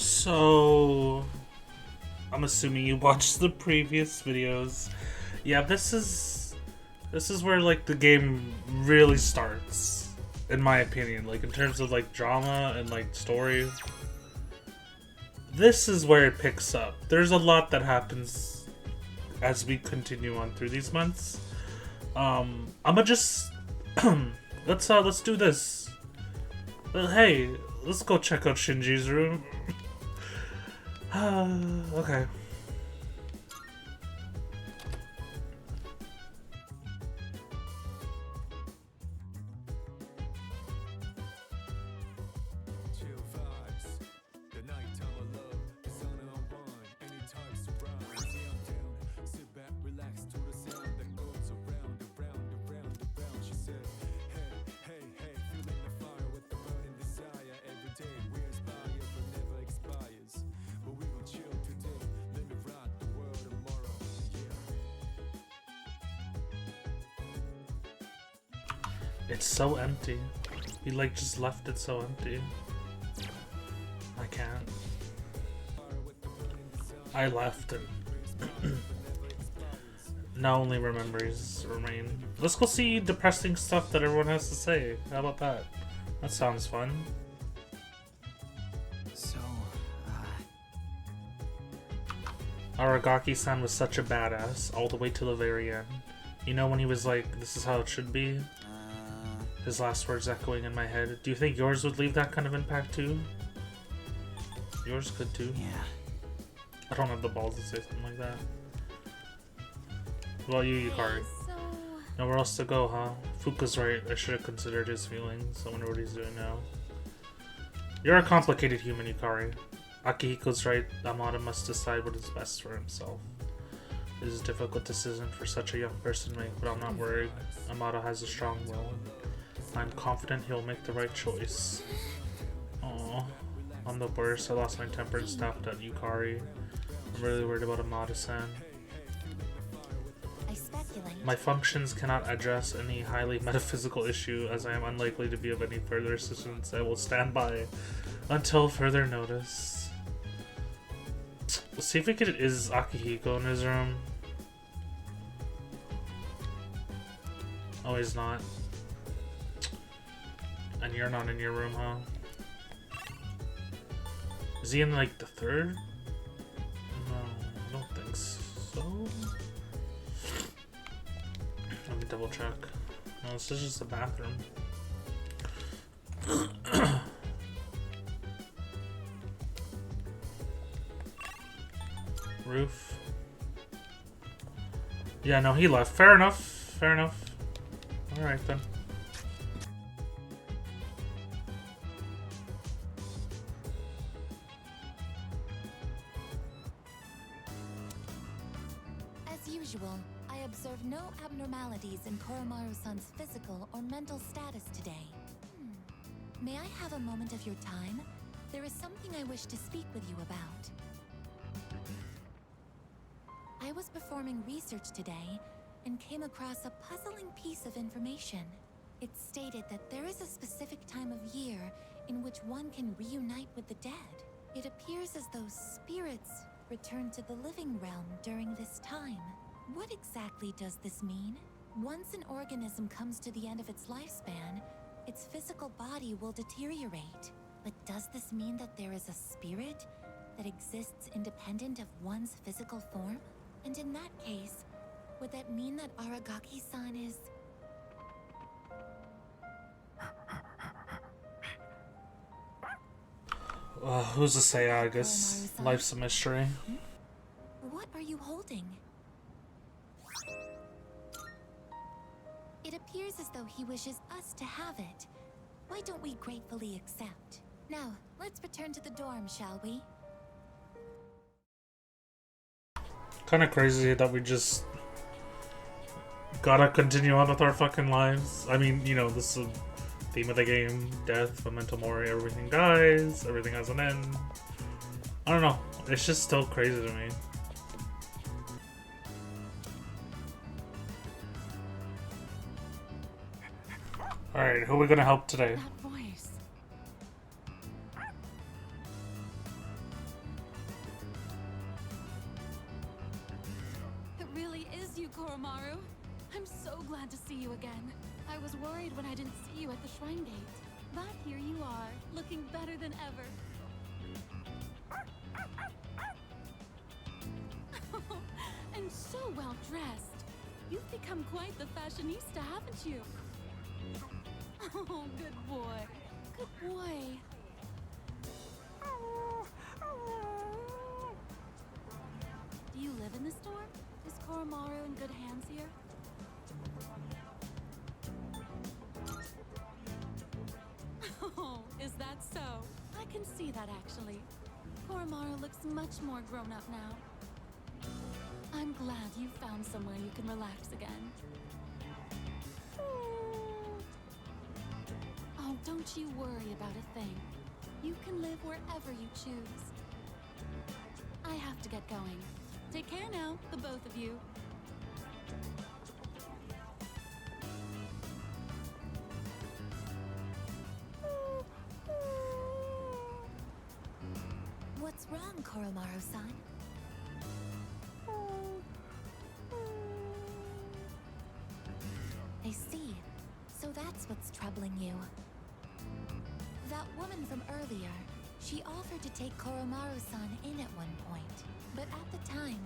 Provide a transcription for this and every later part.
So, I'm assuming you watched the previous videos. Yeah, this is where like the game really starts, in my opinion. Like in terms of like drama and like story, this is where it picks up. There's a lot that happens as we continue on through these months. I'ma just let's do this. Hey, let's go check out Shinji's room. Okay. It's so empty. He like just left it so empty. I can't. I left and now only memories remain. Let's go see depressing stuff that everyone has to say. How about that? That sounds fun. So, Aragaki-san was such a badass all the way to the very end. You know when he was like, this is how it should be? His last words echoing in my head. Do you think yours would leave that kind of impact too? Yours could too. yeah. I don't have the balls to say something like that. What about you, Yukari? Nowhere else to go, huh? Fuka's right. I should have considered his feelings. I wonder what he's doing now. You're a complicated human, Yukari. Akihiko's right. Amada must decide what is best for himself. It is a difficult decision for such a young person to make, but I'm not worried. Amada has a strong will. I'm confident he'll make the right choice. Aww. I'm the worst. I lost my temper and snapped at Yukari. I'm really worried about Amada-san. My functions cannot address any highly metaphysical issue, as I am unlikely to be of any further assistance. I will stand by until further notice. Let's see if it is Akihiko in his room. Oh, he's not. And you're not in your room, huh? Is he in like the third? No, I don't think so. Let me double check. No, this is just a bathroom. Roof. Yeah, no, he left. Fair enough. Fair enough. Alright then. As usual, I observe no abnormalities in Koromaru-san's physical or mental status today. May I have a moment of your time? There is something I wish to speak with you about. I was performing research today and came across a puzzling piece of information. It stated that there is a specific time of year in which one can reunite with the dead. It appears as though spirits return to the living realm during this time. What exactly does this mean? Once an organism comes to the end of its lifespan, its physical body will deteriorate. But does this mean that there is a spirit that exists independent of one's physical form? And in that case, would that mean that Aragaki-san is... Who's to say, I guess life's a mystery. What are you holding? It appears as though he wishes us to have it. Why don't we gratefully accept? Now, let's return to the dorm, shall we? Kind of crazy that we just gotta continue on with our fucking lives. I mean, you know, this is the theme of the game. Death, memento mori, everything dies, everything has an end. I don't know. It's just still crazy to me. Alright, who are we gonna help today? That voice. really is you, Koromaru. I'm so glad to see you again. I was worried when I didn't see you at the shrine gate. But here you are, looking better than ever. And so well dressed. You've become quite the fashionista, haven't you? Oh, good boy. Good boy. Do you live in the store? Is Koromaru in good hands here? Oh, is that so? I can see that actually. Koromaru looks much more grown up now. I'm glad you found somewhere you can relax again. Oh, don't you worry about a thing. You can live wherever you choose. I have to get going. Take care now, the both of you. What's wrong, Koromaru-san? I see. So that's what's troubling you. That woman from earlier, she offered to take Koromaru-san in at one point. But at the time,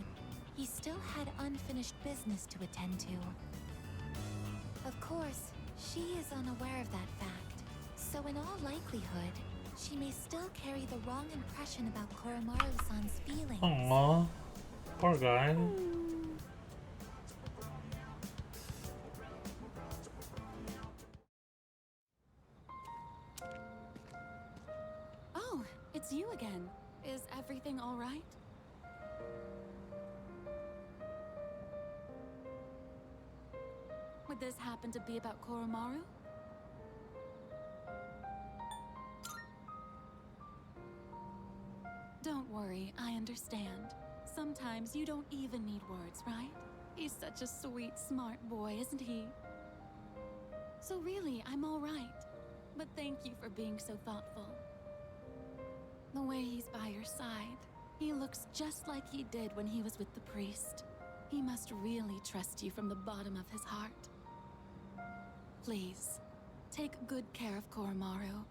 he still had unfinished business to attend to. Of course, she is unaware of that fact. So in all likelihood, she may still carry the wrong impression about Koromaru-san's feelings. Aww. Poor guy. Oh, it's you again. Is everything all right? Would this happen to be about Koromaru? Don't worry, I understand. Sometimes you don't even need words, right? He's such a sweet, smart boy, isn't he? So really, I'm all right. But thank you for being so thoughtful. The way he's by your side, he looks just like he did when he was with the priest. He must really trust you from the bottom of his heart. Please, take good care of Koromaru.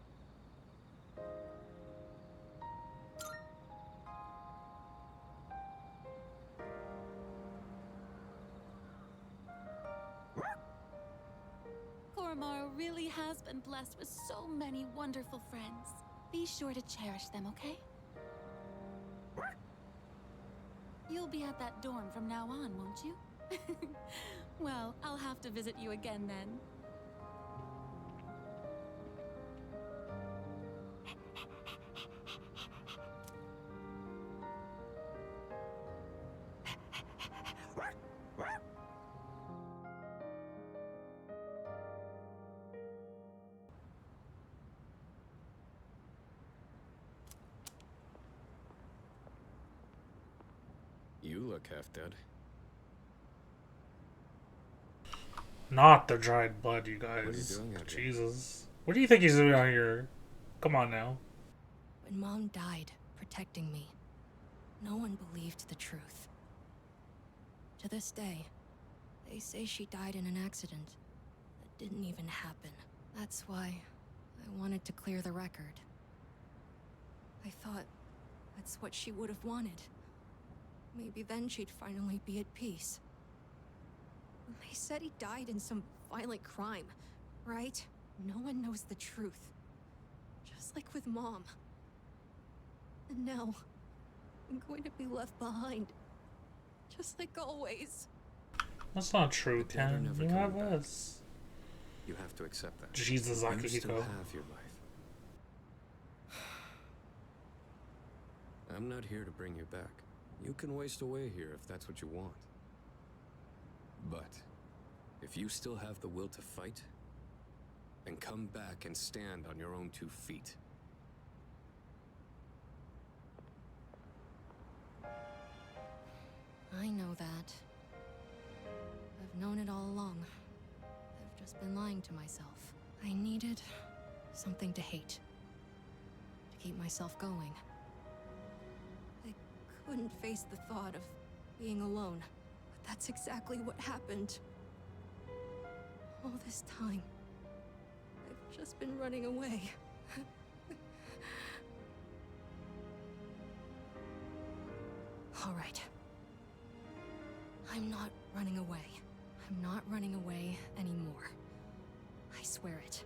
Koromaru really has been blessed with so many wonderful friends. Be sure to cherish them, okay? You'll be at that dorm from now on, won't you? Well, I'll have to visit you again then. You look half dead. Not the dried blood, you guys. What are you doing out here? Jesus. What do you think he's doing out here? Come on now. When Mom died, protecting me, no one believed the truth. To this day, they say she died in an accident that didn't even happen. That's why I wanted to clear the record. I thought that's what she would have wanted. Maybe then she'd finally be at peace. They said he died in some violent crime, right? No one knows the truth. Just like with Mom. And now, I'm going to be left behind. Just like always. That's not true, The dead are Ken. never You coming have back. us. You have to accept that. Jesus, You Akihiko. still have your life. I'm not here to bring you back. You can waste away here if that's what you want. But if you still have the will to fight, then come back and stand on your own 2 feet. I know that. I've known it all along. I've just been lying to myself. I needed something to hate. To keep myself going. I couldn't face the thought of being alone That's exactly what happened. All this time, I've just been running away. All right. I'm not running away. I'm not running away anymore. I swear it.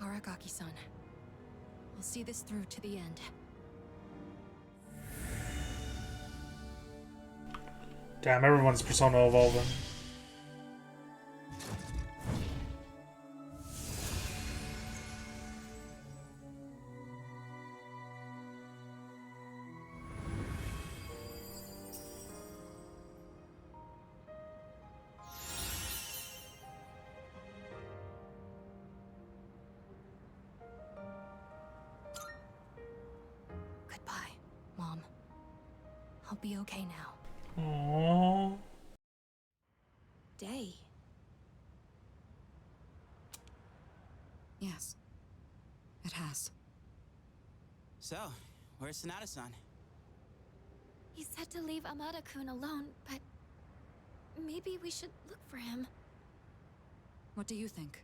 Aragaki-san, we'll see this through to the end. Damn, everyone's persona evolving. Goodbye, Mom. I'll be okay now. Aww. Day. Yes. It has. So, where's Sonata-san? He said to leave Amada-kun alone, but maybe we should look for him. What do you think?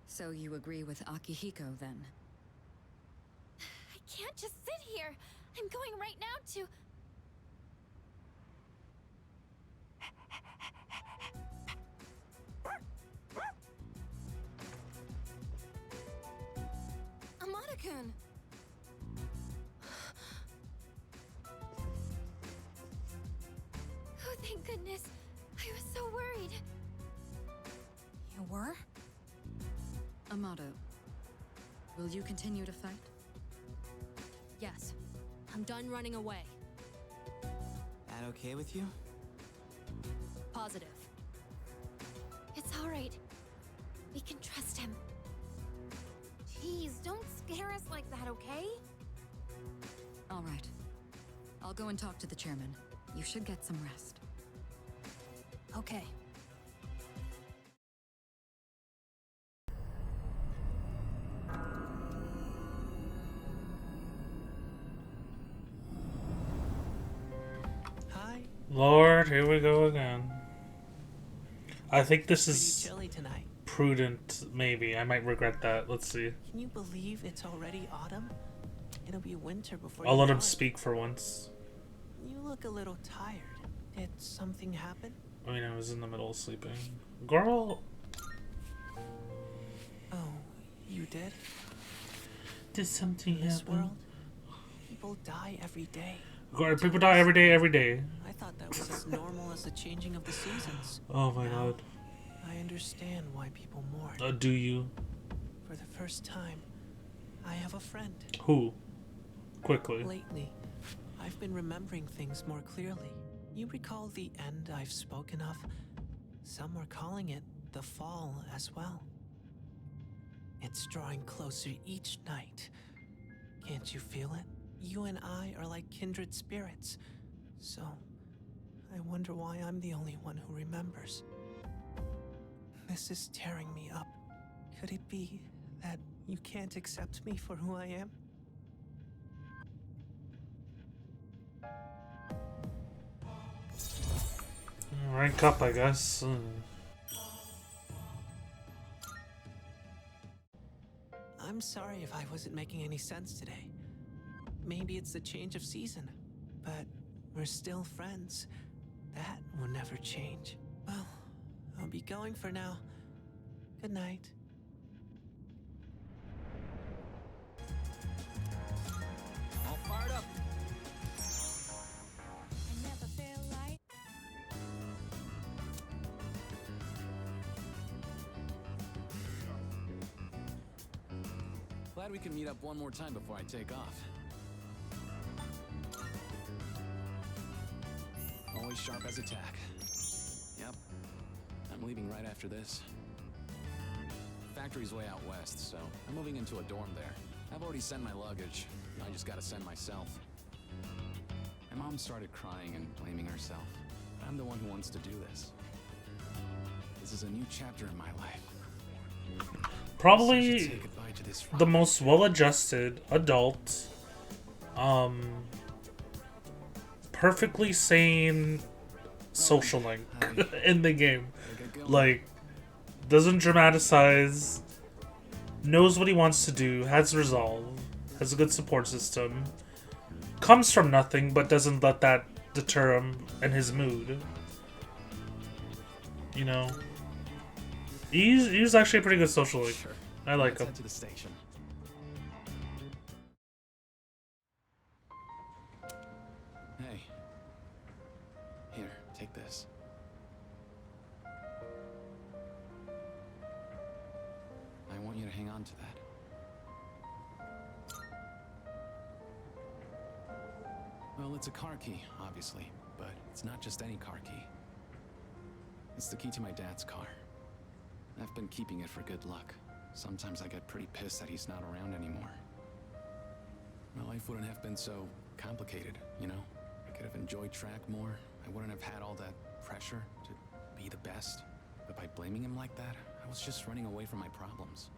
So you agree with Akihiko, then? I can't just sit here. I'm going right now to... Amada-kun! Oh, thank goodness. I was so worried. You were? Amado, will you continue to fight? Yes. I'm done running away. That okay with you? Positive. It's all right. We can trust him. Jeez, don't scare us like that, okay? All right. I'll go and talk to the chairman. You should get some rest. Okay. Hi. Lord, here we go again. I think this Pretty is chilly tonight. prudent, maybe. I might regret that. Let's see. Can you believe it's already autumn? It'll be winter before I'll you let know him it. speak for once. You look a little tired. Did something happen? I mean, I was in the middle of sleeping. Girl! Oh, you did? Did something In this happen? world, people die every day. Girl, people die every day, every day. I thought that was as normal as the changing of the seasons. Oh my Now, god. I understand why people mourn. Do you? For the first time, I have a friend. Who? Quickly. Lately, I've been remembering things more clearly. You recall the end I've spoken of? Some were calling it the fall as well. It's drawing closer each night. Can't you feel it? You and I are like kindred spirits. So, I wonder why I'm the only one who remembers. This is tearing me up. Could it be that you can't accept me for who I am? Rank up, I guess. I'm sorry if I wasn't making any sense today. Maybe it's the change of season, but we're still friends. That will never change. Well, I'll be going for now. Good night. All fired up. I never feel like Glad we can meet up one more time before I take off. Always sharp as a tack. Yep. I'm leaving right after this. Factory's way out west, so I'm moving into a dorm there. I've already sent my luggage. I just gotta send myself. My mom started crying and blaming herself. I'm the one who wants to do this. This is a new chapter in my life. I should Probably say goodbye edge of this the rock. most well-adjusted adult, perfectly sane social link in the game. Like, doesn't dramatize, knows what he wants to do, has resolve, has a good support system, comes from nothing, but doesn't let that deter him and his mood. You know, he's actually a pretty good social link. Sure. I like Let's him. head to the station. Hey. Here, take this. I want you to hang on to that. Well, it's a car key, obviously, but it's not just any car key. It's the key to my dad's car. I've been keeping it for good luck. Sometimes I get pretty pissed that he's not around anymore. My life wouldn't have been so complicated, you know? I could have enjoyed track more. I wouldn't have had all that pressure to be the best. But by blaming him like that, I was just running away from my problems.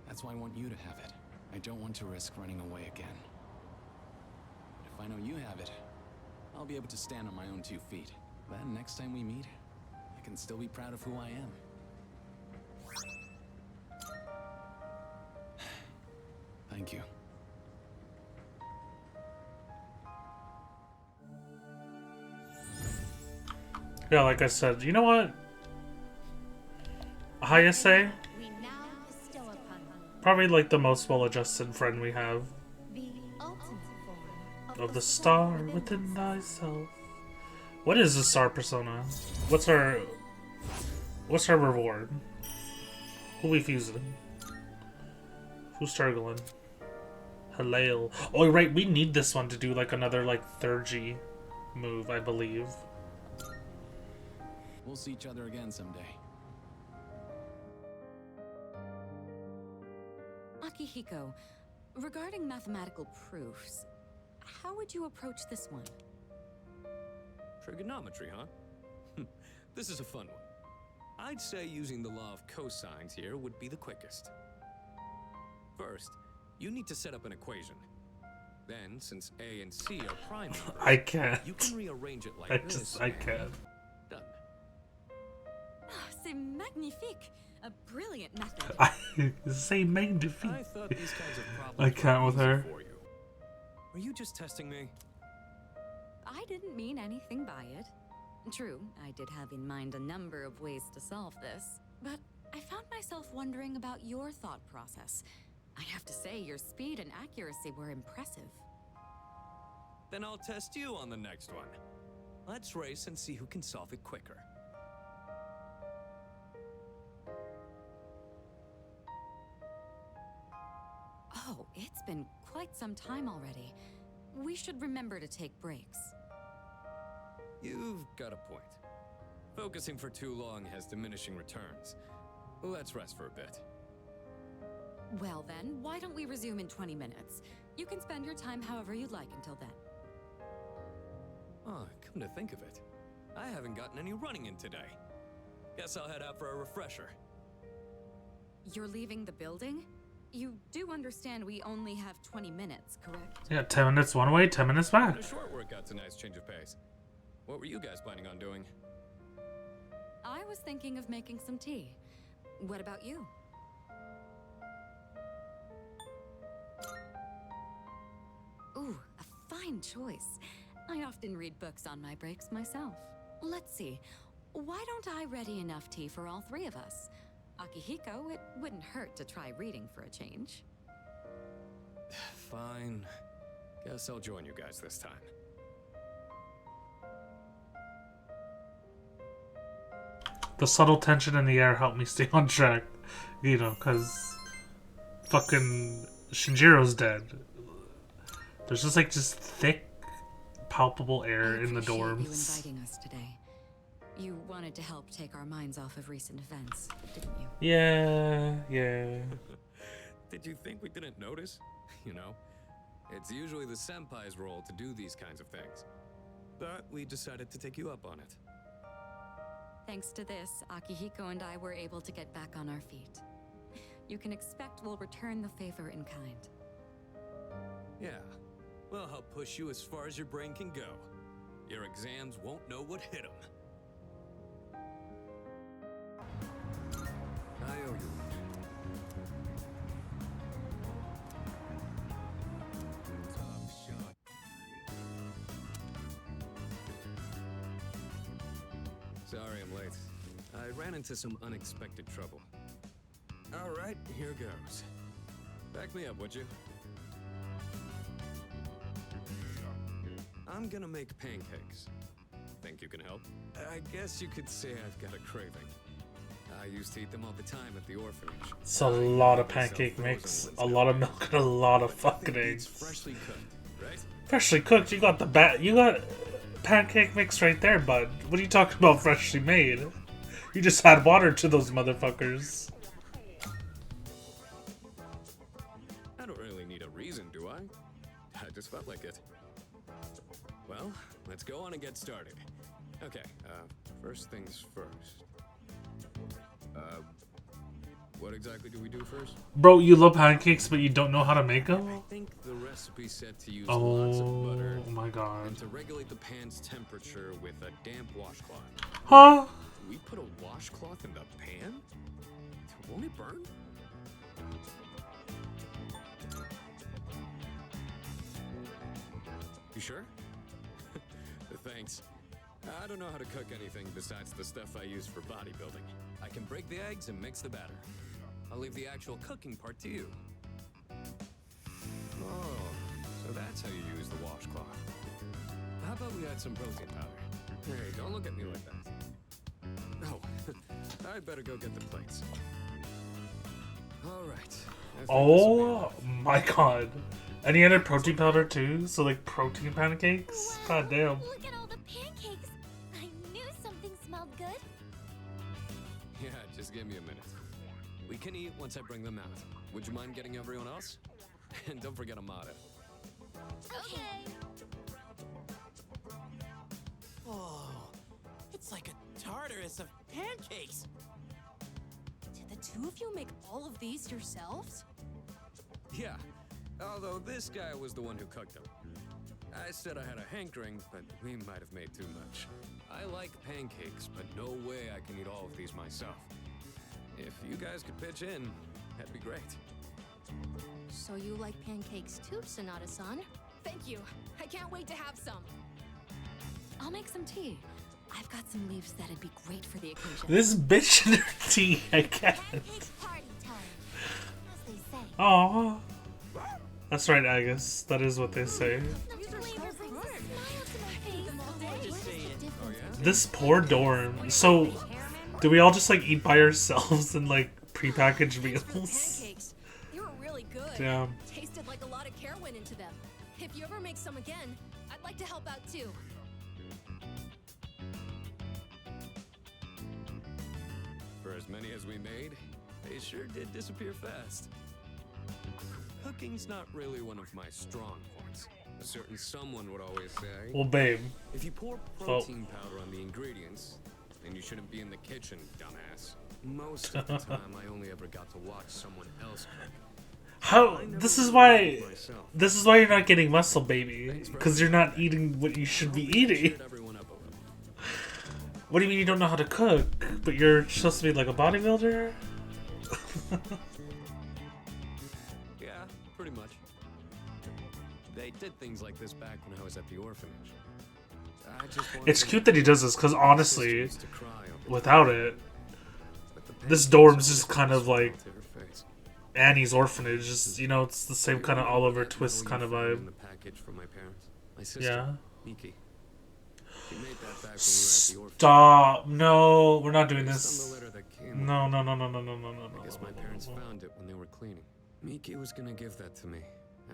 That's why I want you to have it. I don't want to risk running away again. But if I know you have it, I'll be able to stand on my own 2 feet. Then next time we meet, I can still be proud of who I am. Thank you. Yeah, like I said, you know what? Hayase, We now bestow upon you probably like the most well-adjusted friend we have. the ultimate form Of the star within thyself. What is the star persona? What's her reward? Who we fusing? Who's struggling? Halal. Oh right, we need this one to do like another like 3G move, I believe. We'll see each other again someday. Akihiko, regarding mathematical proofs, how would you approach this one? Trigonometry, huh? This is a fun one. I'd say using the law of cosines here would be the quickest. First, you need to set up an equation. Then, since A and C are prime numbers, I can't. you can rearrange it like this. I can't. Done. C'est magnifique! A brilliant method. I say main defeat. I thought these kinds of problems I can't were with easy her. for you. Were you just testing me? I didn't mean anything by it. True, I did have in mind a number of ways to solve this, but I found myself wondering about your thought process. I have to say, your speed and accuracy were impressive. Then I'll test you on the next one. Let's race and see who can solve it quicker. Oh, it's been quite some time already. We should remember to take breaks. You've got a point. Focusing for too long has diminishing returns. Let's rest for a bit. Well then, why don't we resume in 20 minutes? You can spend your time however you'd like until then. Oh, come to think of it, I haven't gotten any running in today. Guess I'll head out for a refresher. You're leaving the building? You do understand we only have 20 minutes, correct? Yeah, 10 minutes one way, 10 minutes back. A short workout's a nice change of pace. What were you guys planning on doing? I was thinking of making some tea. What about you? Ooh, a fine choice. I often read books on my breaks myself. Let's see. Why don't I ready enough tea for all 3 of us? Akihiko, it wouldn't hurt to try reading for a change. Fine. Guess I'll join you guys this time. The subtle tension in the air helped me stay on track. You know, because fucking Shinjiro's dead. There's just like just thick, palpable air in the I appreciate you dorms. inviting us today. You wanted to help take our minds off of recent events, didn't you? Yeah. Did you think we didn't notice? You know, it's usually the senpai's role to do these kinds of things. But we decided to take you up on it. Thanks to this, Akihiko and I were able to get back on our feet. You can expect we'll return the favor in kind. Yeah. Well, I'll push you as far as your brain can go. Your exams won't know what hit them. I owe you. Tough shot. Sorry I'm late. I ran into some unexpected trouble. All right, here goes. Back me up, would you? I'm gonna make pancakes. Think you can help? I guess you could say I've got a craving. I used to eat them all the time at the orphanage. It's a lot of pancake mix, a lot of milk, and a lot of fucking eggs. Freshly cooked, right? Freshly cooked? You got you got pancake mix right there, bud. What are you talking about freshly made? You just add water to those motherfuckers. I don't really need a reason, do I? I just felt like it. Well, let's go on and get started. Okay, first things first. What exactly do we do first? Bro, you love pancakes, but you don't know how to make them? I think the recipe said to use lots of butter. Oh my god. And to regulate the pan's temperature with a damp washcloth. Huh? We put a washcloth in the pan? Won't it burn? You sure? Thanks. I don't know how to cook anything besides the stuff I use for bodybuilding. I can break the eggs and mix the batter. I'll leave the actual cooking part to you. Oh, so that's how you use the washcloth. How about we add some protein powder? Hey, don't look at me like that. Oh, I better go get the plates. All right. Oh my god. And he added protein powder too? So like protein pancakes? Wow, God damn. Look at all the pancakes. I knew something smelled good. Yeah, just give me a minute. We can eat once I bring them out. Would you mind getting everyone else? And don't forget Amada. Okay. Oh, it's like a Tartarus of pancakes. Did the two of you make all of these yourselves? Yeah, although this guy was the one who cooked them. I said I had a hankering, but we might have made too much. I like pancakes, but no way I can eat all of these myself. If you guys could pitch in, that'd be great. So you like pancakes too, Sonata-san? Thank you. I can't wait to have some. I'll make some tea. I've got some leaves that'd be great for the occasion. This bitch and her tea, I can't. Pancake party time, as they say. Aww. That's right, Agus. That is what they say. The flavor brings a smile to my face. What is the difference? This poor dorm. So, do we all just like eat by ourselves and like prepackaged meals? Pancakes. They were really good. Damn. Tasted like a lot of care went into them. If you ever make some again, I'd like to help out too. For as many as we made, they sure did disappear fast. Cooking's not really one of my strong points. A certain someone would always say, Well, babe. if you pour protein powder on the ingredients, then you shouldn't be in the kitchen, dumbass. Most of the time, I only ever got to watch someone else cook. How? This is why. This is why you're not getting muscle, baby. Because you're not eating what you should be eating. What do you mean you don't know how to cook? But you're supposed to be like a bodybuilder? Yeah, pretty much. They did things like this back when I was at the orphanage. I just wanted It's cute that he does this, because honestly, sisters to cry over without it, but the this pancakes dorm's always just kind of smiled like to her face. Annie's orphanage. Just, you know, it's the same kind of Oliver That Twist note kind of you found vibe. in the package from my parents. My sister, Yeah. Miki. She made that back when we were at the orphanage. Stop. No, we're not doing Based on this. the letter that came No, no, no, no, no, no, no, no. I guess my parents found it when they were cleaning. Miki was gonna give that to me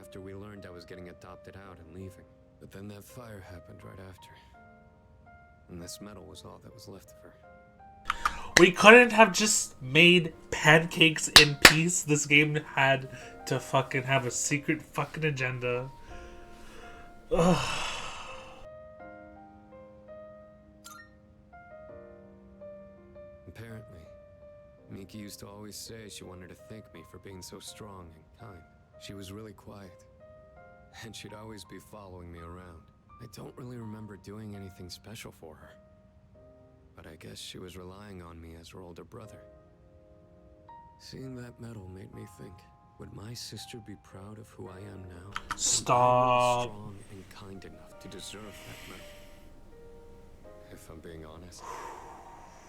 after we learned I was getting adopted out and leaving. But then that fire happened right after. And this medal was all that was left of her. We couldn't have just made pancakes in peace. This game had to fucking have a secret fucking agenda. Ugh. Apparently, Miki used to always say she wanted to thank me for being so strong and kind. She was really quiet, and she'd always be following me around. I don't really remember doing anything special for her, but I guess she was relying on me as her older brother. Seeing that medal made me think, would my sister be proud of who I am now? Stop. Am I really strong and kind enough to deserve that medal? If I'm being honest,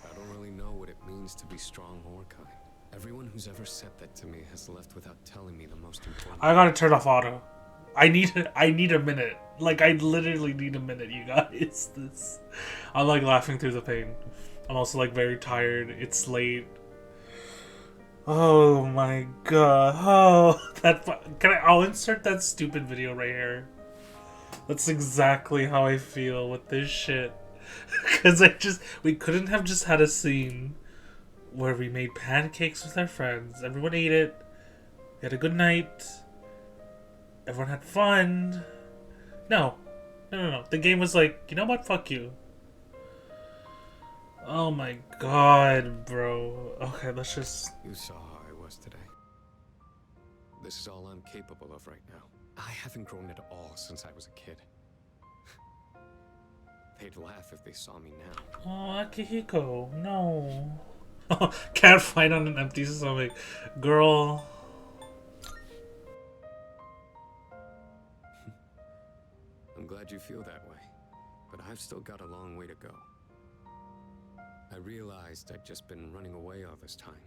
I don't really know what it means to be strong or kind. Everyone who's ever said that to me has left without telling me the most important. I gotta turn off auto. I need a minute. Like, I literally need a minute, you guys. I'm like laughing through the pain. I'm also like very tired. It's late. Oh my god. Oh, I'll insert that stupid video right here. That's exactly how I feel with this shit. Cause we couldn't have just had a scene where we made pancakes with our friends. Everyone ate it. We had a good night. Everyone had fun. No. The game was like, you know what? Fuck you. Oh my god, bro. Okay, let's just... You saw how I was today. This is all I'm capable of right now. I haven't grown at all since I was a kid. They'd laugh if they saw me now. Oh, Akihiko, no. Can't fight on an empty stomach. Girl. I'm glad you feel that way, but I've still got a long way to go. I realized I'd just been running away all this time,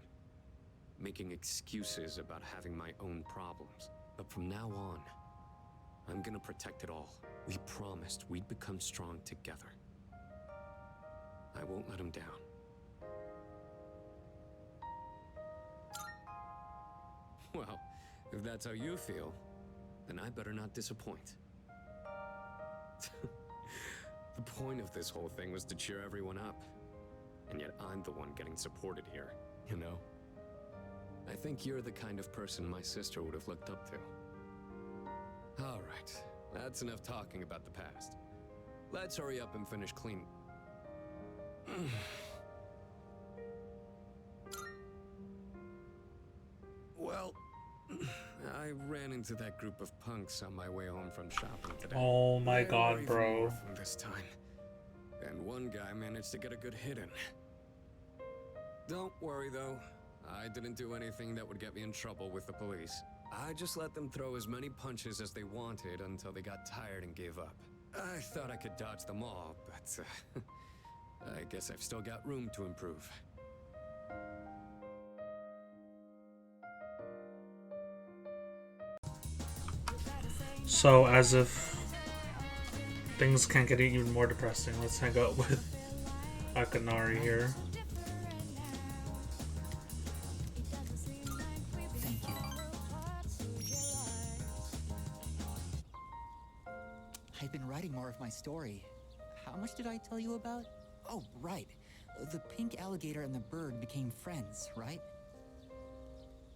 making excuses about having my own problems. But from now on, I'm gonna protect it all. We promised we'd become strong together. I won't let him down. Well, if that's how you feel, then I better not disappoint. The point of this whole thing was to cheer everyone up. And yet I'm the one getting supported here, you know? I think you're the kind of person my sister would have looked up to. All right, that's enough talking about the past. Let's hurry up and finish clean. Well, I ran into that group of punks on my way home from shopping today. Oh my They god, were even bro. more fun this time. And one guy managed to get a good hit in. Don't worry though, I didn't do anything that would get me in trouble with the police. I just let them throw as many punches as they wanted until they got tired and gave up. I thought I could dodge them all, but I guess I've still got room to improve. So, as if things can't get even more depressing, let's hang out with Akanari here. Thank you. I've been writing more of my story. How much did I tell you about? Oh, right. The pink alligator and the bird became friends, right?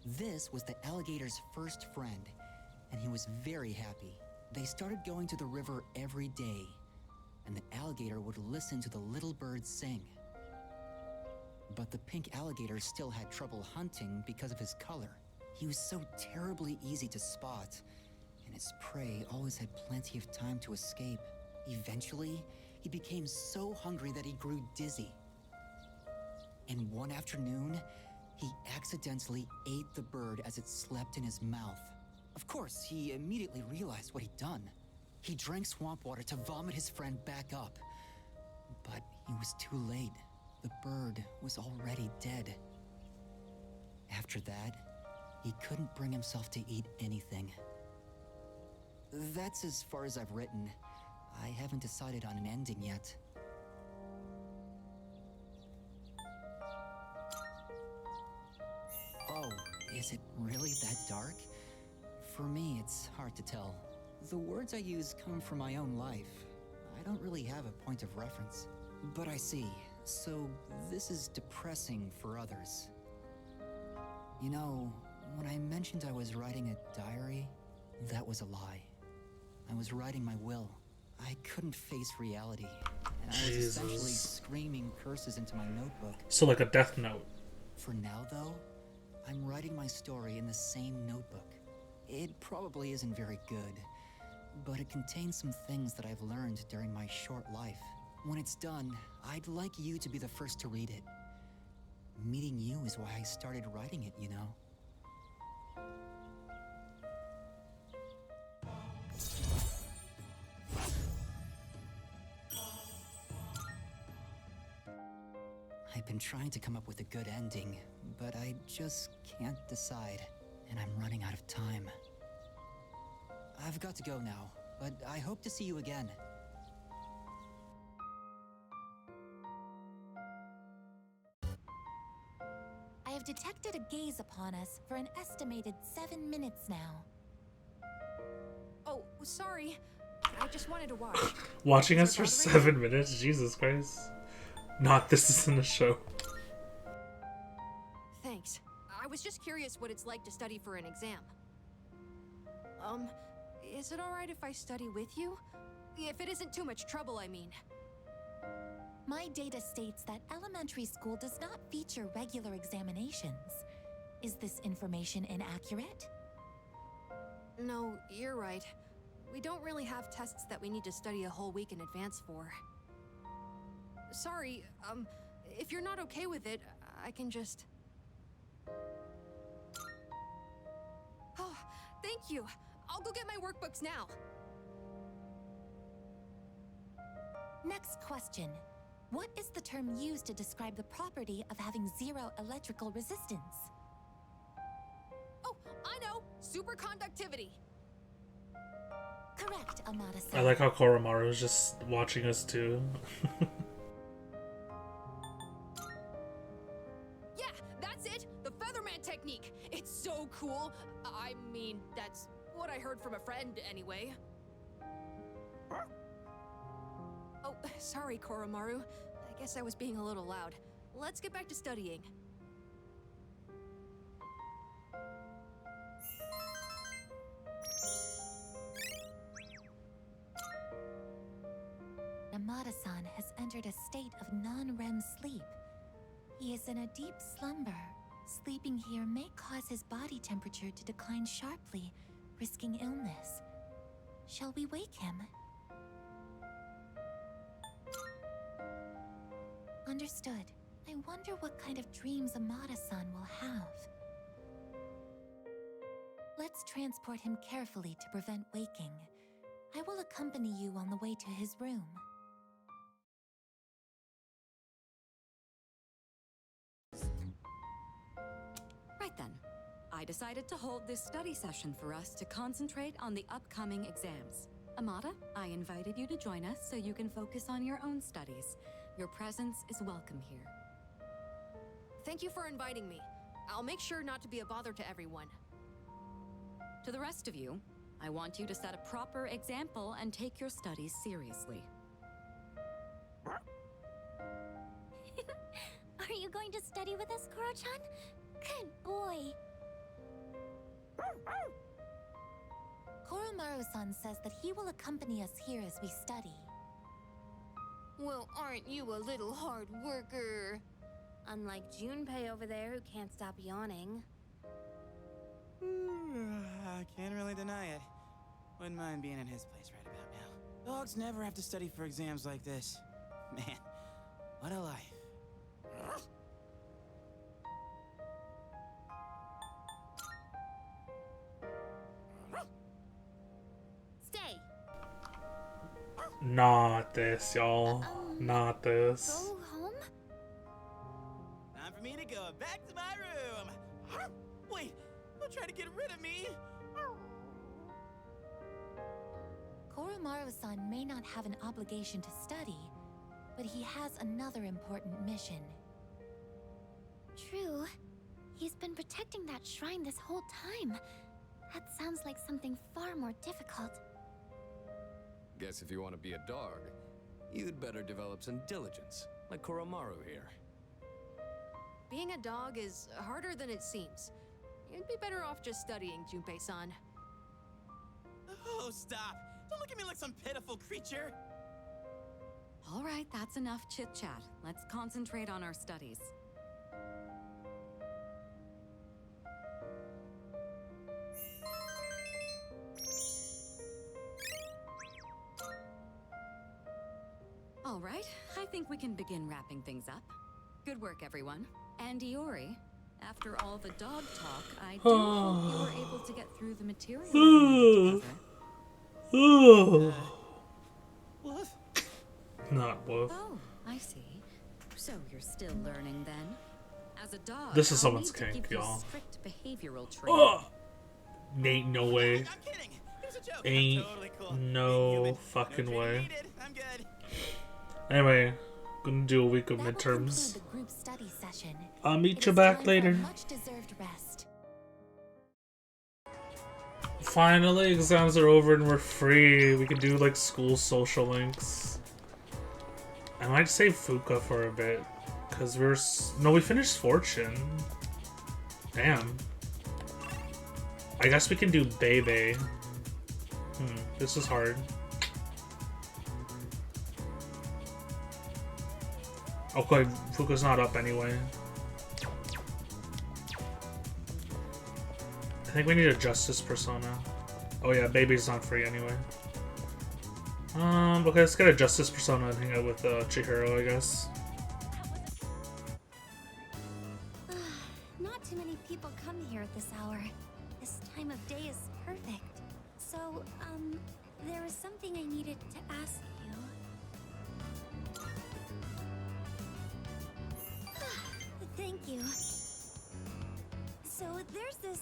This was the alligator's first friend, and he was very happy. They started going to the river every day, and the alligator would listen to the little bird sing. But the pink alligator still had trouble hunting because of his color. He was so terribly easy to spot, and his prey always had plenty of time to escape. Eventually, he became so hungry that he grew dizzy. And one afternoon, he accidentally ate the bird as it slept in his mouth. Of course, he immediately realized what he'd done. He drank swamp water to vomit his friend back up. But he was too late. The bird was already dead. After that, he couldn't bring himself to eat anything. That's as far as I've written. I haven't decided on an ending yet. Oh, is it really that dark? For me, it's hard to tell. The words I use come from my own life. I don't really have a point of reference. But I see. So, this is depressing for others. You know, when I mentioned I was writing a diary, that was a lie. I was writing my will. I couldn't face reality. And I was essentially screaming curses into my notebook. So like a death note. For now, though, I'm writing my story in the same notebook. It probably isn't very good, but it contains some things that I've learned during my short life. When it's done, I'd like you to be the first to read it. Meeting you is why I started writing it, you know? I've been trying to come up with a good ending, but I just can't decide, and I'm running out of time. I've got to go now, but I hope to see you again. I have detected a gaze upon us for an estimated 7 minutes now. Oh, sorry. I just wanted to watch. Watching Is us it for bothering 7 minutes? Jesus Christ. Not this isn't a show. Thanks. I was just curious what it's like to study for an exam. Is it alright if I study with you? If it isn't too much trouble, I mean. My data states that elementary school does not feature regular examinations. Is this information inaccurate? No, you're right. We don't really have tests that we need to study a whole week in advance for. Sorry, if you're not okay with it, I can just... Oh, thank you! I'll go get my workbooks now! Next question. What is the term used to describe the property of having zero electrical resistance? Oh, I know! Superconductivity! Correct, Amada-san. I like how Koromaru is just watching us too. Yeah, that's it! The Featherman technique! It's so cool! I mean, that's what I heard from a friend, anyway. Oh, sorry, Koromaru. I guess I was being a little loud. Let's get back to studying. Amada-san has entered a state of non-REM sleep. He is in a deep slumber. Sleeping here may cause his body temperature to decline sharply, risking illness. Shall we wake him? Understood. I wonder what kind of dreams Amada-san will have. Let's transport him carefully to prevent waking. I will accompany you on the way to his room. Right then. I decided to hold this study session for us to concentrate on the upcoming exams. Amada, I invited you to join us so you can focus on your own studies. Your presence is welcome here. Thank you for inviting me. I'll make sure not to be a bother to everyone. To the rest of you, I want you to set a proper example and take your studies seriously. Are you going to study with us, Koro-chan? Good boy. Koromaru-san says that he will accompany us here as we study. Well, aren't you a little hard worker? Unlike Junpei over there who can't stop yawning. I can't really deny it. Wouldn't mind being in his place right about now. Dogs never have to study for exams like this. Man, what a life. Stay. Not this, y'all. Not this. Go home? Time for me to go back to my room. Wait, don't try to get rid of me. Koromaru-san may not have an obligation to study, but he has another important mission. True. He's been protecting that shrine this whole time. That sounds like something far more difficult. Guess if you want to be a dog, you'd better develop some diligence, like Koromaru here. Being a dog is harder than it seems. You'd be better off just studying, Junpei-san. Oh, stop. Don't look at me like some pitiful creature. All right, that's enough chit-chat. Let's concentrate on our studies. All right, I think we can begin wrapping things up. Good work, everyone. And Iori, after all the dog talk, I do hope you were able to get through the material you needed to cover. Woof. Not woof. Oh, I see. So you're still learning then? As a dog, This is I'll someone's need to kink, give you y'all. strict behavioral training. Oh! Ain't no way. I'm kidding. It was a joke. Ain't Totally cool. no Being human. fucking No way. training needed. I'm good. Anyway, gonna do a week of That will midterms. conclude the group study session. I'll meet It you is back time for a later. much-deserved rest. Finally, exams are over and we're free. We can do like school social links. I might save Fuka for a bit. Because no, we finished Fortune. Damn. I guess we can do Bebe. This is hard. Okay, Fuka's not up anyway. I think we need a Justice Persona. Oh yeah, Baby's not free anyway. Okay, let's get a Justice Persona and hang out with Chihiro, I guess. Not too many people come here at this hour. This time of day is perfect. So, there was something I needed to ask you. Thank you. So, there's this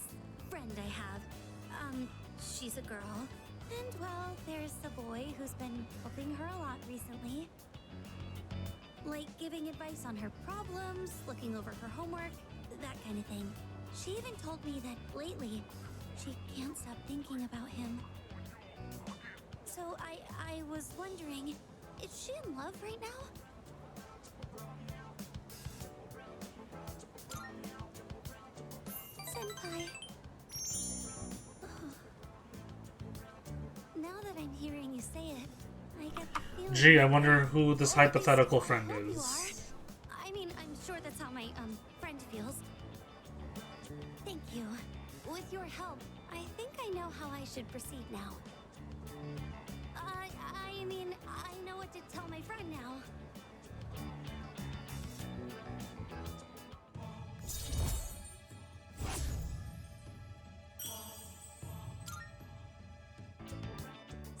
friend I have. She's a girl. And, well, there's a boy who's been helping her a lot recently. Like giving advice on her problems, looking over her homework, that kind of thing. She even told me that lately, she can't stop thinking about him. So I was wondering, is she in love right now? Senpai. Oh. Now that I'm hearing you say it, I get the feeling... Gee, I wonder who this Oh, I hypothetical see. friend I hope you is. are. I mean, I'm sure that's how my, friend feels. Thank you. With your help, I think I know how I should proceed now. I mean, I know what to tell my friend now.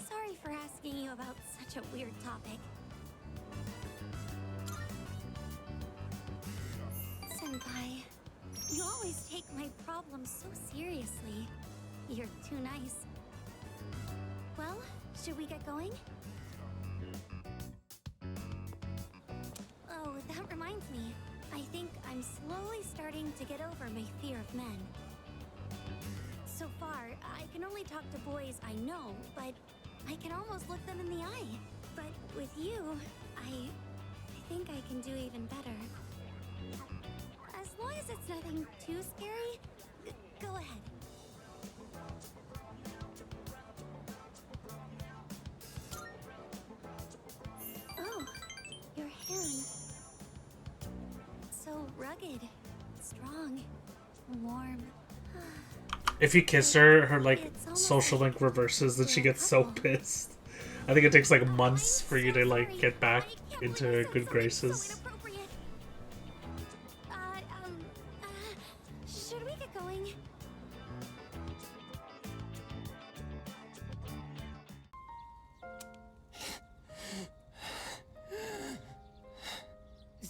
Sorry for asking you about such a weird topic. Senpai, you always take my problems so seriously. You're too nice. Well, should we get going? Oh, that reminds me. I think I'm slowly starting to get over my fear of men. So far, I can only talk to boys I know, but I can almost look them in the eye. But with you, I think I can do even better. As long as it's nothing too scary, go ahead. Oh, your hand. So rugged, strong, warm. If you kiss her, her like It's almost social like link reverses, then she we're a gets so couple. pissed. I think it takes like months I'm for you so to like sorry. get back I can't into believe I said good something graces. So inappropriate. Should we get going?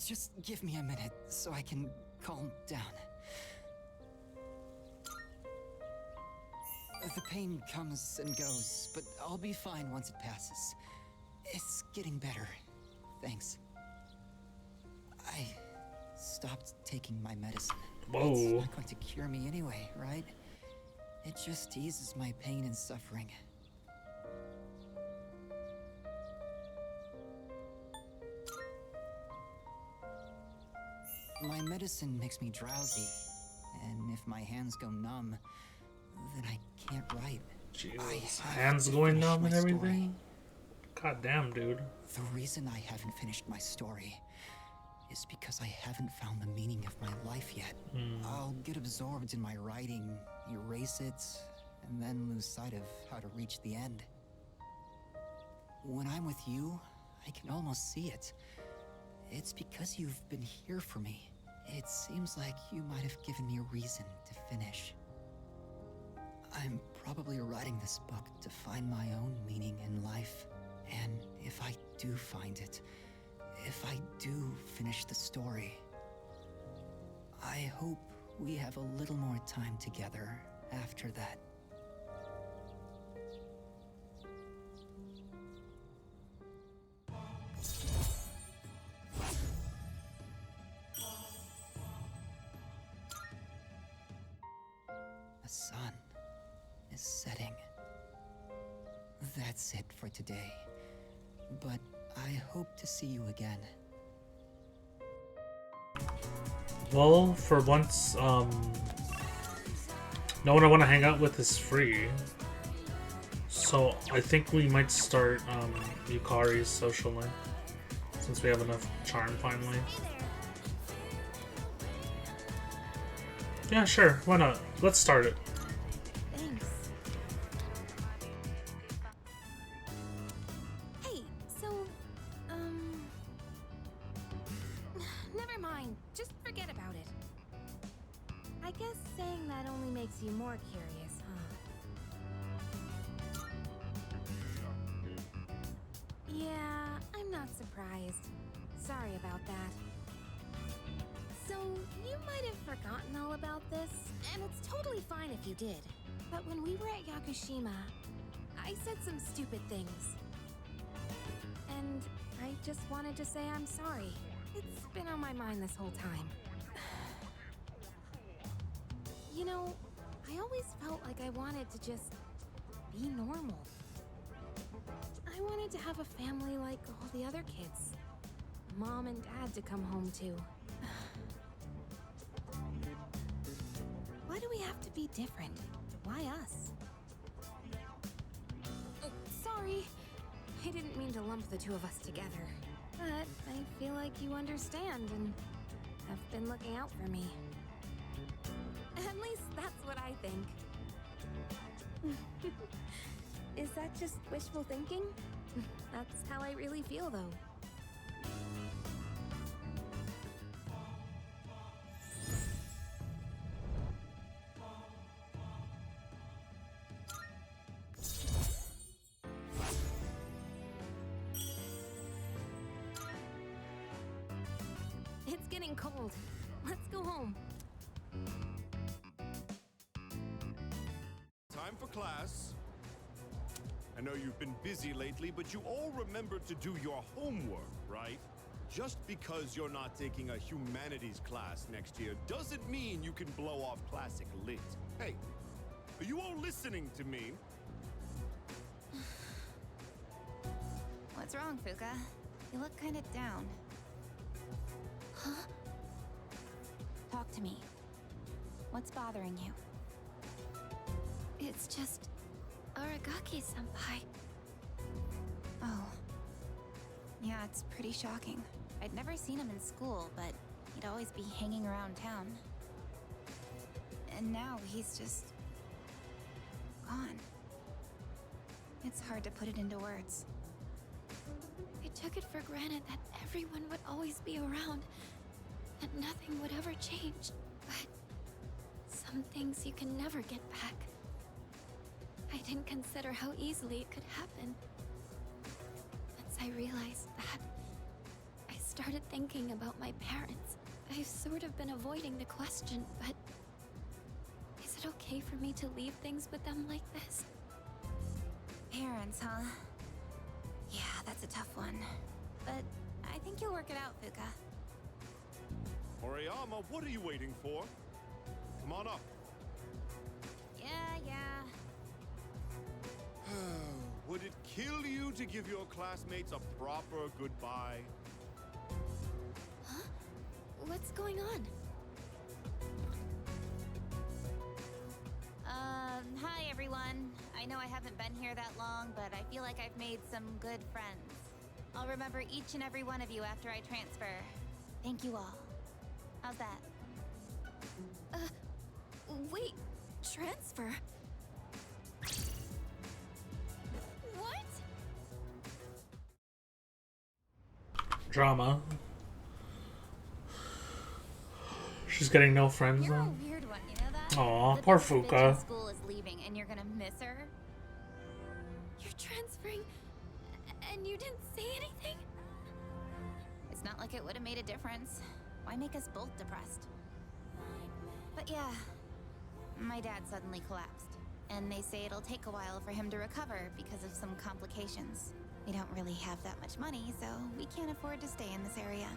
Just give me a minute so I can calm down. The pain comes and goes, but I'll be fine once it passes. It's getting better. Thanks. I stopped taking my medicine. Whoa. It's not going to cure me anyway, right? It just eases my pain and suffering. My medicine makes me drowsy, and if my hands go numb, then I can't write. Jeez, I have hands to going finish numb my and story. everything. God damn, dude. The reason I haven't finished my story is because I haven't found the meaning of my life yet. I'll get absorbed in my writing, erase it, and then lose sight of how to reach the end. When I'm with you, I can almost see it. It's because you've been here for me. It seems like you might have given me a reason to finish. I'm probably writing this book to find my own meaning in life. And if I do find it, if I do finish the story, I hope we have a little more time together after that. The sun is setting. That's it for today. But I hope to see you again. Well, for once, no one I want to hang out with is free. So I think we might start Yukari's social link, since we have enough charm finally. Yeah, sure, why not? Let's start it. Thanks. Hey, so, never mind. Just forget about it. I guess saying that only makes you more curious, huh? Yeah, I'm not surprised. Sorry about that. So, you might have forgotten all about this, and it's totally fine if you did. But when we were at Yakushima, I said some stupid things. And I just wanted to say I'm sorry. It's been on my mind this whole time. You know, I always felt like I wanted to just be normal. I wanted to have a family like all the other kids. A mom and dad to come home to. Why do we have to be different? Why us? Oh, sorry. I didn't mean to lump the two of us together. But I feel like you understand and have been looking out for me. At least that's what I think. Is that just wishful thinking? That's how I really feel, though. It's getting cold. Let's go home. Time for class. I know you've been busy lately, but you all remembered to do your homework, right? Just because you're not taking a humanities class next year doesn't mean you can blow off classic lit. Hey, are you all listening to me? What's wrong, Fuka? You look kind of down. Huh? Talk to me. What's bothering you? It's just... Aragaki-senpai. Oh. Yeah, it's pretty shocking. I'd never seen him in school, but he'd always be hanging around town. And now he's just... gone. It's hard to put it into words. I took it for granted that everyone would always be around, that nothing would ever change. But some things you can never get back. I didn't consider how easily it could happen. Once I realized that, I started thinking about my parents. I've sort of been avoiding the question, but is it okay for me to leave things with them like this? Parents, huh? Yeah, that's a tough one. But I think you'll work it out, Fuka. Oriyama, what are you waiting for? Come on up. Yeah. Would it kill you to give your classmates a proper goodbye? Huh? What's going on? Hi everyone. I know I haven't been here that long, but I feel like I've made some good friends. I'll remember each and every one of you after I transfer. Thank you all. How's that? Wait, transfer? drama. She's getting no friends You're a now. weird one, you know that? Aw, The poor best bitch Fuka. in school is leaving, and you're gonna miss her. You're transferring, and you didn't say anything? It's not like it would have made a difference. Why make us both depressed? But yeah, my dad suddenly collapsed, and they say it'll take a while for him to recover because of some complications. We don't really have that much money, so we can't afford to stay in this area.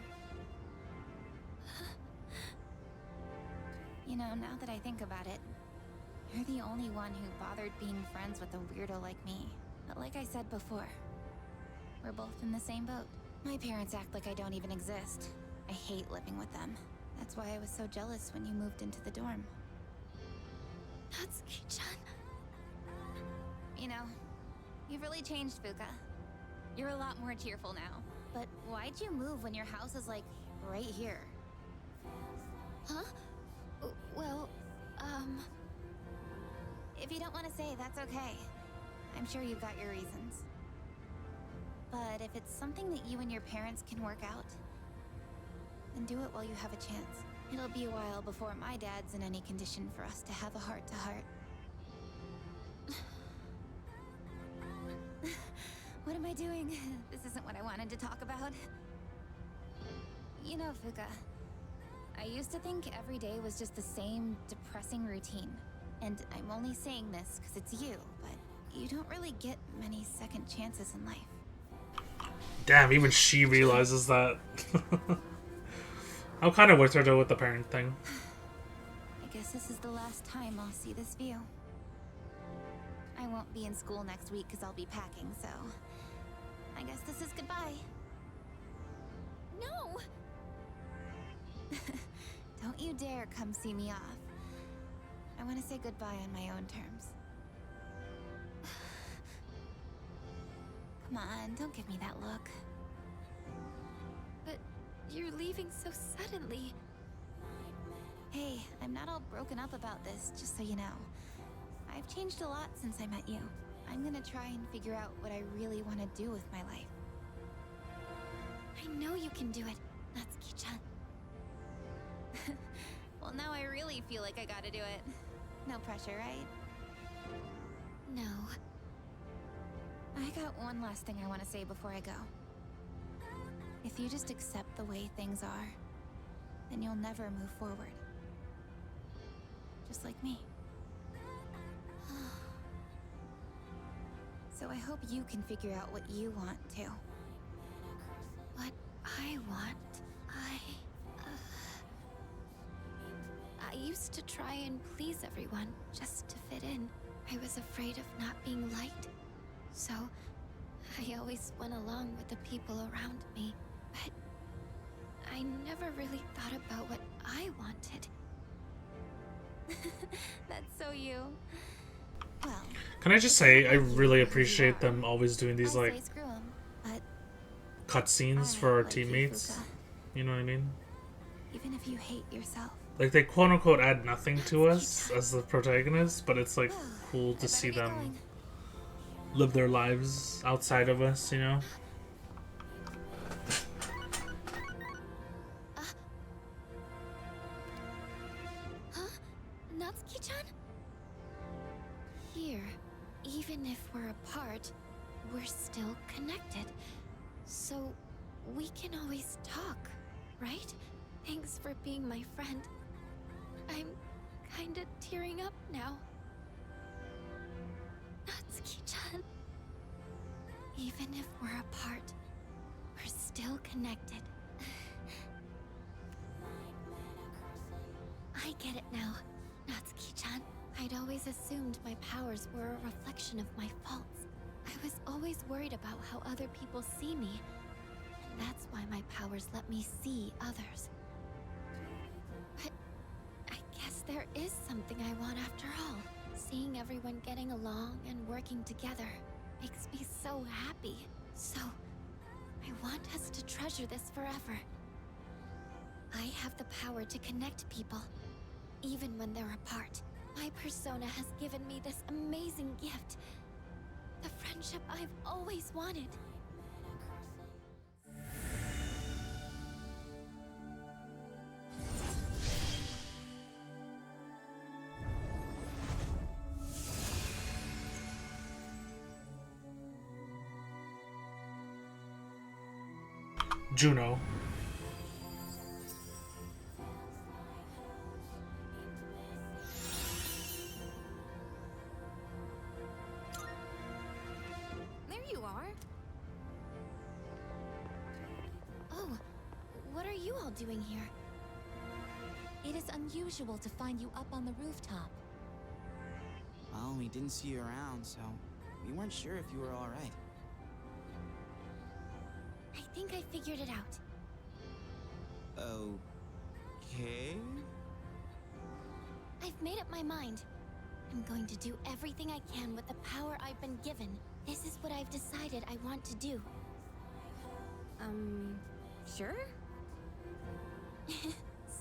You know, now that I think about it, you're the only one who bothered being friends with a weirdo like me. But like I said before, we're both in the same boat. My parents act like I don't even exist. I hate living with them. That's why I was so jealous when you moved into the dorm. Natsuki-chan. You know, you've really changed, Fuka. You're a lot more cheerful now. But why'd you move when your house is, like, right here? Huh? Well, If you don't want to say, that's okay. I'm sure you've got your reasons. But if it's something that you and your parents can work out, then do it while you have a chance. It'll be a while before my dad's in any condition for us to have a heart-to-heart. What am I doing? This isn't what I wanted to talk about. You know, Fuka, I used to think every day was just the same depressing routine. And I'm only saying this because it's you, but you don't really get many second chances in life. Damn, even she realizes that. I'm kind of with her though with the parent thing. I guess this is the last time I'll see this view. I won't be in school next week because I'll be packing, so I guess this is goodbye. no! Don't you dare come see me off. I want to say goodbye on my own terms. Come on, don't give me that look. But you're leaving so suddenly. Hey, I'm not all broken up about this, just so you know. I've changed a lot since I met you. I'm gonna try and figure out what I really want to do with my life. I know you can do it, Natsuki-chan. Well, now I really feel like I gotta do it. No pressure, right? No. I got one last thing I want to say before I go. If you just accept the way things are, then you'll never move forward. Just like me. So I hope you can figure out what you want too. What I want, I used to try and please everyone just to fit in. I was afraid of not being liked, so I always went along with the people around me. But I never really thought about what I wanted. That's so you. Well, Can I just say, I really appreciate them always doing these I'll like say screw 'em, but cutscenes I for our like you, teammates. Fuka. You know what I mean? Even if you hate yourself. Like they quote unquote add nothing to us as the protagonists, but it's like cool to see them live their lives outside of us, you know? Huh? Natsuki-chan? Here, even if we're apart, we're still connected. So, we can always talk, right? Thanks for being my friend. I'm kinda tearing up now. Natsuki-chan. Even if we're apart, we're still connected. I get it now, Natsuki-chan. I'd always assumed my powers were a reflection of my faults. I was always worried about how other people see me. And that's why my powers let me see others. But I guess there is something I want after all. Seeing everyone getting along and working together makes me so happy. So, I want us to treasure this forever. I have the power to connect people, even when they're apart. My persona has given me this amazing gift. The friendship I've always wanted. Juno. There you are. Oh, what are you all doing here? It is unusual to find you up on the rooftop. Well, we didn't see you around, so we weren't sure if you were all right. I think I figured it out. Okay. I've made up my mind. I'm going to do everything I can with the power I've been given. This is what I've decided I want to do. Sure?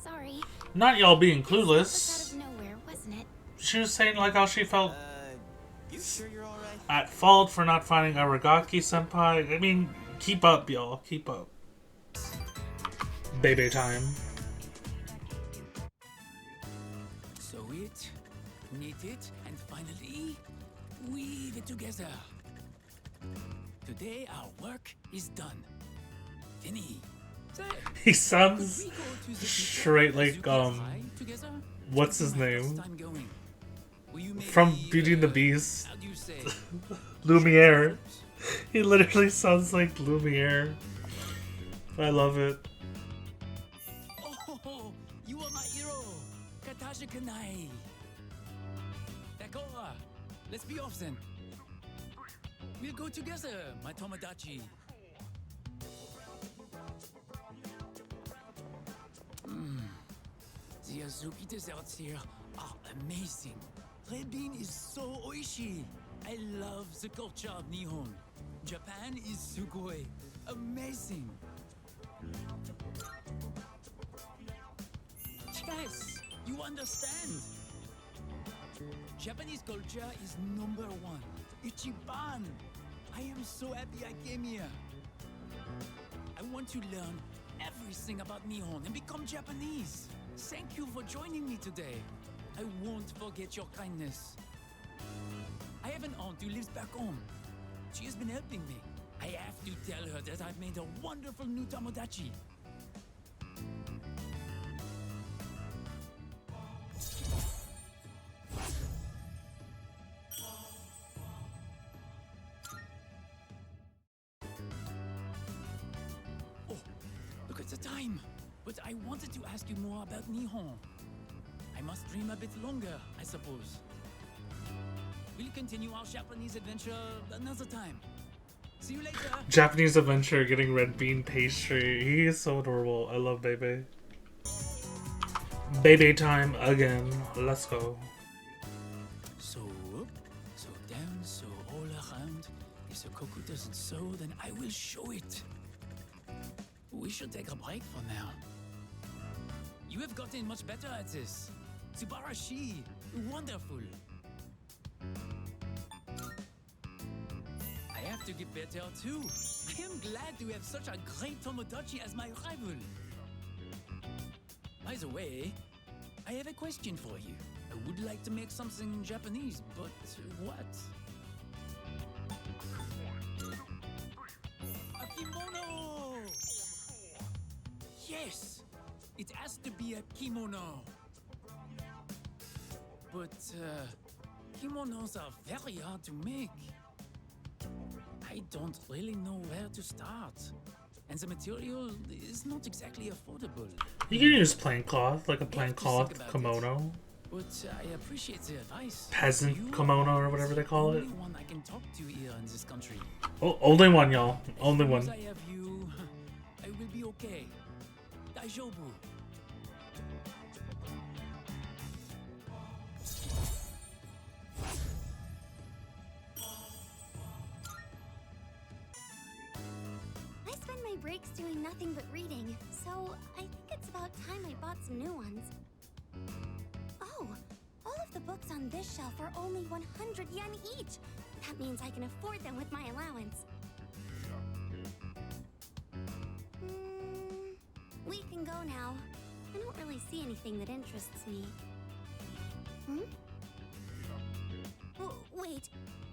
Sorry. Not y'all being This was clueless. out of nowhere, wasn't it? She was saying like how she felt You sure you're all right? at fault for not finding Aragaki senpai. I mean, keep up, y'all. Keep up. Bebe time. Sew it, knit it, and finally, weave it together. Today our work is done. Fini. So, He could sounds we go to the straight like Zuki High together? what's his It's my name? first time going. Will you From maybe, Beauty and the Beast. How do you say? Lumiere. He literally sounds like Lumiere. I love it. Oh, you are my hero, Katasha Kanai. D'accord, let's be off then. We'll go together, my Tomodachi. The Azuki desserts here are amazing. Red bean is so oishi. I love the culture of Nihon. Japan is sugoi. Amazing. Yes, you understand. Japanese culture is number one. Ichiban. I am so happy I came here. I want to learn everything about Nihon and become Japanese. Thank you for joining me today. I won't forget your kindness. I have an aunt who lives back home. She has been helping me. I have to tell her that I've made a wonderful new Tomodachi. Oh, look at the time. But I wanted to ask you more about Nihon. I must dream a bit longer, I suppose. We'll continue our Japanese adventure another time. See you later. Japanese adventure getting red bean pastry. He is so adorable. I love Bebe. Bebe time again. Let's go. So up, so down, so all around. If the Koku doesn't sew, then I will show it. We should take a break for now. You have gotten much better at this. Subarashi, wonderful. I have to get better too. I am glad to have such a great Tomodachi as my rival. By the way, I have a question for you. I would like to make something Japanese, but what? A kimono! Yes! It has to be a kimono. But, kimonos are very hard to make. I don't really know where to start. And the material is not exactly affordable. You can use plain cloth, like a plain have to cloth think about kimono. But I appreciate the advice. Peasant You kimono are or whatever they call the it. only one I can talk to here in this country. Oh, only one, y'all. Only As one. long as I have you, I will be okay. Daijoubu. I spend my breaks doing nothing but reading, so I think it's about time I bought some new ones. Oh, all of the books on this shelf are only 100 yen each. That means I can afford them with my allowance. We can go now. I don't really see anything that interests me. Wait,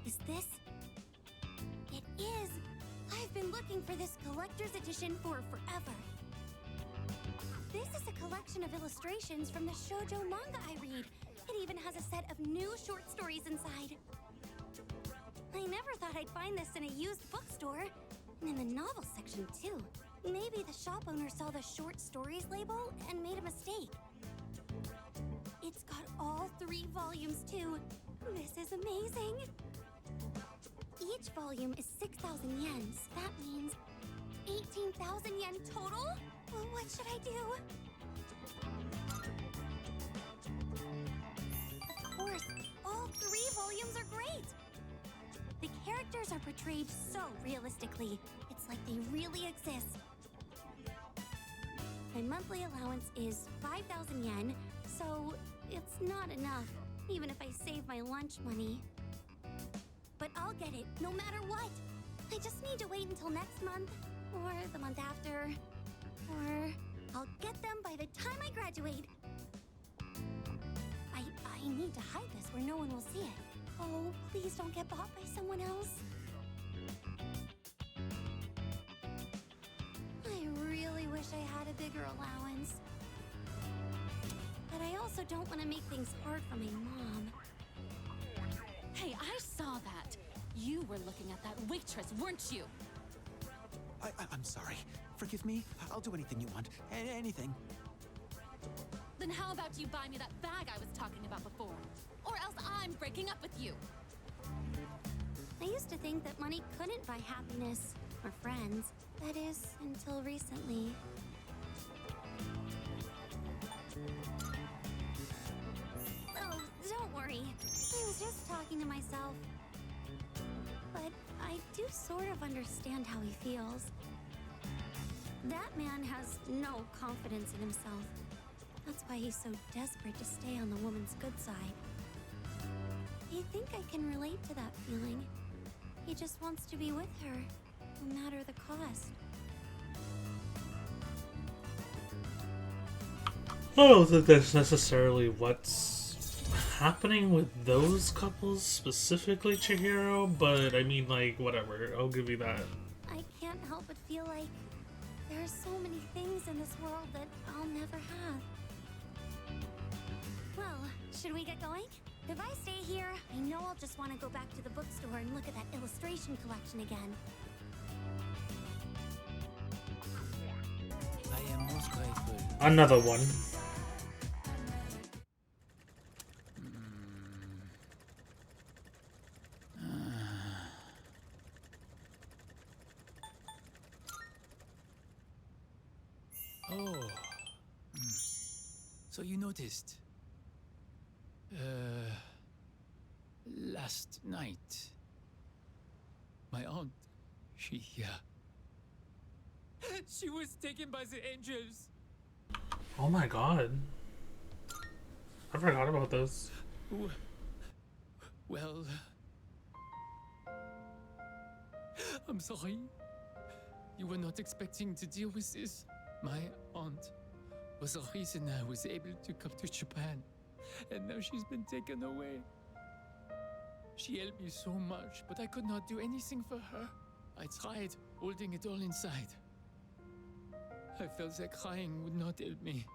is this? It is! I've been looking for this collector's edition for forever. This is a collection of illustrations from the shoujo manga I read. It even has a set of new short stories inside. I never thought I'd find this in a used bookstore. And in the novel section, too. Maybe the shop owner saw the short stories label and made a mistake. It's got all 3 volumes, too. This is amazing. Each volume is 6,000 yen. That means 18,000 yen total? Well, what should I do? Of course, all 3 volumes are great. The characters are portrayed so realistically. It's like they really exist. My monthly allowance is 5,000 yen, so it's not enough, even if I save my lunch money. But I'll get it, no matter what. I just need to wait until next month, or the month after, or I'll get them by the time I graduate. I need to hide this where no one will see it. Oh, please don't get bought by someone else. I really wish I had a bigger allowance. But I also don't want to make things hard for my mom. Hey, I saw that. You were looking at that waitress, weren't you? I'm sorry. Forgive me. I'll do anything you want. Anything. Then how about you buy me that bag I was talking about before? Or else I'm breaking up with you. I used to think that money couldn't buy happiness or friends. That is, until recently. Oh, don't worry. I was just talking to myself. But I do sort of understand how he feels. That man has no confidence in himself. That's why he's so desperate to stay on the woman's good side. I think I can relate to that feeling. He just wants to be with her, no matter the cost. I don't think that's necessarily what's happening with those couples, specifically Chihiro, but I mean, like, whatever. I'll give you that. I can't help but feel like there are so many things in this world that I'll never have. Well, should we get going? If I stay here, I know I'll just want to go back to the bookstore and look at that illustration collection again. I am most grateful. Another one. Oh. So you noticed. Last night, my aunt, she was taken by the angels. Oh my god. I forgot about those. Well, I'm sorry. You were not expecting to deal with this. My aunt was the reason I was able to come to Japan. And now she's been taken away. She helped me so much, but I could not do anything for her. I tried holding it all inside. I felt that crying would not help me.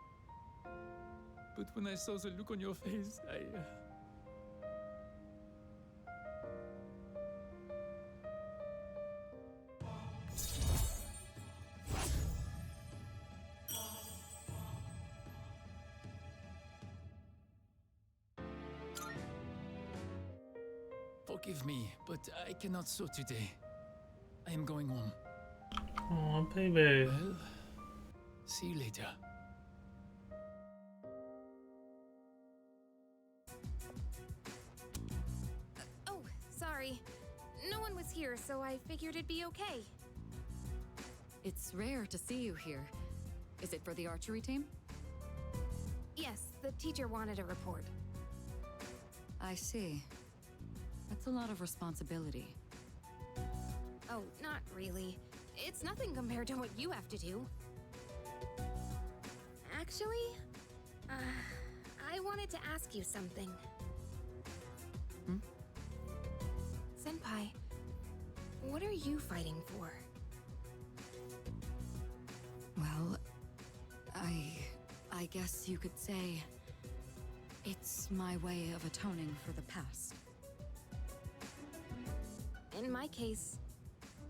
But when I saw the look on your face, Forgive me, but I cannot sew today. I am going home. Oh, baby. Well, see you later. Oh, sorry. No one was here, so I figured it'd be okay. It's rare to see you here. Is it for the archery team? Yes, the teacher wanted a report. I see. That's a lot of responsibility. Oh, not really. It's nothing compared to what you have to do. Actually, I wanted to ask you something. Hmm? Senpai, what are you fighting for? Well, I guess you could say it's my way of atoning for the past. In my case,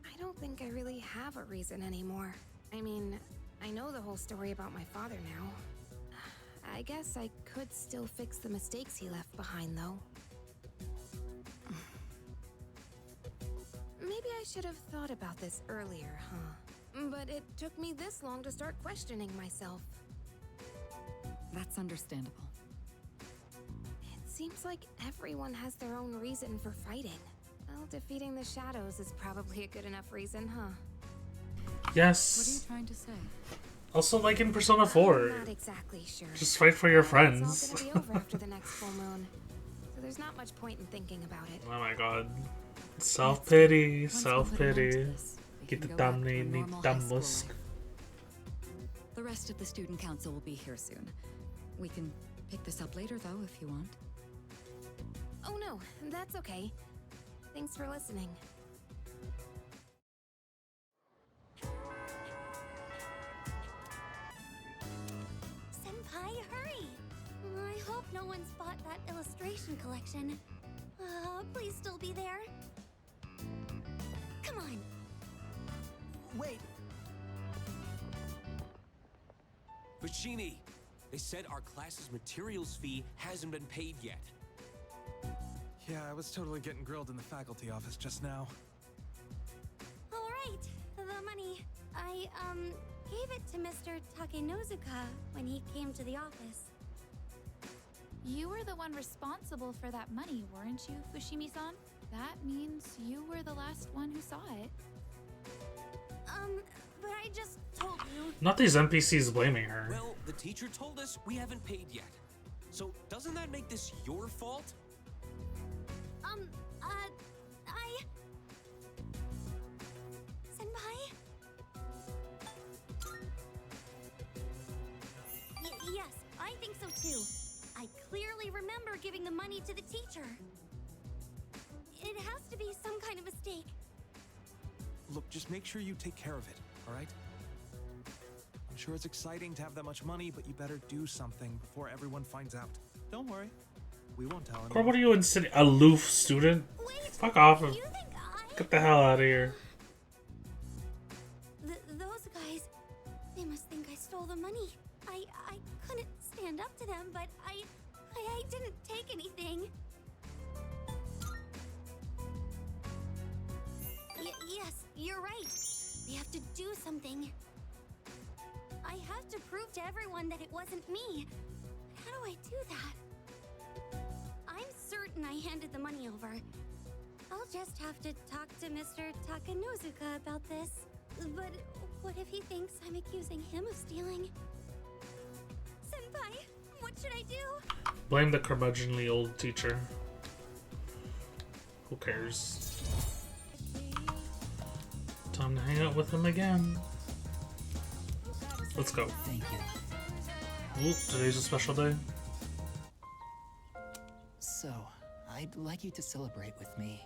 I don't think I really have a reason anymore. I mean, I know the whole story about my father now. I guess I could still fix the mistakes he left behind, though. Maybe I should have thought about this earlier, huh? But it took me this long to start questioning myself. That's understandable. It seems like everyone has their own reason for fighting. Well, defeating the shadows is probably a good enough reason, huh? Yes. What are you trying to say? Also, like in Persona 4, I'm not exactly sure. just fight for your It's friends. all gonna be over after the next full moon, so there's not much point in thinking about it. Oh my god. Self-pity, Once we put an self-pity. end to this, we Get can the go back to damn a need normal high school damnus. life. The rest of the student council will be here soon. We can pick this up later, though, if you want. Oh no, that's okay. Thanks for listening. Senpai, hurry! I hope no one's bought that illustration collection. Please still be there. Come on. Wait, Fushimi, they said our class's materials fee hasn't been paid yet. Yeah, I was totally getting grilled in the faculty office just now. All right, the money. I, gave it to Mr. Takenozuka when he came to the office. You were the one responsible for that money, weren't you, Fushimi-san? That means you were the last one who saw it. But I just told you. Not these NPCs blaming her. Well, the teacher told us we haven't paid yet. So doesn't that make this your fault? Senpai? Yes, I think so too. I clearly remember giving the money to the teacher. It has to be some kind of mistake. Look, just make sure you take care of it, all right? I'm sure it's exciting to have that much money, but you better do something before everyone finds out. Don't worry. We won't tell anyone. Or what are you instead? Aloof student? Fuck off. You think Get the hell out of here. Those guys, they must think I stole the money. I couldn't stand up to them, but I didn't take anything. Yes, you're right. We have to do something. I have to prove to everyone that it wasn't me. How do I do that? I'm certain I handed the money over. I'll just have to talk to Mr. Takenozuka about this. But what if he thinks I'm accusing him of stealing? Senpai, what should I do? Blame the curmudgeonly old teacher. Who cares? Time to hang out with him again. Let's go. Thank you. Ooh, today's a special day. So, I'd like you to celebrate with me.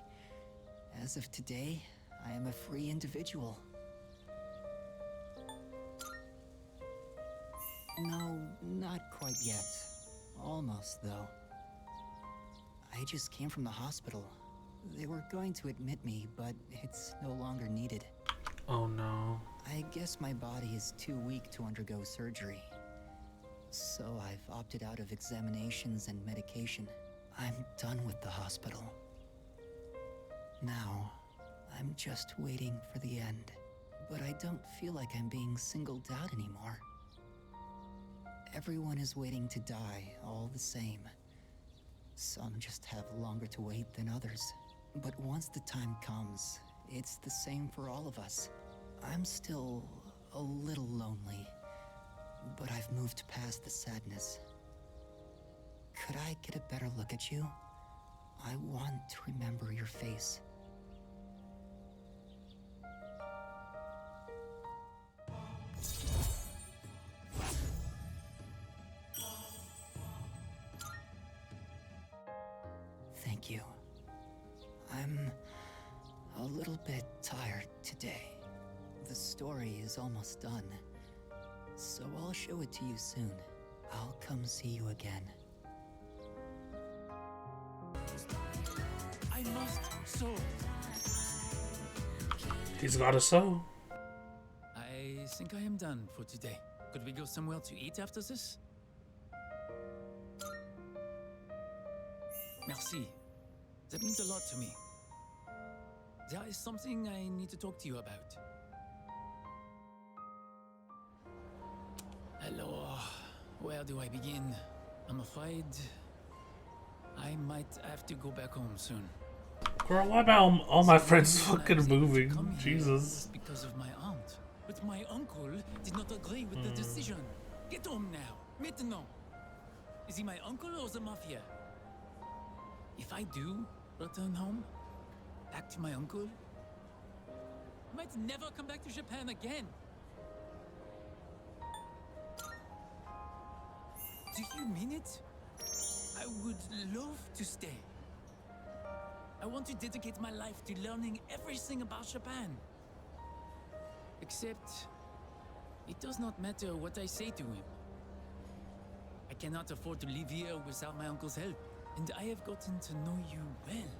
As of today, I am a free individual. No, not quite yet. Almost, though. I just came from the hospital. They were going to admit me, but it's no longer needed. Oh no. I guess my body is too weak to undergo surgery. So I've opted out of examinations and medication. I'm done with the hospital. Now, I'm just waiting for the end. But I don't feel like I'm being singled out anymore. Everyone is waiting to die, all the same. Some just have longer to wait than others. But once the time comes, it's the same for all of us. I'm still a little lonely, but I've moved past the sadness. Could I get a better look at you? I want to remember your face. Thank you. I'm a little bit tired today. The story is almost done, so I'll show it to you soon. I'll come see you again. I must sew. He's gotta sew. I think I am done for today. Could we go somewhere to eat after this? Merci. That means a lot to me. There is something I need to talk to you about. Alors, where do I begin? I'm afraid I might have to go back home soon. Girl, why about all my friends fucking moving? Jesus. Because of my aunt. But my uncle did not agree with the decision. Get home now. Maintenant. Is he my uncle or the mafia? If I do return home, back to my uncle, I might never come back to Japan again. Do you mean it? I would love to stay. I want to dedicate my life to learning everything about Japan. Except, it does not matter what I say to him. I cannot afford to live here without my uncle's help, and I have gotten to know you well.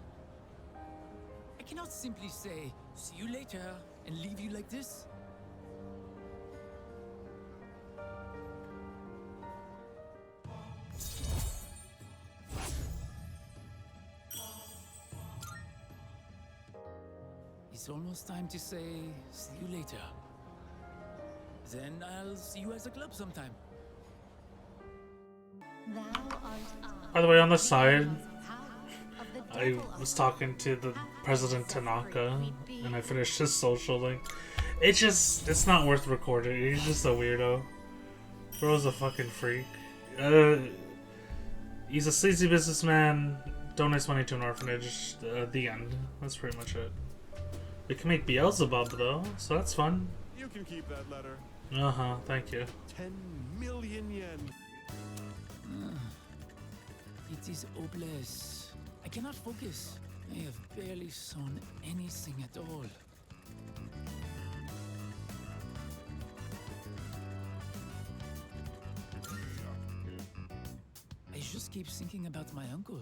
I cannot simply say, see you later, and leave you like this. It's almost time to say, see you later. Then I'll see you at the club sometime. By the way, on the side, I was talking to the President Tanaka, and I finished his social link. It's not worth recording. He's just a weirdo. Bro's a fucking freak. He's a sleazy businessman, donates money to an orphanage, the end. That's pretty much it. We can make Beelzebub though, so that's fun. You can keep that letter. Uh-huh, thank you. 10 million yen. It is hopeless. I cannot focus. I have barely sewn anything at all. I just keep thinking about my uncle.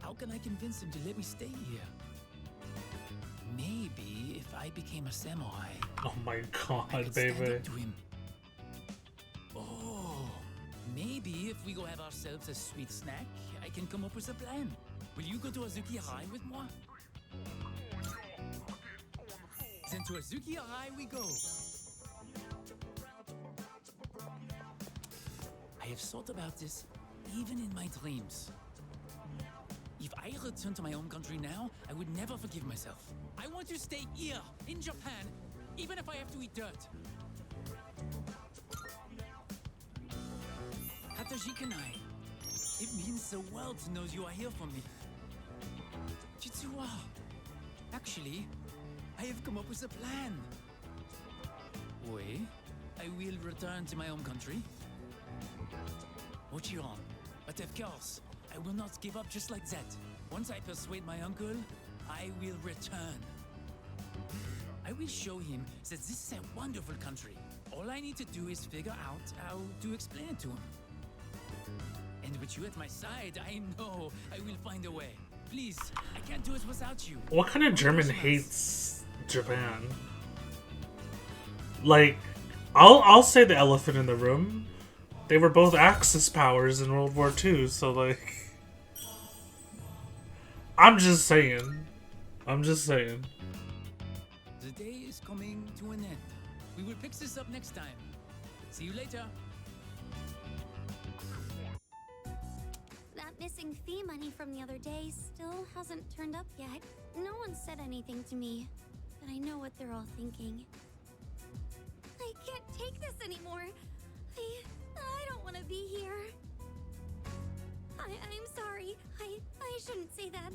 How can I convince him to let me stay here? Maybe if I became a samurai. Oh my god, I could stand baby. up to him. Oh, maybe if we go have ourselves a sweet snack, I can come up with a plan. Will you go to Azuki High with moi? Then to Azuki High we go. I have thought about this even in my dreams. If I return to my home country now, I would never forgive myself. I want to stay here, in Japan, even if I have to eat dirt. Hatajikanai. It means the world knows you are here for me. Jitsuwa. Actually, I have come up with a plan. Wait, I will return to my home country. Mochiron. But of course, I will not give up just like that. Once I persuade my uncle, I will return. I will show him that this is a wonderful country. All I need to do is figure out how to explain it to him. And with you at my side, I know I will find a way. Please, I can't do it without you. What kind of German hates Japan? Like, I'll say the elephant in the room. They were both Axis powers in World War II, so like... I'm just saying. The day is coming to an end. We will pick this up next time. See you later. That missing fee money from the other day still hasn't turned up yet. No one said anything to me, but I know what they're all thinking. I can't take this anymore. I don't want to be here. I'm sorry. I shouldn't say that.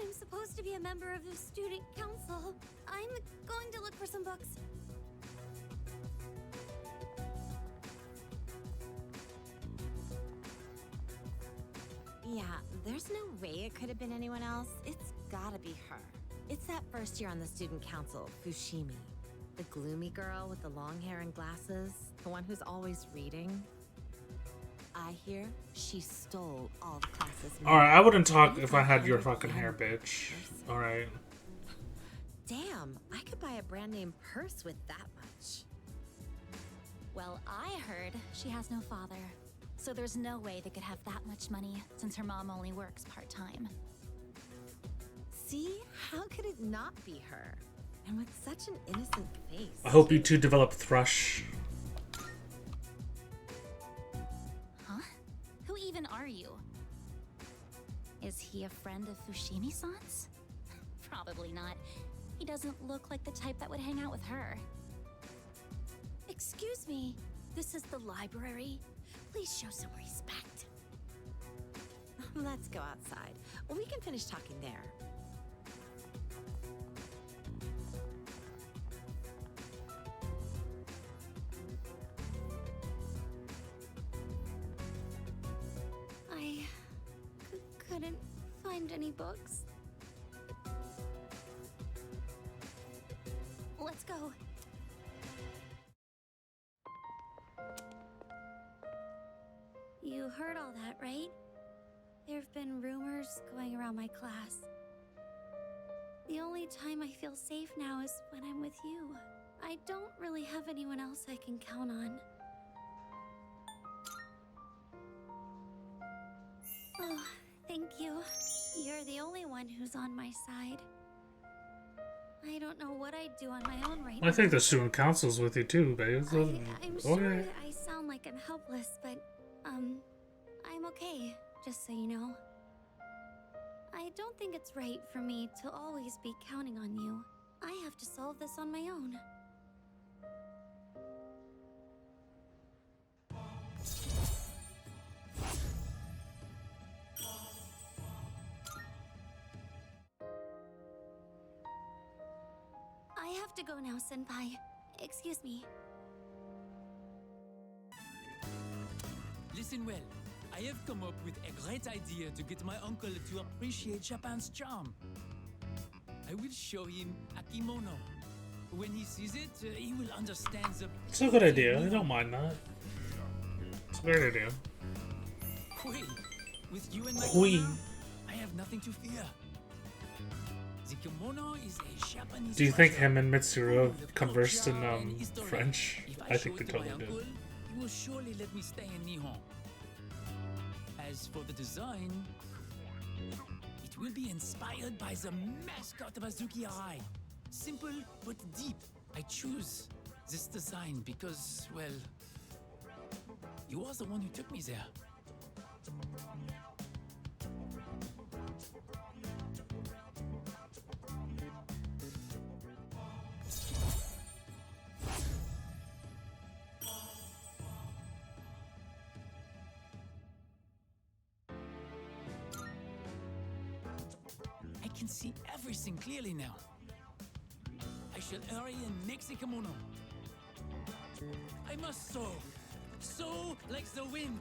I'm supposed to be a member of the student council. I'm going to look for some books. Yeah, there's no way it could have been anyone else. It's gotta be her. It's that first year on the student council, Fushimi. The gloomy girl with the long hair and glasses, the one who's always reading. I hear she stole all the classes. Alright, I wouldn't talk if I had your fucking hair, bitch. Alright. Damn, I could buy a brand name purse with that much. Well, I heard she has no father. So there's no way they could have that much money since her mom only works part-time. See? How could it not be her? And with such an innocent face. I hope you two develop Thrush. Huh? Who even are you? Is he a friend of Fushimi-san's? Probably not. He doesn't look like the type that would hang out with her. Excuse me, this is the library. Please show some respect. Let's go outside. We can finish talking there. I couldn't find any books. Let's go. You heard all that, right? There have been rumors going around my class. The only time I feel safe now is when I'm with you. I don't really have anyone else I can count on. Oh, thank you. You're the only one who's on my side. I don't know what I'd do on my own right now. I think the student council's with you too, babe. I'm sure I sound like I'm helpless, but, I'm okay, just so you know. I don't think it's right for me to always be counting on you. I have to solve this on my own. I have to go now, Senpai. Excuse me. Listen well. I have come up with a great idea to get my uncle to appreciate Japan's charm. I will show him a kimono. When he sees it, he will understand the... It's a good idea. I don't mind that. It's a great idea. Wait, with you and my Oui. corner, I have nothing to fear. The kimono is a Japanese Do you think treasure. him and Mitsuru Full of conversed culture in and history. French? If I think show they it to my totally uncle, did. he will surely let me stay in Nihon. As for the design, it will be inspired by the mascot of Azuki Arai. Simple but deep. I choose this design because, well, you are the one who took me there. I can see everything clearly now. I shall hurry and make the kimono. I must soar. Soar like the wind.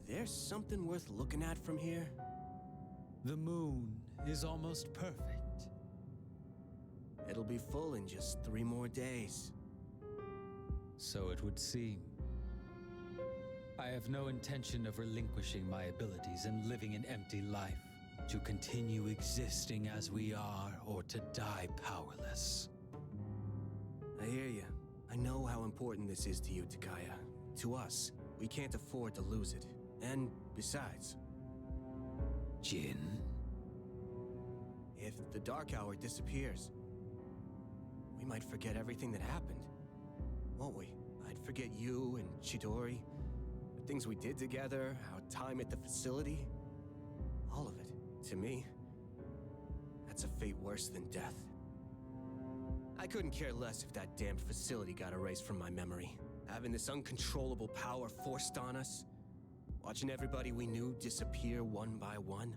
There's something worth looking at from here. The moon is almost perfect. It'll be full in just 3 more days. So it would seem. I have no intention of relinquishing my abilities and living an empty life, to continue existing as we are or to die powerless. I hear you. I know how important this is to you, Takaya. To us, we can't afford to lose it. And besides... Jin? If the Dark Hour disappears, we might forget everything that happened. Won't we? I'd forget you and Chidori, the things we did together, our time at the facility. All of it. To me, that's a fate worse than death. I couldn't care less if that damned facility got erased from my memory. Having this uncontrollable power forced on us, watching everybody we knew disappear one by one.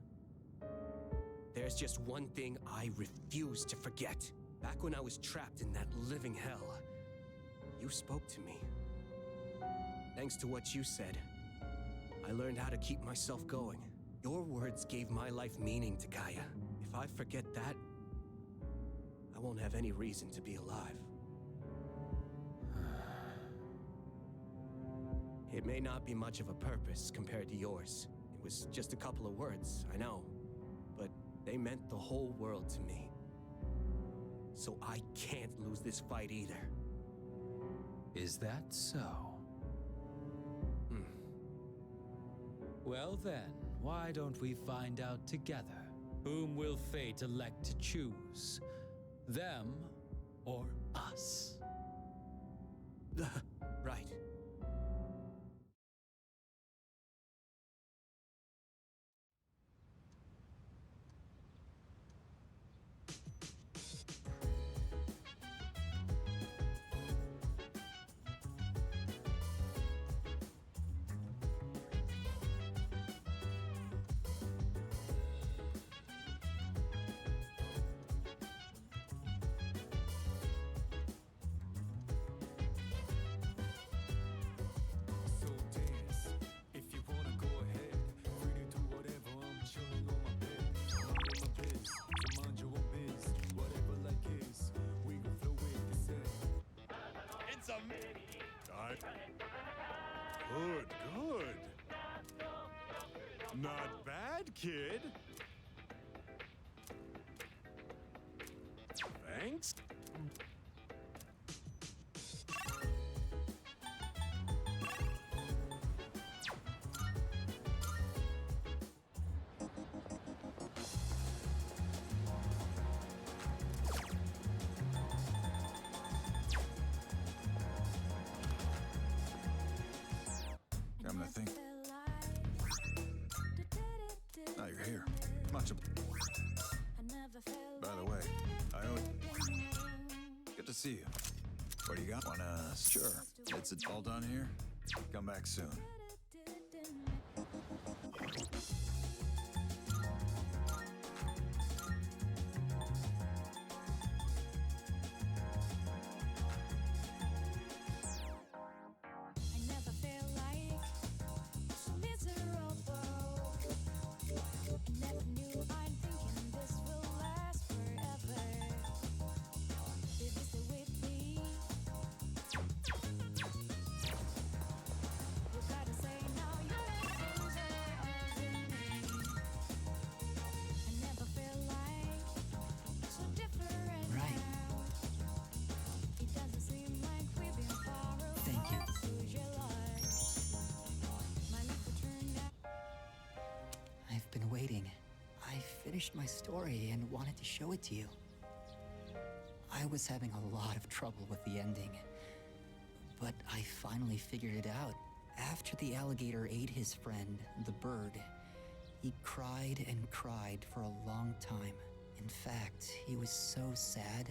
There's just one thing I refuse to forget. Back when I was trapped in that living hell, you spoke to me. Thanks to what you said, I learned how to keep myself going. Your words gave my life meaning to Gaia. If I forget that, I won't have any reason to be alive. It may not be much of a purpose compared to yours. It was just a couple of words, I know. But they meant the whole world to me. So I can't lose this fight either. Is that so? Well then, why don't we find out together? Whom will fate elect to choose? Them or us? Right. Good, good. Not bad, kid. Thanks. Come to think. Now you're here. Much By the way, I owe Good to see you. What do you got? Sure. It's all done here. Come back soon. I've been waiting. I finished my story and wanted to show it to you. I was having a lot of trouble with the ending, but I finally figured it out. After the alligator ate his friend, the bird, he cried and cried for a long time. In fact, he was so sad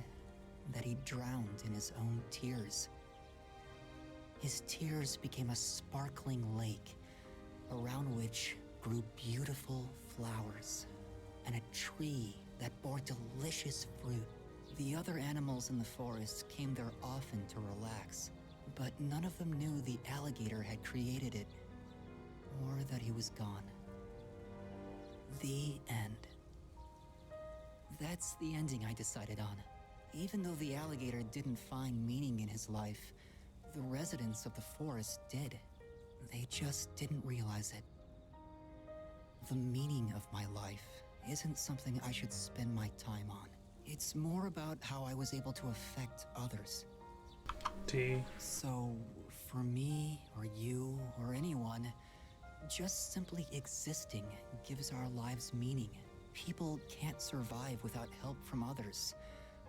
that he drowned in his own tears. His tears became a sparkling lake, around which grew beautiful flowers, and a tree that bore delicious fruit. The other animals in the forest came there often to relax, but none of them knew the alligator had created it, or that he was gone. The end. That's the ending I decided on. Even though the alligator didn't find meaning in his life, the residents of the forest did. They just didn't realize it. The meaning of my life isn't something I should spend my time on. It's more about how I was able to affect others. So, for me, or you, or anyone, just simply existing gives our lives meaning. People can't survive without help from others.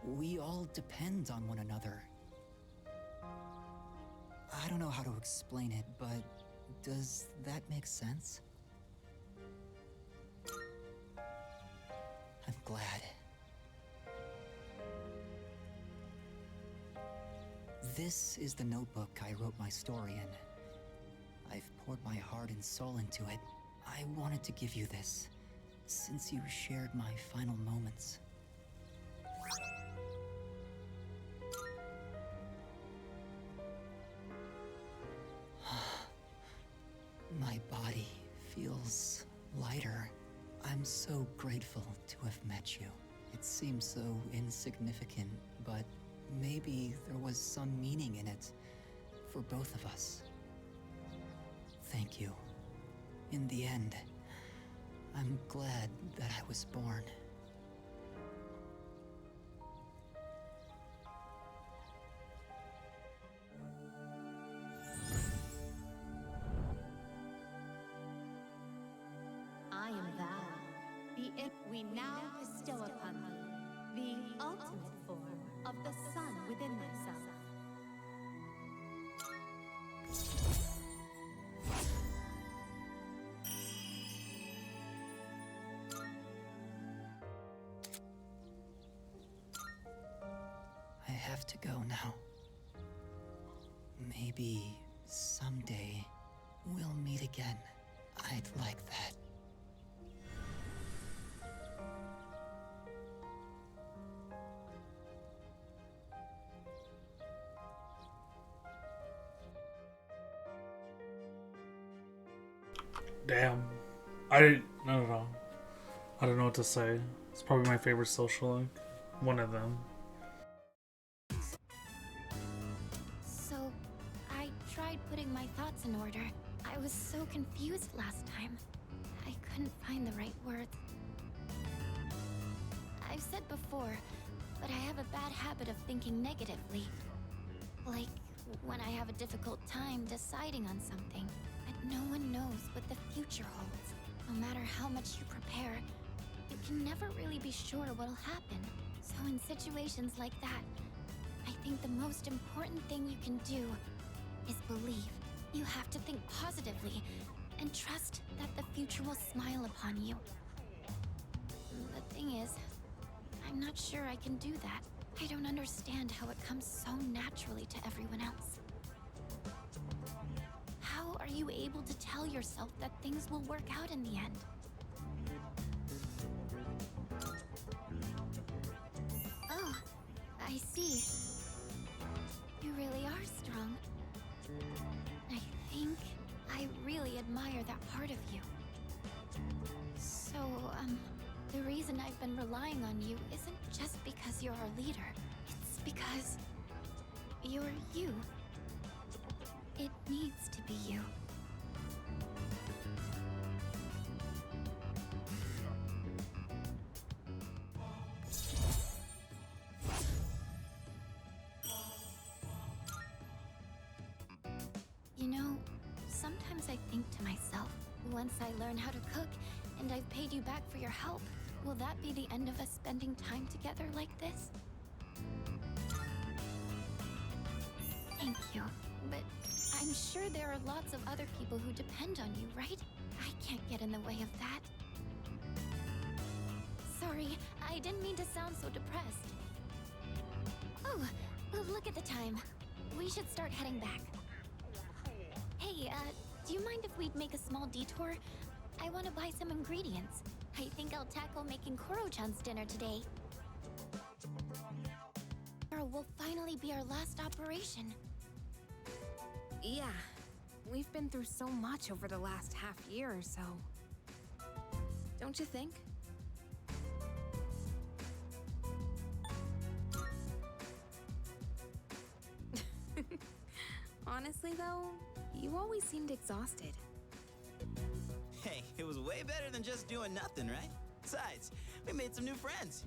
We all depend on one another. I don't know how to explain it, but does that make sense? I'm glad. This is the notebook I wrote my story in. I've poured my heart and soul into it. I wanted to give you this, since you shared my final moments. My body feels lighter. I'm so grateful to have met you. It seems so insignificant, but maybe there was some meaning in it for both of us. Thank you. In the end, I'm glad that I was born. I am thou, we now bestow upon thee the ultimate form of the sun within thyself. I have to go now. Maybe someday we'll meet again. I'd like that. Damn. I don't know. I don't know what to say. It's probably my favorite social link. One of them. So, I tried putting my thoughts in order. I was so confused last time. I couldn't find the right words. I've said before, but I have a bad habit of thinking negatively. Like, when I have a difficult time deciding on something. And no one knows what the future holds. No matter how much you prepare, you can never really be sure what'll happen. So in situations like that, I think the most important thing you can do is believe. You have to think positively and trust that the future will smile upon you. The thing is, I'm not sure I can do that. I don't understand how it comes so naturally to everyone else. How are you able to tell yourself that things will work out in the end? Oh, I see. You really are strong. I think I really admire that part of you. So, the reason I've been relying on you isn't just because you're our leader. It's because you're you. It needs to be you. You know, sometimes I think to myself, once I learn how to cook and I've paid you back for your help, will that be the end of us spending time together like this? Thank you, but I'm sure there are lots of other people who depend on you, right? I can't get in the way of that. Sorry, I didn't mean to sound so depressed. Oh, look at the time. We should start heading back. Hey, do you mind if we'd make a small detour? I want to buy some ingredients. I think I'll tackle making Koro-chan's dinner today. Tomorrow will finally be our last operation. Yeah, we've been through so much over the last half year or so. Don't you think? Honestly, though, you always seemed exhausted. Hey, it was way better than just doing nothing, right? Besides, we made some new friends.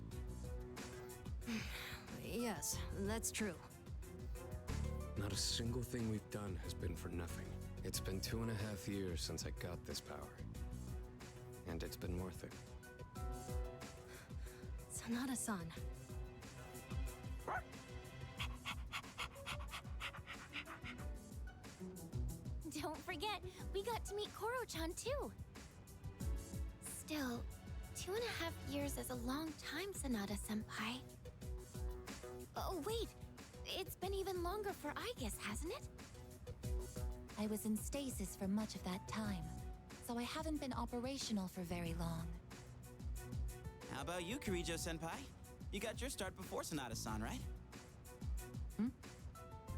Yes, that's true. Not a single thing we've done has been for nothing. It's been 2.5 years since I got this power. And it's been worth it. Sanada-san. Don't forget, we got to meet Koro-chan too. Still, 2.5 years is a long time, Sanada-senpai. Oh, wait. It's been even longer for Aigis, hasn't it? I was in stasis for much of that time, so I haven't been operational for very long. How about you, Kirijo-senpai? You got your start before Sonata-san, right?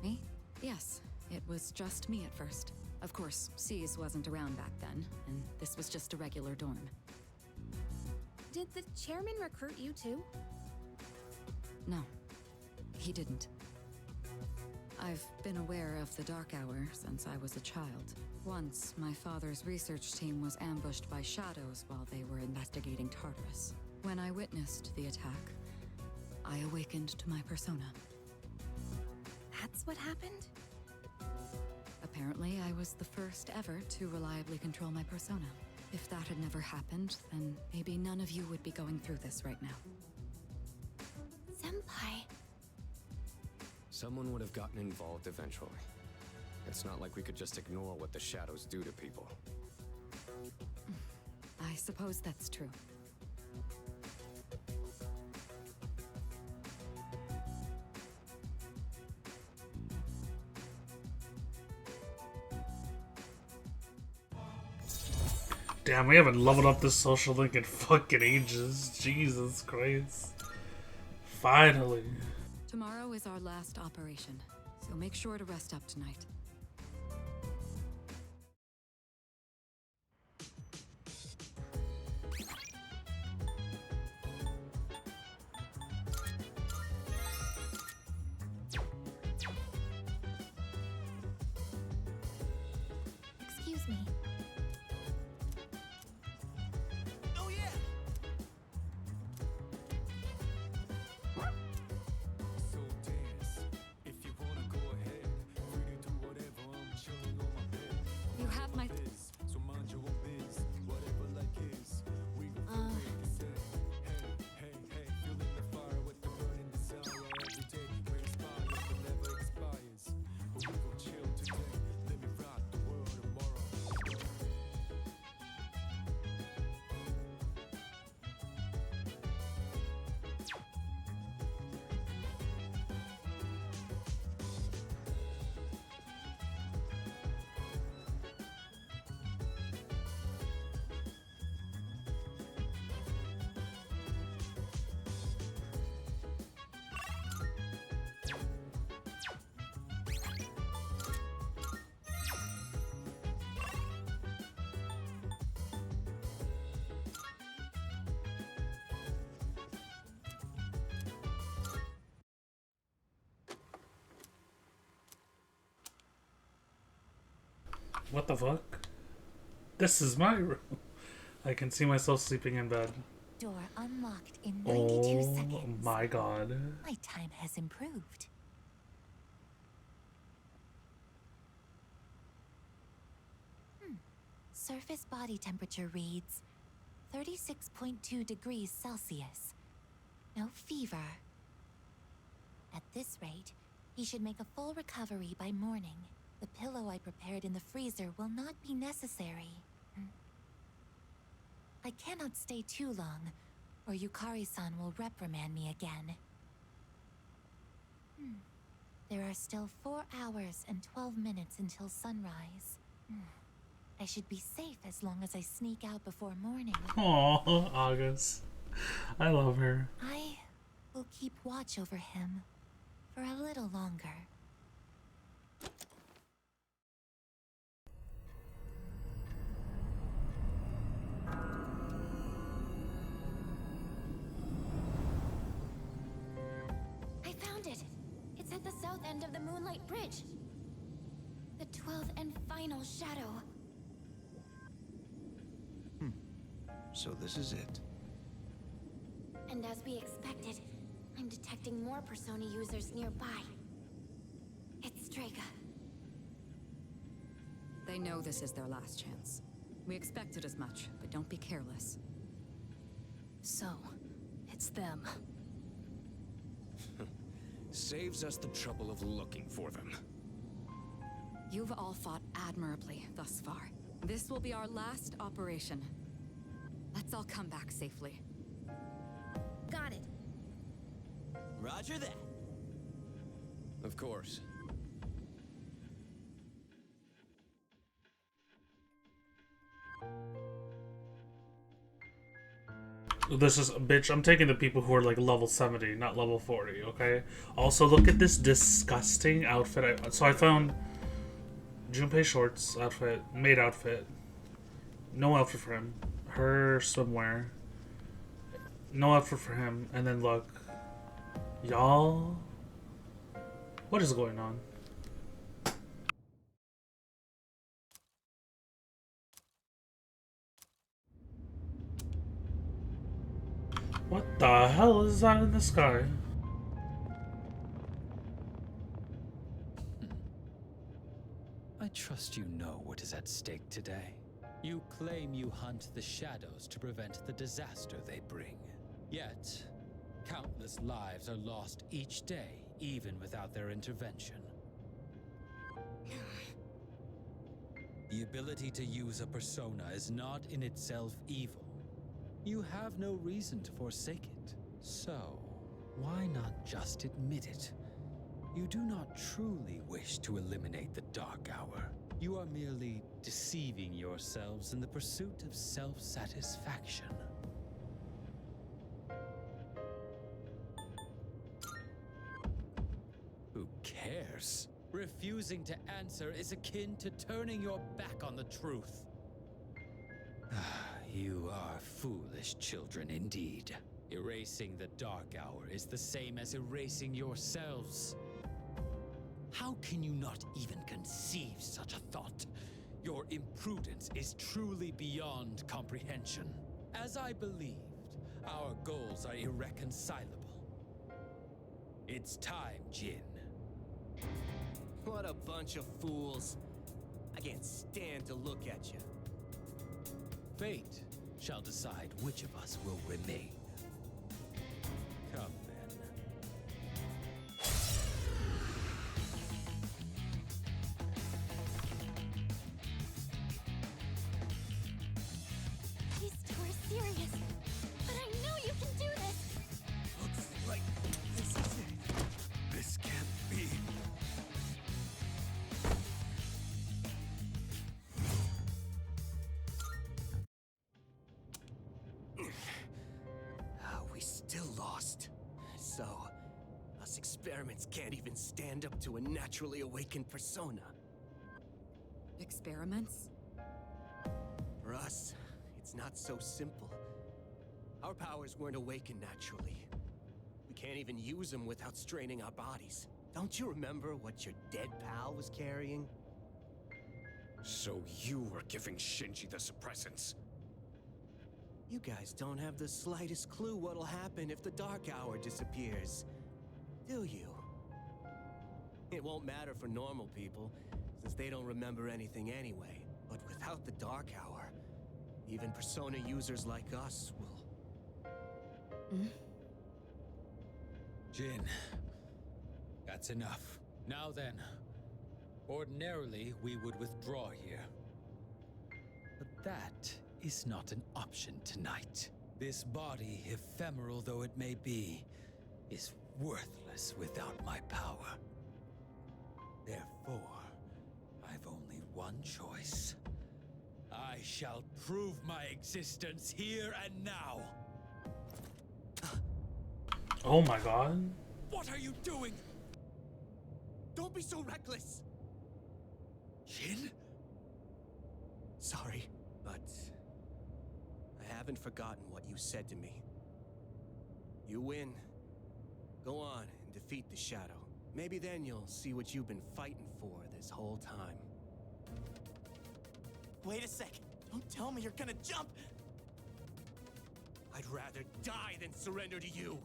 Me? Yes. It was just me at first. Of course, C's wasn't around back then, and this was just a regular dorm. Did the chairman recruit you too? No, he didn't. I've been aware of the Dark Hour since I was a child. Once, my father's research team was ambushed by shadows while they were investigating Tartarus. When I witnessed the attack, I awakened to my persona. That's what happened? Apparently, I was the first ever to reliably control my persona. If that had never happened, then maybe none of you would be going through this right now. Senpai. Someone would have gotten involved eventually. It's not like we could just ignore what the shadows do to people. I suppose that's true. Damn, we haven't leveled up this social link in fucking ages. Jesus Christ. Finally. Tomorrow is our last operation, so make sure to rest up tonight. Excuse me. Oh yeah! So dance. If you wanna go ahead, free to do whatever. I'm chilling on my bed. You have my So mind your own biz, whatever life is. We gon' break the set. Hey, hey, hey, feeling the fire with the burning desire. Every day may inspire, but never expires. But we gon' chill today. Let me rock the world tomorrow. What the fuck? This is my room. I can see myself sleeping in bed. Door unlocked in 92 Oh seconds. my god. My time has improved. Surface body temperature reads 36.2 degrees Celsius. No fever. At this rate, he should make a full recovery by morning. The pillow I prepared in the freezer will not be necessary. I cannot stay too long, or Yukari-san will reprimand me again. There are still 4 hours and 12 minutes until sunrise. I should be safe as long as I sneak out before morning. Aww, August. I love her. I will keep watch over him for a little longer. I found it. It's at the south end of the Moonlight Bridge. The 12th and final shadow. So this is it. And as we expected, I'm detecting more Persona users nearby. It's Strega. They know this is their last chance. We expected as much, but don't be careless. So, it's them. Saves us the trouble of looking for them. You've all fought admirably thus far. This will be our last operation. Let's all come back safely. Got it. Roger that. Of course. This is, bitch, I'm taking the people who are like level 70, not level 40, okay? Also, look at this disgusting outfit. So I found Junpei Shorts outfit, maid outfit. No outfit for him. Her swimwear. No outfit for him. And then look. Y'all. What is going on? What the hell is that in the sky? I trust you know what is at stake today. You claim you hunt the shadows to prevent the disaster they bring. Yet, countless lives are lost each day, even without their intervention. The ability to use a persona is not in itself evil. You have no reason to forsake it. So, why not just admit it? You do not truly wish to eliminate the Dark Hour. You are merely deceiving yourselves in the pursuit of self-satisfaction. Who cares? Refusing to answer is akin to turning your back on the truth. You are foolish children indeed. Erasing the Dark Hour is the same as erasing yourselves. How can you not even conceive such a thought? Your imprudence is truly beyond comprehension. As I believed, our goals are irreconcilable. It's time, Jin. What a bunch of fools. I can't stand to look at you. Fate shall decide which of us will remain. Come then. These two are serious. But I know you can do this. Looks like this is it. This can't be. We still lost. So, us experiments can't even stand up to a naturally awakened persona. Experiments? For us, it's not so simple. Our powers weren't awakened naturally. We can't even use them without straining our bodies. Don't you remember what your dead pal was carrying? So you were giving Shinji the suppressants? You guys don't have the slightest clue what'll happen if the Dark Hour disappears, do you? It won't matter for normal people, since they don't remember anything anyway. But without the Dark Hour, even Persona users like us will... Jin, that's enough. Now then, ordinarily we would withdraw here. But that is not an option tonight. This body, ephemeral though it may be, is worthless without my power. Therefore, I've only one choice. I shall prove my existence here and now. Oh my god. What are you doing? Don't be so reckless! Jin? Sorry, but I haven't forgotten what you said to me. You win. Go on and defeat the Shadow. Maybe then you'll see what you've been fighting for this whole time. Wait a sec. Don't tell me you're gonna jump. I'd rather die than surrender to you.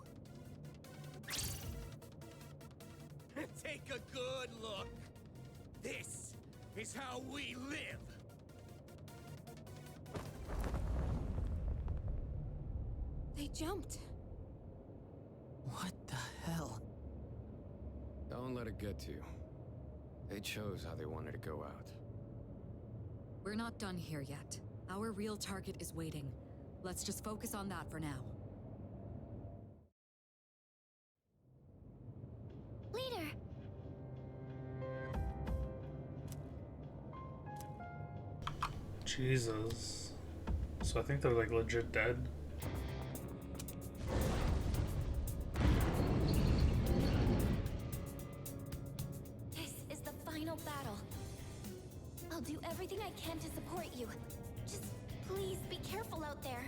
Take a good look. This is how we live. They jumped. What the hell? Don't let it get to you. They chose how they wanted to go out. We're not done here yet. Our real target is waiting. Let's just focus on that for now. Leader! Jesus. So I think they're like legit dead. everything I can to support you. Just please be careful out there.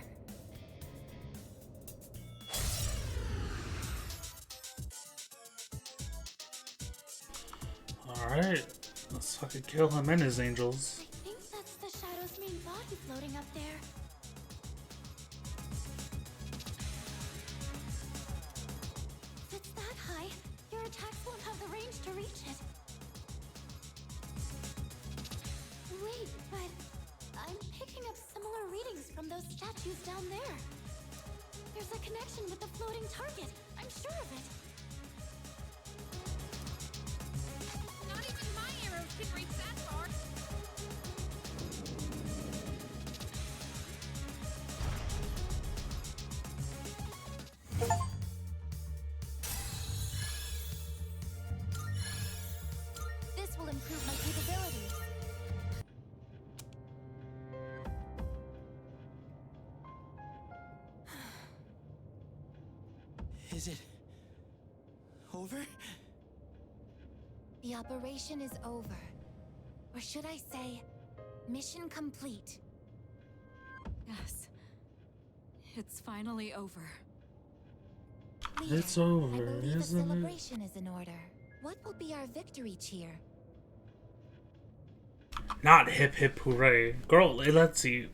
Alright, let's fucking kill him and his angels. I think that's the Shadow's main body floating up there. If it's that high, your attacks won't have the range to reach it. Wait, but I'm picking up similar readings from those statues down there. There's a connection with the floating target. I'm sure of it. Not even my arrows can reach that far. This will improve my capabilities. Is it over? The operation is over. Or should I say, mission complete. Yes. It's finally over. Leader, It's over, I believe a isn't it? celebration is in order. What will be our victory cheer? Not hip hip hooray. Girl, let's see.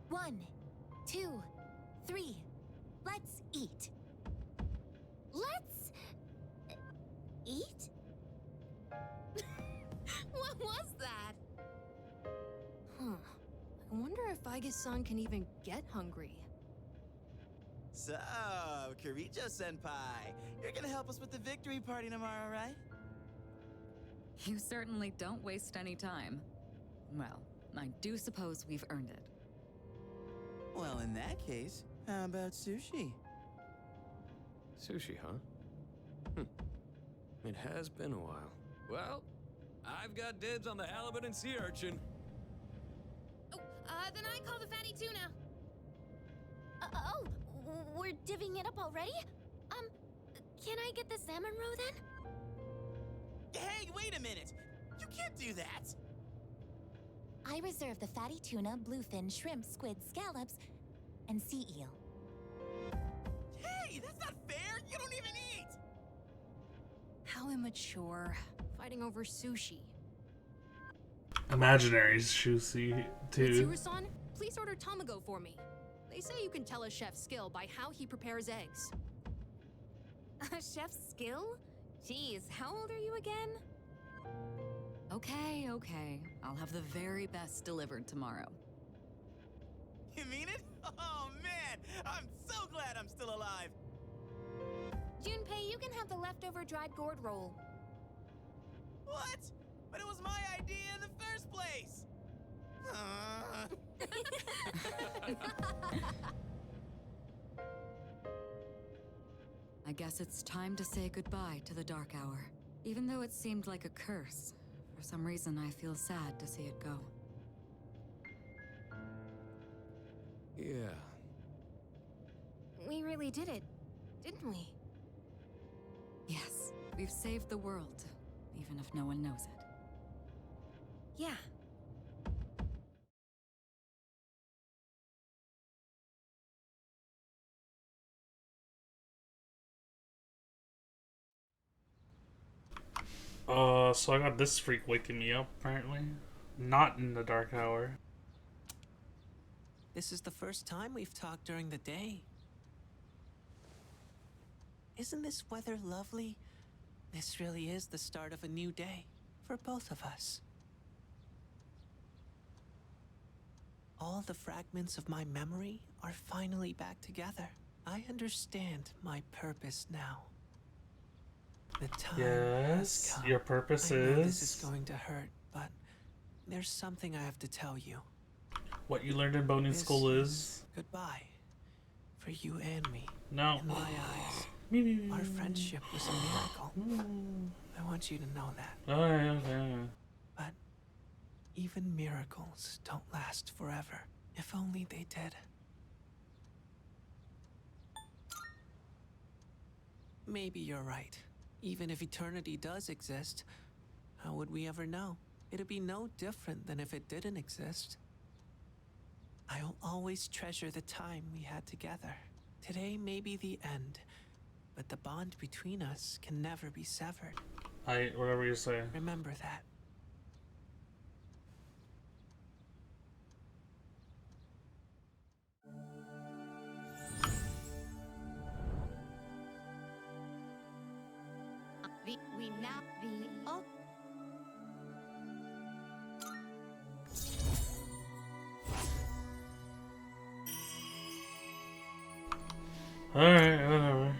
1, 2, 3. Let's eat. Let's eat? What was that? Huh. I wonder if Aige-san can even get hungry. So, Kirijo-senpai, you're gonna help us with the victory party tomorrow, right? You certainly don't waste any time. Well, I do suppose we've earned it. Well, in that case, how about sushi? Sushi, huh? It has been a while. Well, I've got dibs on the halibut and sea urchin. Then I call the fatty tuna. Oh, we're divvying it up already? Can I get the salmon roe then? Hey, wait a minute! You can't do that! I reserve the fatty tuna, bluefin, shrimp, squid, scallops, and sea eel. Hey, that's not fair! You don't even eat! How immature. Fighting over sushi. Imaginary sushi, too. Mitsuru-san, please order tamago for me. They say you can tell a chef's skill by how he prepares eggs. A chef's skill? Jeez, how old are you again? Okay, okay. I'll have the very best delivered tomorrow. You mean it? Oh man, I'm so glad I'm still alive! Junpei, you can have the leftover dried gourd roll. What? But it was my idea in the first place! I guess it's time to say goodbye to the Dark Hour. Even though it seemed like a curse, for some reason I feel sad to see it go. Yeah. We really did it, didn't we? Yes, we've saved the world, even if no one knows it. Yeah. So I got this freak waking me up, apparently. Not in the dark hour. This is the first time we've talked during the day. Isn't this weather lovely? This really is the start of a new day for both of us. All the fragments of my memory are finally back together. I understand my purpose now. The time has Yes, come. your purpose I know is... this is going to hurt, but there's something I have to tell you. What you learned in boating This school is... Goodbye. For you and me. No. In my eyes, our friendship was a miracle. I want you to know that. Oh, yeah, okay. But even miracles don't last forever. If only they did. Maybe you're right. Even if eternity does exist, How would we ever know? It'd be no different than if it didn't exist. I'll always treasure the time we had together. Today may be the end, but the bond between us can never be severed. Whatever you say. Remember that. We now the ult. Alright, whatever.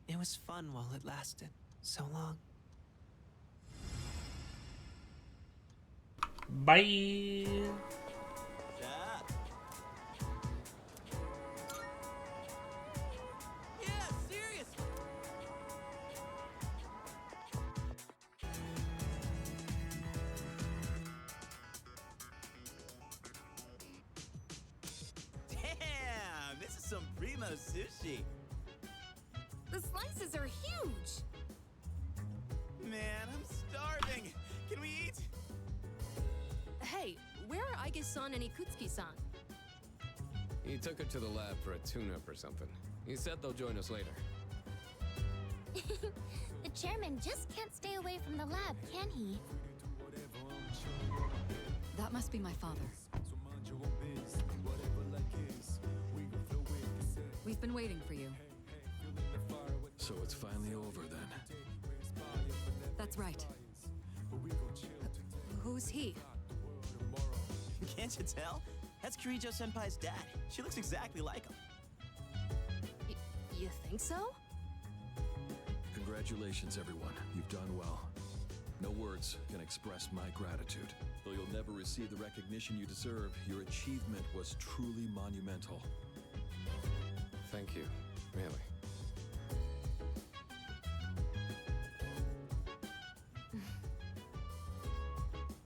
It was fun while it lasted so long. Bye. Damn, this is some primo sushi. The slices are huge. Man, I'm starving. Can we eat? Hey, where are Aige-san and Ikutsuki-san? He took her to the lab for a tune-up or something. He said they'll join us later. The chairman just can't stay away from the lab, can he? That must be my father. We've been waiting for you. So it's finally over then. That's right. Who's he? Can't you tell? That's Kirijo-senpai's dad. She looks exactly like him. You think so? Congratulations, everyone. You've done well. No words can express my gratitude. Though you'll never receive the recognition you deserve, your achievement was truly monumental. Thank you, really.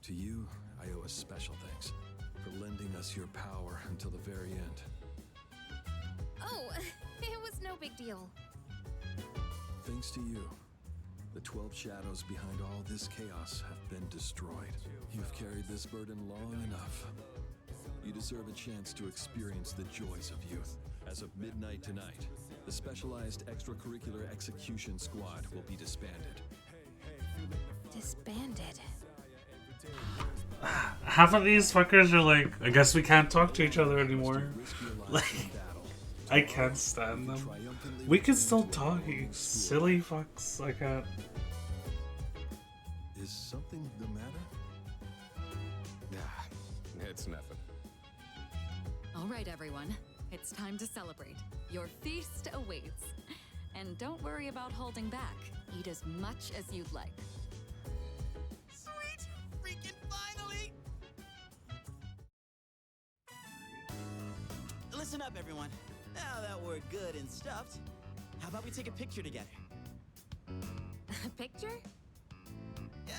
To you, I owe a special thanks for lending us your power until the very end. Oh, it was no big deal. Thanks to you, the 12 shadows behind all this chaos have been destroyed. You've carried this burden long enough. You deserve a chance to experience the joys of youth. As of midnight tonight, the Specialized Extracurricular Execution Squad will be disbanded. Disbanded. Half of these fuckers are like, I guess we can't talk to each other anymore. Like, I can't stand them. We can still talk, you silly fucks. I can't. Is something the matter? It's nothing. All right, everyone. It's time to celebrate. Your feast awaits. And don't worry about holding back. Eat as much as you'd like. Sweet! Freaking finally! Listen up, everyone. Now that we're good and stuffed, how about we take a picture together? A picture?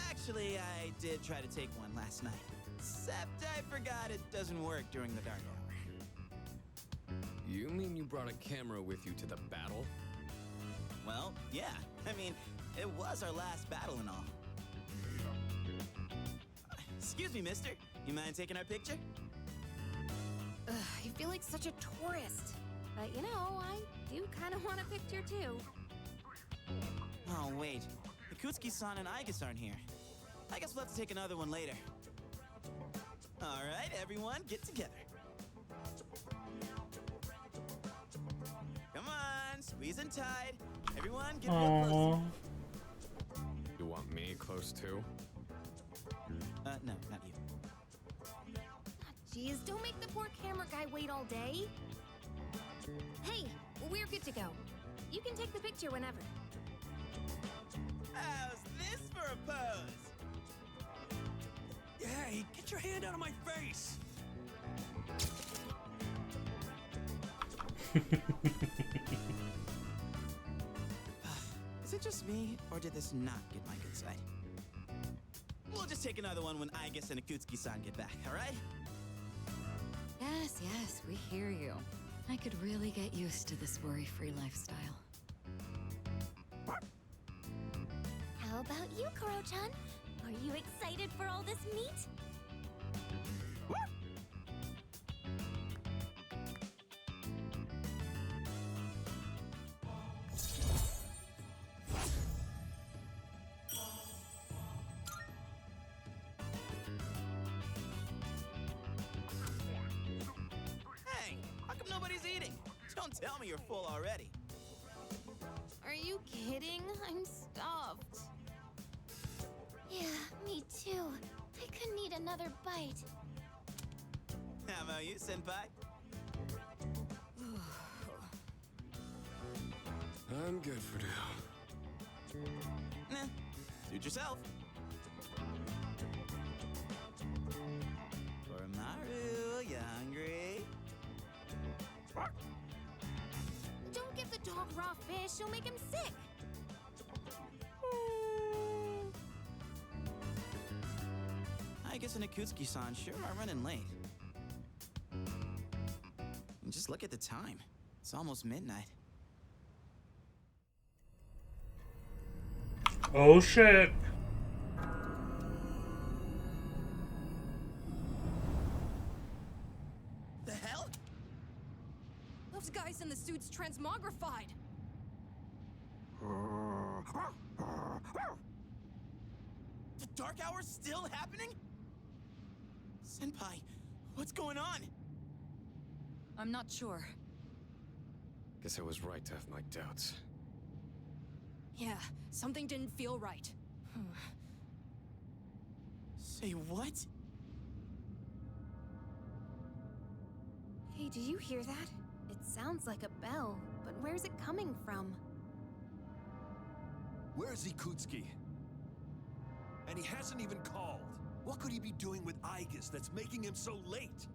Actually, I did try to take one last night. Except I forgot it doesn't work during the dark hour. You mean you brought a camera with you to the battle? Well, yeah. I mean, it was our last battle and all. Excuse me, mister. You mind taking our picture? I feel like such a tourist. But you know, I do kind of want a picture too. Oh, wait. Ikutsuki-san and Aigis aren't here. I guess we'll have to take another one later. All right, everyone, get together. Come on, squeeze in tight. Everyone, get real close. You want me close too? No, not you. Jeez, don't make the poor camera guy wait all day. Hey, we're good to go. You can take the picture whenever. How's this for a pose? Hey, get your hand out of my face! Is it just me, or did this not get my good side? We'll just take another one when Aigis and Ikutsuki-san get back, alright? Yes, we hear you. I could really get used to this worry-free lifestyle. How about you, Koro-chan? Are you excited for all this meat? Hey, how come nobody's eating? Don't tell me you're full already. Are you kidding? I'm stuffed. Yeah, me too. I could need another bite. How about you, senpai? I'm good for now. Nah, suit yourself. Maru, you hungry? Don't give the dog raw fish, you'll make him sick. I guess Akutsuki-san sure are running late. And just look at the time. It's almost midnight. Oh shit. The hell? Those guys in the suits transmogrified. The Dark Hour's still happening? Senpai, what's going on? I'm not sure. Guess I was right to have my doubts. Yeah, something didn't feel right. Say what? Hey, did you hear that? It sounds like a bell, but where's it coming from? Where's Ikutsuki? And he hasn't even called. What could he be doing with Aigis that's making him so late?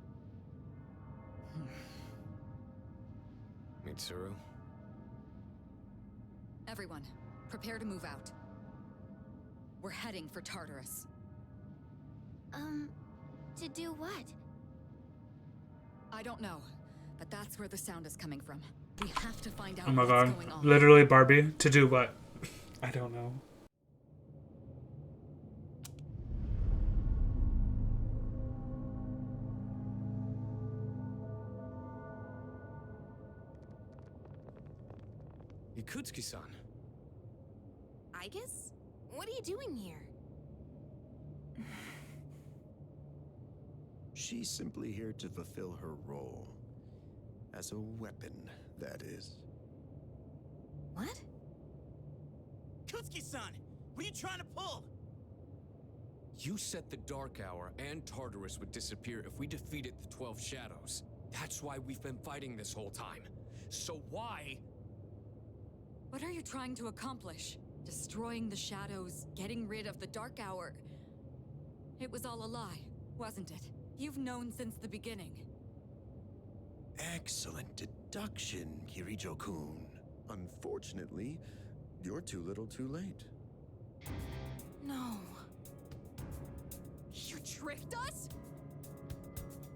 Mitsuru? Everyone, prepare to move out. We're heading for Tartarus. To do what? I don't know, but that's where the sound is coming from. We have to find out Oh my what's god. going on. Literally Barbie. To do what? I don't know. Ikutsuki-san. I guess? What are you doing here? She's simply here to fulfill her role. As a weapon, that is. What? Kutsuki-san, what are you trying to pull? You said the Dark Hour and Tartarus would disappear if we defeated the 12 Shadows. That's why we've been fighting this whole time. So why? What are you trying to accomplish? Destroying the shadows, getting rid of the Dark Hour. It was all a lie, wasn't it? You've known since the beginning. Excellent deduction, Kirijo-kun. Unfortunately, you're too little too late. No. You tricked us?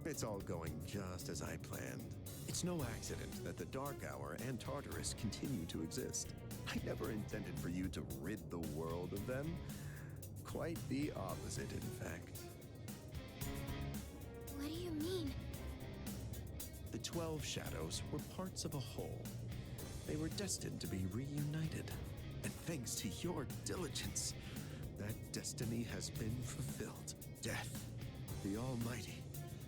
It's all going just as I planned. It's no accident that the Dark Hour and Tartarus continue to exist. I never intended for you to rid the world of them. Quite the opposite, in fact. What do you mean? The 12 Shadows were parts of a whole. They were destined to be reunited. And thanks to your diligence, that destiny has been fulfilled. Death, the Almighty,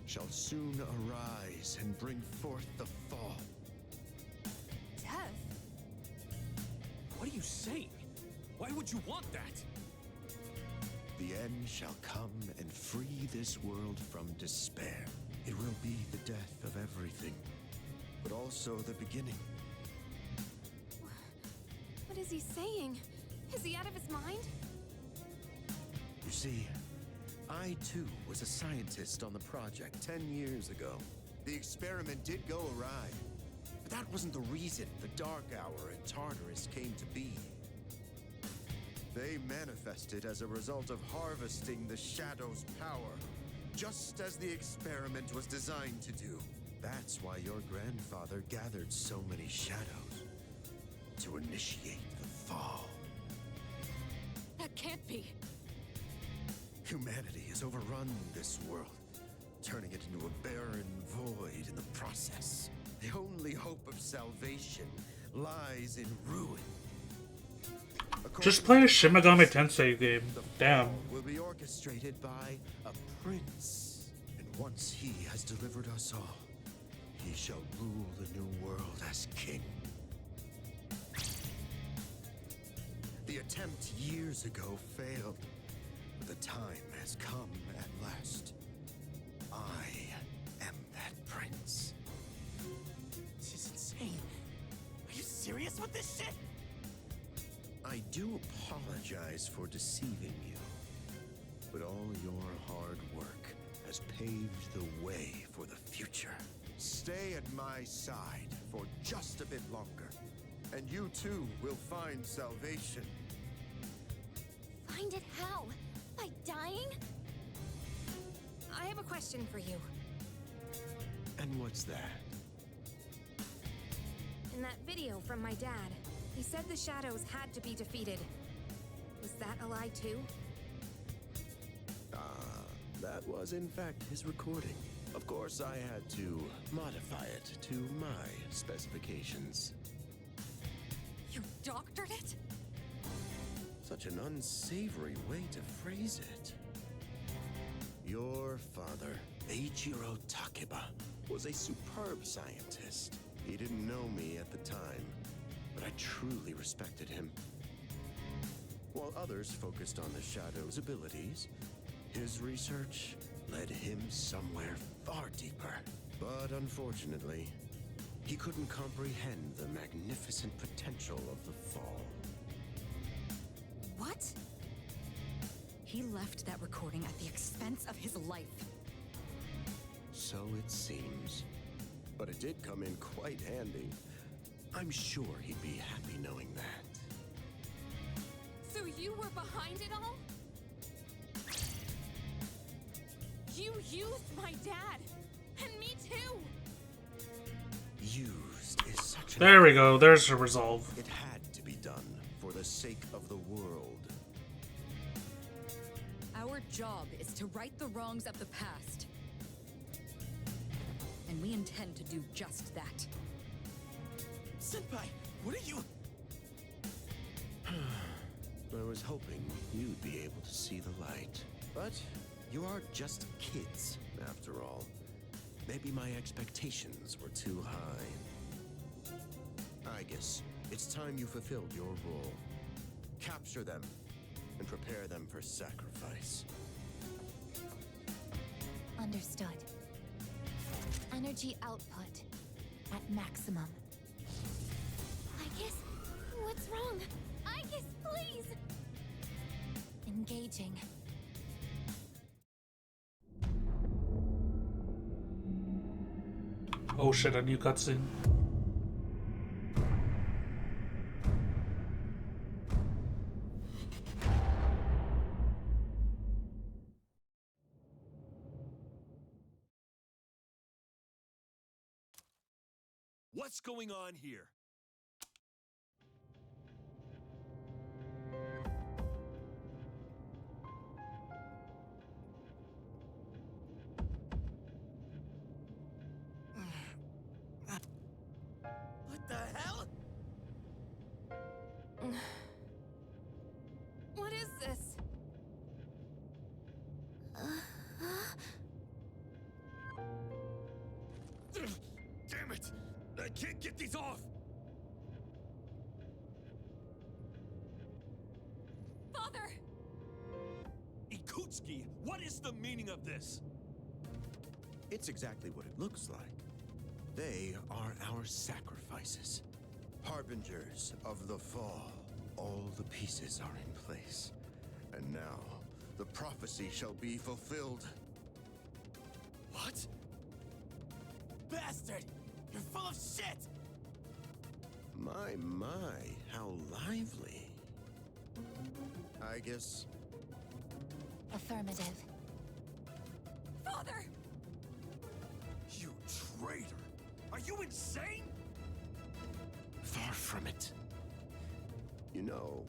shall soon arise and bring forth the fall. Death? What are you saying? Why would you want that? The end shall come and free this world from despair. It will be the death of everything, but also the beginning. What is he saying? Is he out of his mind? You see, I too was a scientist on the project 10 years ago. The experiment did go awry, but that wasn't the reason the Dark Hour and Tartarus came to be. They manifested as a result of harvesting the Shadow's power, just as the experiment was designed to do. That's why your grandfather gathered so many shadows, to initiate the fall. That can't be. Humanity has overrun this world, turning it into a barren void in the process. The only hope of salvation lies in ruin. Just play a Shin Megami Tensei game. Damn. Will be orchestrated by a prince, and once he has delivered us all, he shall rule the new world as king. The attempt years ago failed, but the time has come at last. I am that prince. This is insane. Are you serious with this shit? I do apologize for deceiving you, but all your hard work has paved the way for the future. Stay at my side for just a bit longer, and you too will find salvation. Find it how? By dying? I have a question for you. And what's that? In that video from my dad, he said the shadows had to be defeated. Was that a lie too? That was in fact his recording. Of course, I had to modify it to my specifications. You doctored it? Such an unsavory way to phrase it. Your father, Eiichiro Takeba, was a superb scientist. He didn't know me at the time, but I truly respected him. While others focused on the Shadow's abilities, his research led him somewhere far deeper. But unfortunately, he couldn't comprehend the magnificent potential of the Fall. What? He left that recording at the expense of his life. So it seems. But it did come in quite handy. I'm sure he'd be happy knowing that. So you were behind it all? You used my dad! And me too! Used is such a... There we go. There's the resolve. It had to be done for the sake of the world. Our job is to right the wrongs of the past. And we intend to do just that. Senpai, what are you... I was hoping you'd be able to see the light. But you are just kids, after all. Maybe my expectations were too high. I guess it's time you fulfilled your role. Capture them and prepare them for sacrifice. Understood. Energy output at maximum. Aigis, what's wrong? Aigis, please! Engaging. Oh shit, a new cutscene. What's going on here? What the hell? What is this? Damn it! I can't get these off! Father! Ikutsuki, what is the meaning of this? It's exactly what it looks like. They are our sacrifices. Harbingers of the Fall. All the pieces are in place. And now, the prophecy shall be fulfilled. What? Bastard! You're full of shit! My, how lively. I guess... Affirmative. Father! You traitor! Are you insane? Far from it. You know,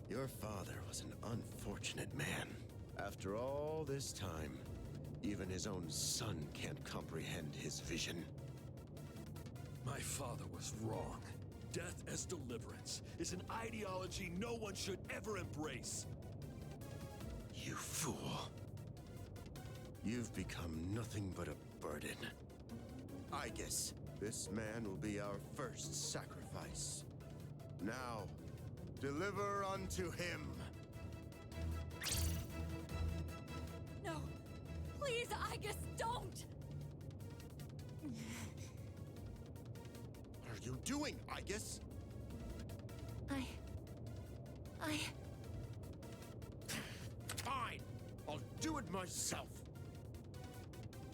Your father was an unfortunate man. After all this time, even his own son can't comprehend his vision. My father was wrong. Death as deliverance is an ideology no one should ever embrace. You fool. You've become nothing but a burden. I guess this man will be our first sacrifice. Now, deliver unto him. No! Please, Igus, don't! What are you doing, Igus? Fine! I'll do it myself!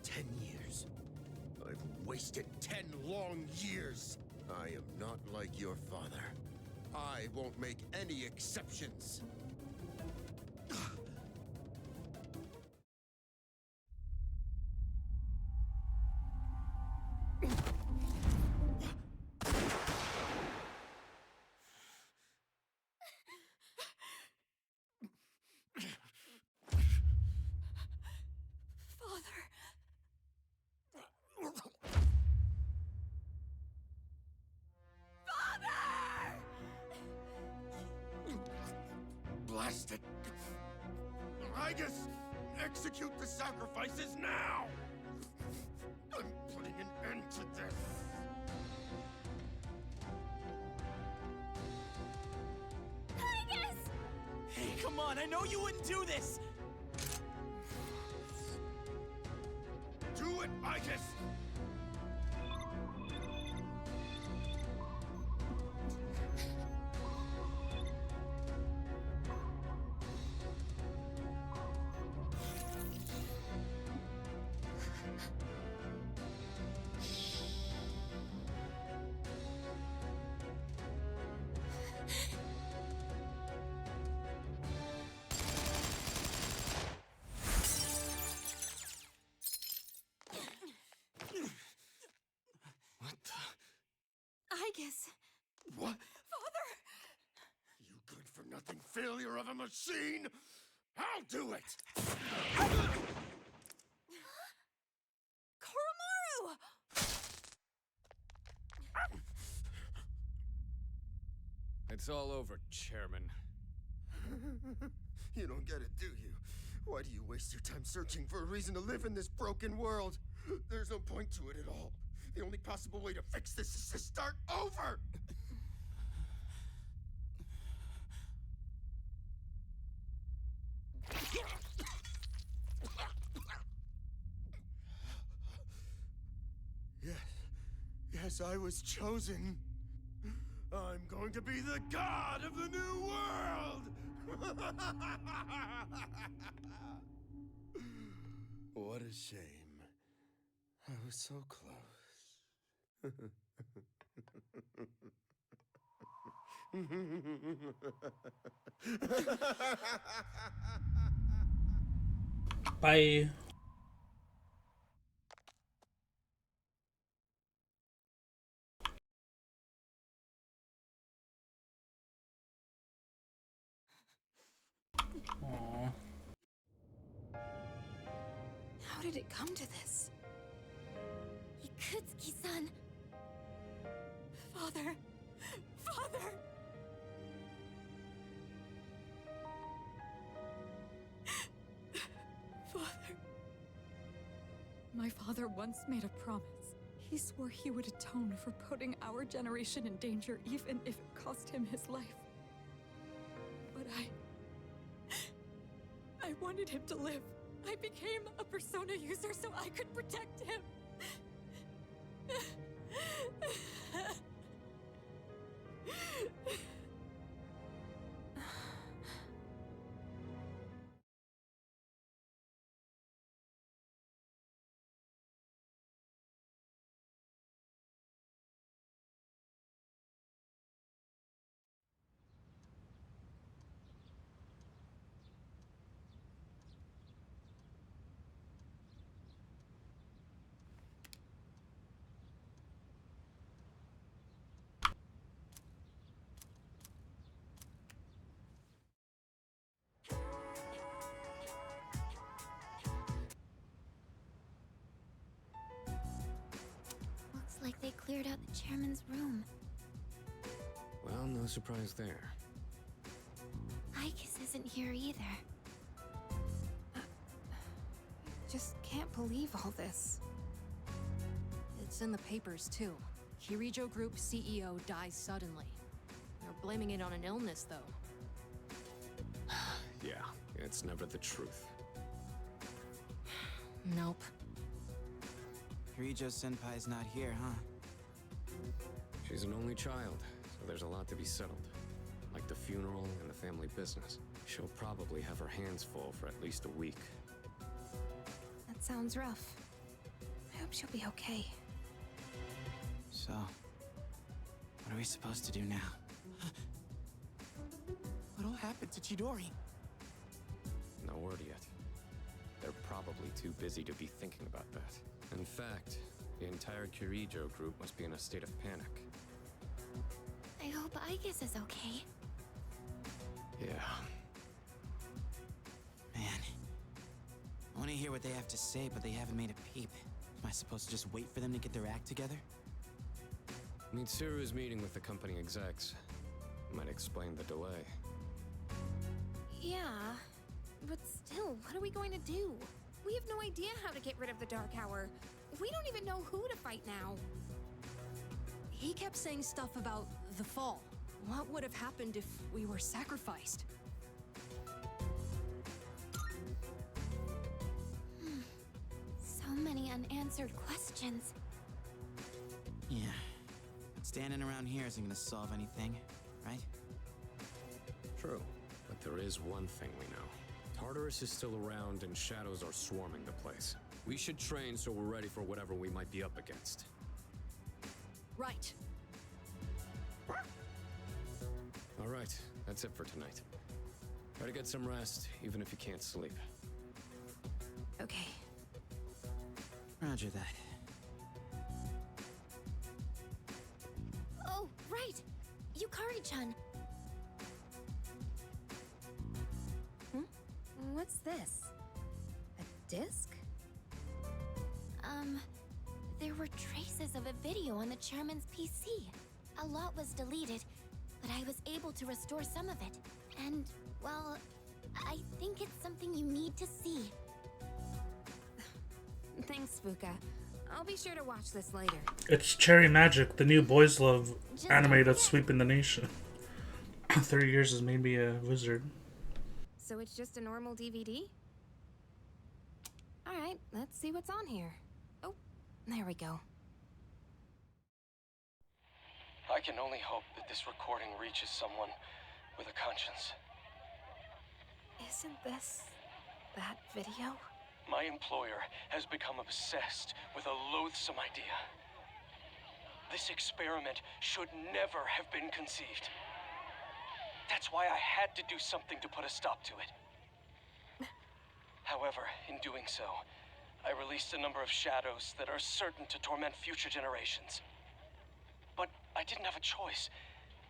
10 years. I've wasted 10 long years. I am not like your father. I won't make any exceptions. Blast it! Igus! Execute the sacrifices now! I'm putting an end to this! Igus! Hey, come on, I know you wouldn't do this! Do it, Igus! Igus! What? Father! You good-for-nothing failure of a machine! I'll do it! Koromaru! It's all over, Chairman. You don't get it, do you? Why do you waste your time searching for a reason to live in this broken world? There's no point to it at all. The only possible way to fix this is to start over! Yes, I was chosen. I'm going to be the god of the new world! What a shame. I was so close. Bye. Aww. How did it come to this? Ikutsuki-san! Father! Father! Father. My father once made a promise. He swore he would atone for putting our generation in danger, even if it cost him his life. But I wanted him to live. I became a persona user so I could protect him. cleared out the chairman's room. Well, no surprise there. Icus isn't here either. Just can't believe all this. It's in the papers, too. Kirijo Group CEO dies suddenly. They're blaming it on an illness, though. Yeah, it's never the truth. Nope. Kirijo Senpai's not here, huh? She's an only child, so there's a lot to be settled. Like the funeral and the family business. She'll probably have her hands full for at least a week. That sounds rough. I hope she'll be okay. So, what are we supposed to do now? What all happened to Chidori? No word yet. They're probably too busy to be thinking about that. In fact, the entire Kirijo group must be in a state of panic. I hope Icus is okay. Yeah. Man. I want to hear what they have to say, but they haven't made a peep. Am I supposed to just wait for them to get their act together? Mitsuru's meeting with the company execs. Might explain the delay. Yeah, but still, what are we going to do? We have no idea how to get rid of the Dark Hour. We don't even know who to fight now. He kept saying stuff about the fall. What would have happened if we were sacrificed? So many unanswered questions. Yeah. But standing around here isn't gonna solve anything, right? True. But there is one thing we know. Tartarus is still around and shadows are swarming the place. We should train so we're ready for whatever we might be up against. Right. All right, that's it for tonight. Try to get some rest, even if you can't sleep. Okay. Roger that. Oh, right! Yukari-chan! What's this? A disc? There were traces of a video on the chairman's PC. A lot was deleted, but I was able to restore some of it. And, well, I think it's something you need to see. Thanks, Fuka. I'll be sure to watch this later. It's Cherry Magic, the new Boys Love Just anime that's sweeping the nation. 30 years has made me a wizard. So it's just a normal DVD? Alright, let's see what's on here. Oh, there we go. I can only hope that this recording reaches someone with a conscience. Isn't this that video? My employer has become obsessed with a loathsome idea. This experiment should never have been conceived. That's why I had to do something to put a stop to it. However, in doing so, I released a number of shadows that are certain to torment future generations. But I didn't have a choice.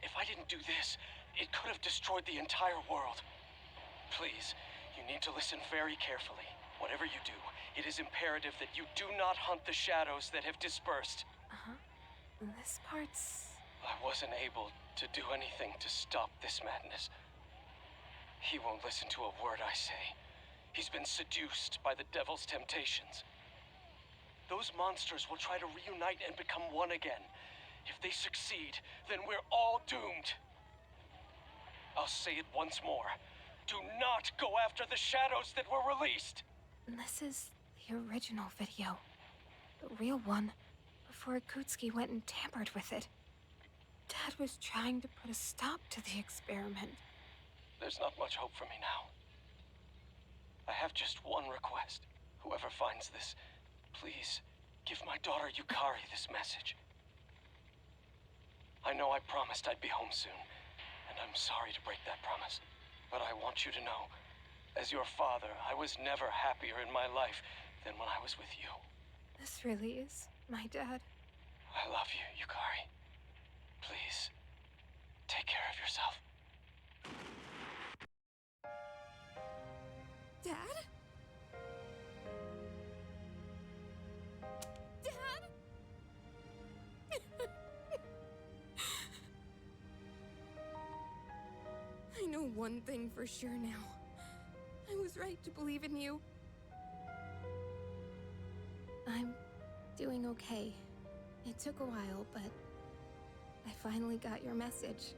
If I didn't do this, it could have destroyed the entire world. Please, you need to listen very carefully. Whatever you do, it is imperative that you do not hunt the shadows that have dispersed. This part's... I wasn't able to do anything to stop this madness. He won't listen to a word I say. He's been seduced by the devil's temptations. Those monsters will try to reunite and become one again. If they succeed, then we're all doomed. I'll say it once more. Do not go after the shadows that were released. This is the original video. The real one, before Akutsuki went and tampered with it. Dad was trying to put a stop to the experiment. There's not much hope for me now. I have just one request. Whoever finds this, please give my daughter Yukari this message. I know I promised I'd be home soon, and I'm sorry to break that promise. But I want you to know, as your father, I was never happier in my life than when I was with you. This really is my dad. I love you, Yukari. Please, take care of yourself. Dad? Dad? one thing for sure now. I was right to believe in you. I'm doing okay. It took a while, but I finally got your message.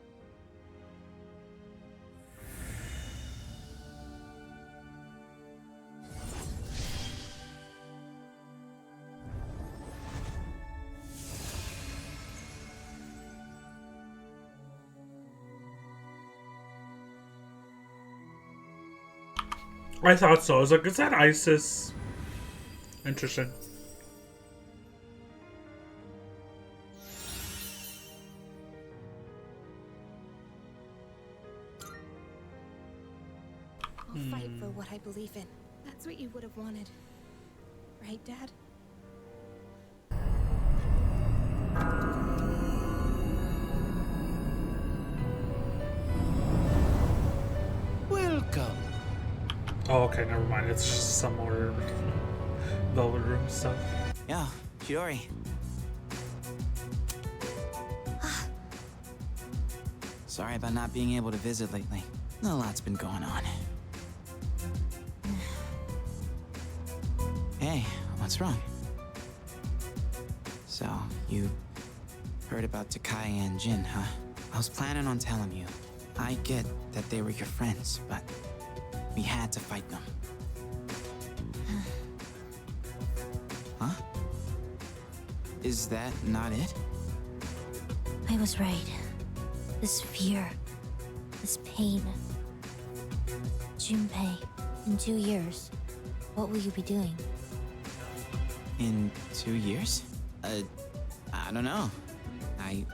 I thought so. I was like, is that ISIS? Interesting. I'll fight for what I believe in. That's what you would have wanted. Right, Dad? Welcome. Oh, okay, never mind. It's just some more Velvet Room stuff. Yo, Chidori. Sorry about not being able to visit lately. A lot's been going on. Hey, what's wrong? So, you heard about Takai and Jin, huh? I was planning on telling you. I get that they were your friends, but we had to fight them. Huh? Is that not it? I was right. This fear, this pain. Junpei, in 2 years, what will you be doing? In 2 years? I don't know. I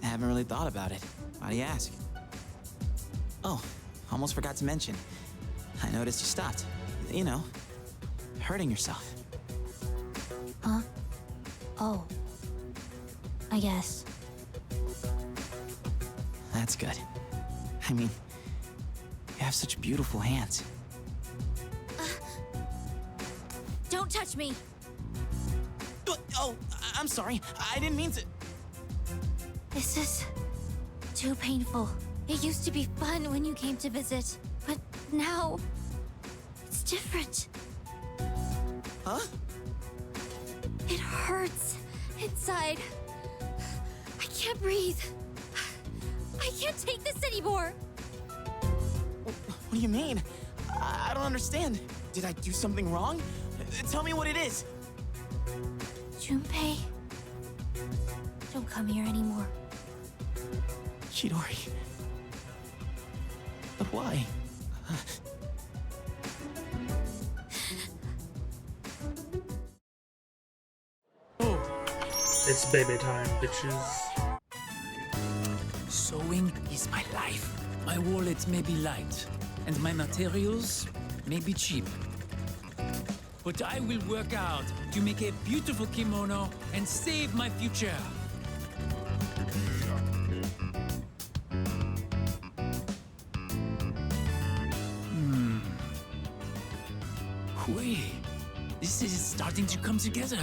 haven't really thought about it. Why do you ask? Oh, almost forgot to mention. I noticed you stopped. You know, hurting yourself. Huh? Oh. I guess. That's good. I mean, you have such beautiful hands. Don't touch me! Oh, I'm sorry. I didn't mean to. This is too painful. It used to be fun when you came to visit, but now it's different. Huh? It hurts inside. I can't breathe. I can't take this anymore. What do you mean? I don't understand. Did I do something wrong? Tell me what it is. Junpei, don't come here anymore. Chidori. But why? It's baby time, bitches. Sewing is my life. My wallet may be light, and my materials may be cheap. But I will work out to make a beautiful kimono and save my future. Wait, this is starting to come together.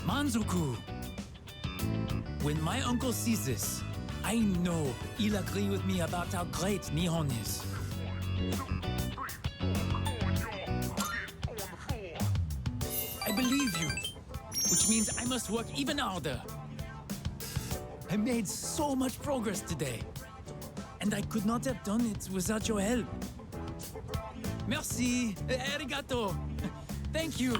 Manzoku. When my uncle sees this, I know he'll agree with me about how great Nihon is. I believe you, which means I must work even harder. I made so much progress today, and I could not have done it without your help. Merci, arigato. Thank you.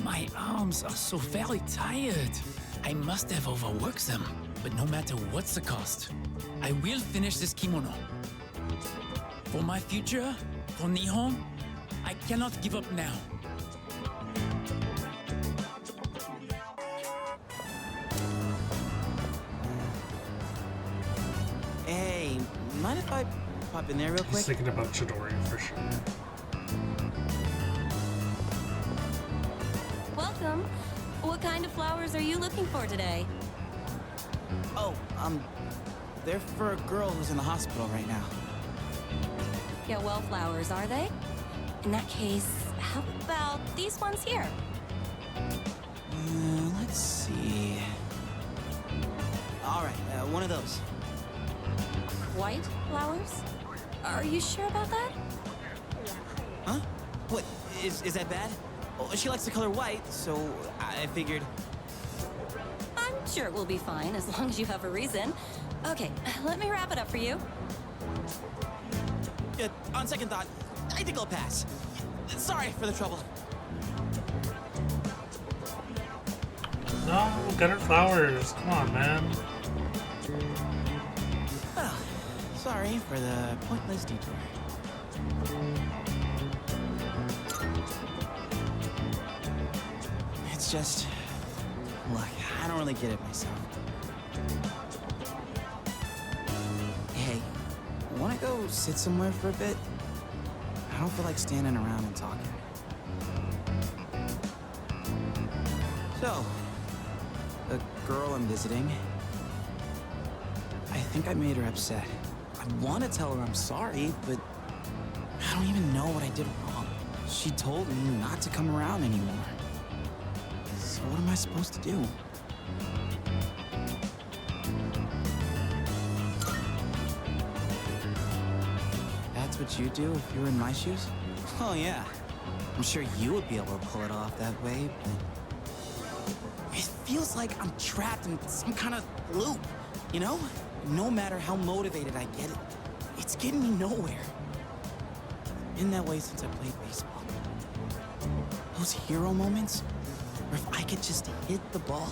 My arms are so very tired. I must have overworked them. But no matter what's the cost, I will finish this kimono. For my future, for Nihon, I cannot give up now. Hey, mind if I pop in there real quick? He's thinking about Chidori for sure. Welcome. What kind of flowers are you looking for today? Oh, they're for a girl who's in the hospital right now. Yeah, well flowers, are they? In that case, how about these ones here? Let's see. All right, one of those. White flowers? Are you sure about that? Huh? What, is that bad? Oh, she likes the color white, so I figured... I'm sure it will be fine as long as you have a reason. Okay, let me wrap it up for you. Yeah, on second thought, I think I'll pass. Sorry for the trouble. No, get her flowers. Come on, man. Well, sorry for the pointless detour. It's just... Look, I don't really get it myself. Hey, wanna go sit somewhere for a bit? I don't feel like standing around and talking. So, the girl I'm visiting, I think I made her upset. I want to tell her I'm sorry, but I don't even know what I did wrong. She told me not to come around anymore. So what am I supposed to do? That's what you'd do if you were in my shoes? Oh yeah. I'm sure you would be able to pull it off that way, but... It feels like I'm trapped in some kind of loop, you know? No matter how motivated I get, it's getting me nowhere. Been that way since I played baseball. Those hero moments, where if I could just hit the ball,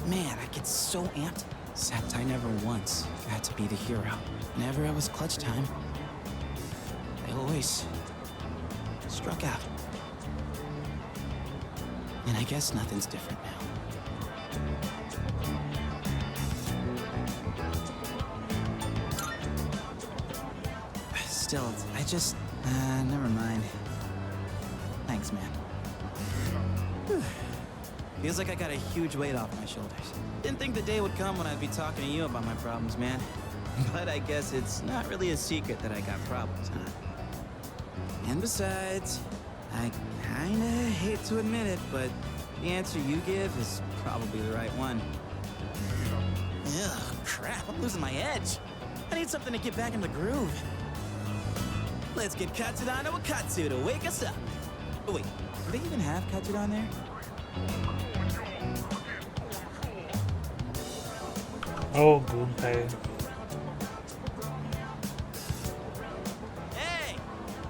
man, I get so amped. Except I never once got to be the hero. Whenever it was clutch time, I always struck out. And I guess nothing's different now. Still, I just... never mind. Thanks, man. Whew. Feels like I got a huge weight off my shoulders. Didn't think the day would come when I'd be talking to you about my problems, man. But I guess it's not really a secret that I got problems, huh? And besides, I kinda hate to admit it, but the answer you give is probably the right one. Ugh, crap, I'm losing my edge. I need something to get back in the groove. Let's get Katsudan to a katsu to wake us up. Oh wait, do they even have Katsudan there? Oh, Gunpei. Hey!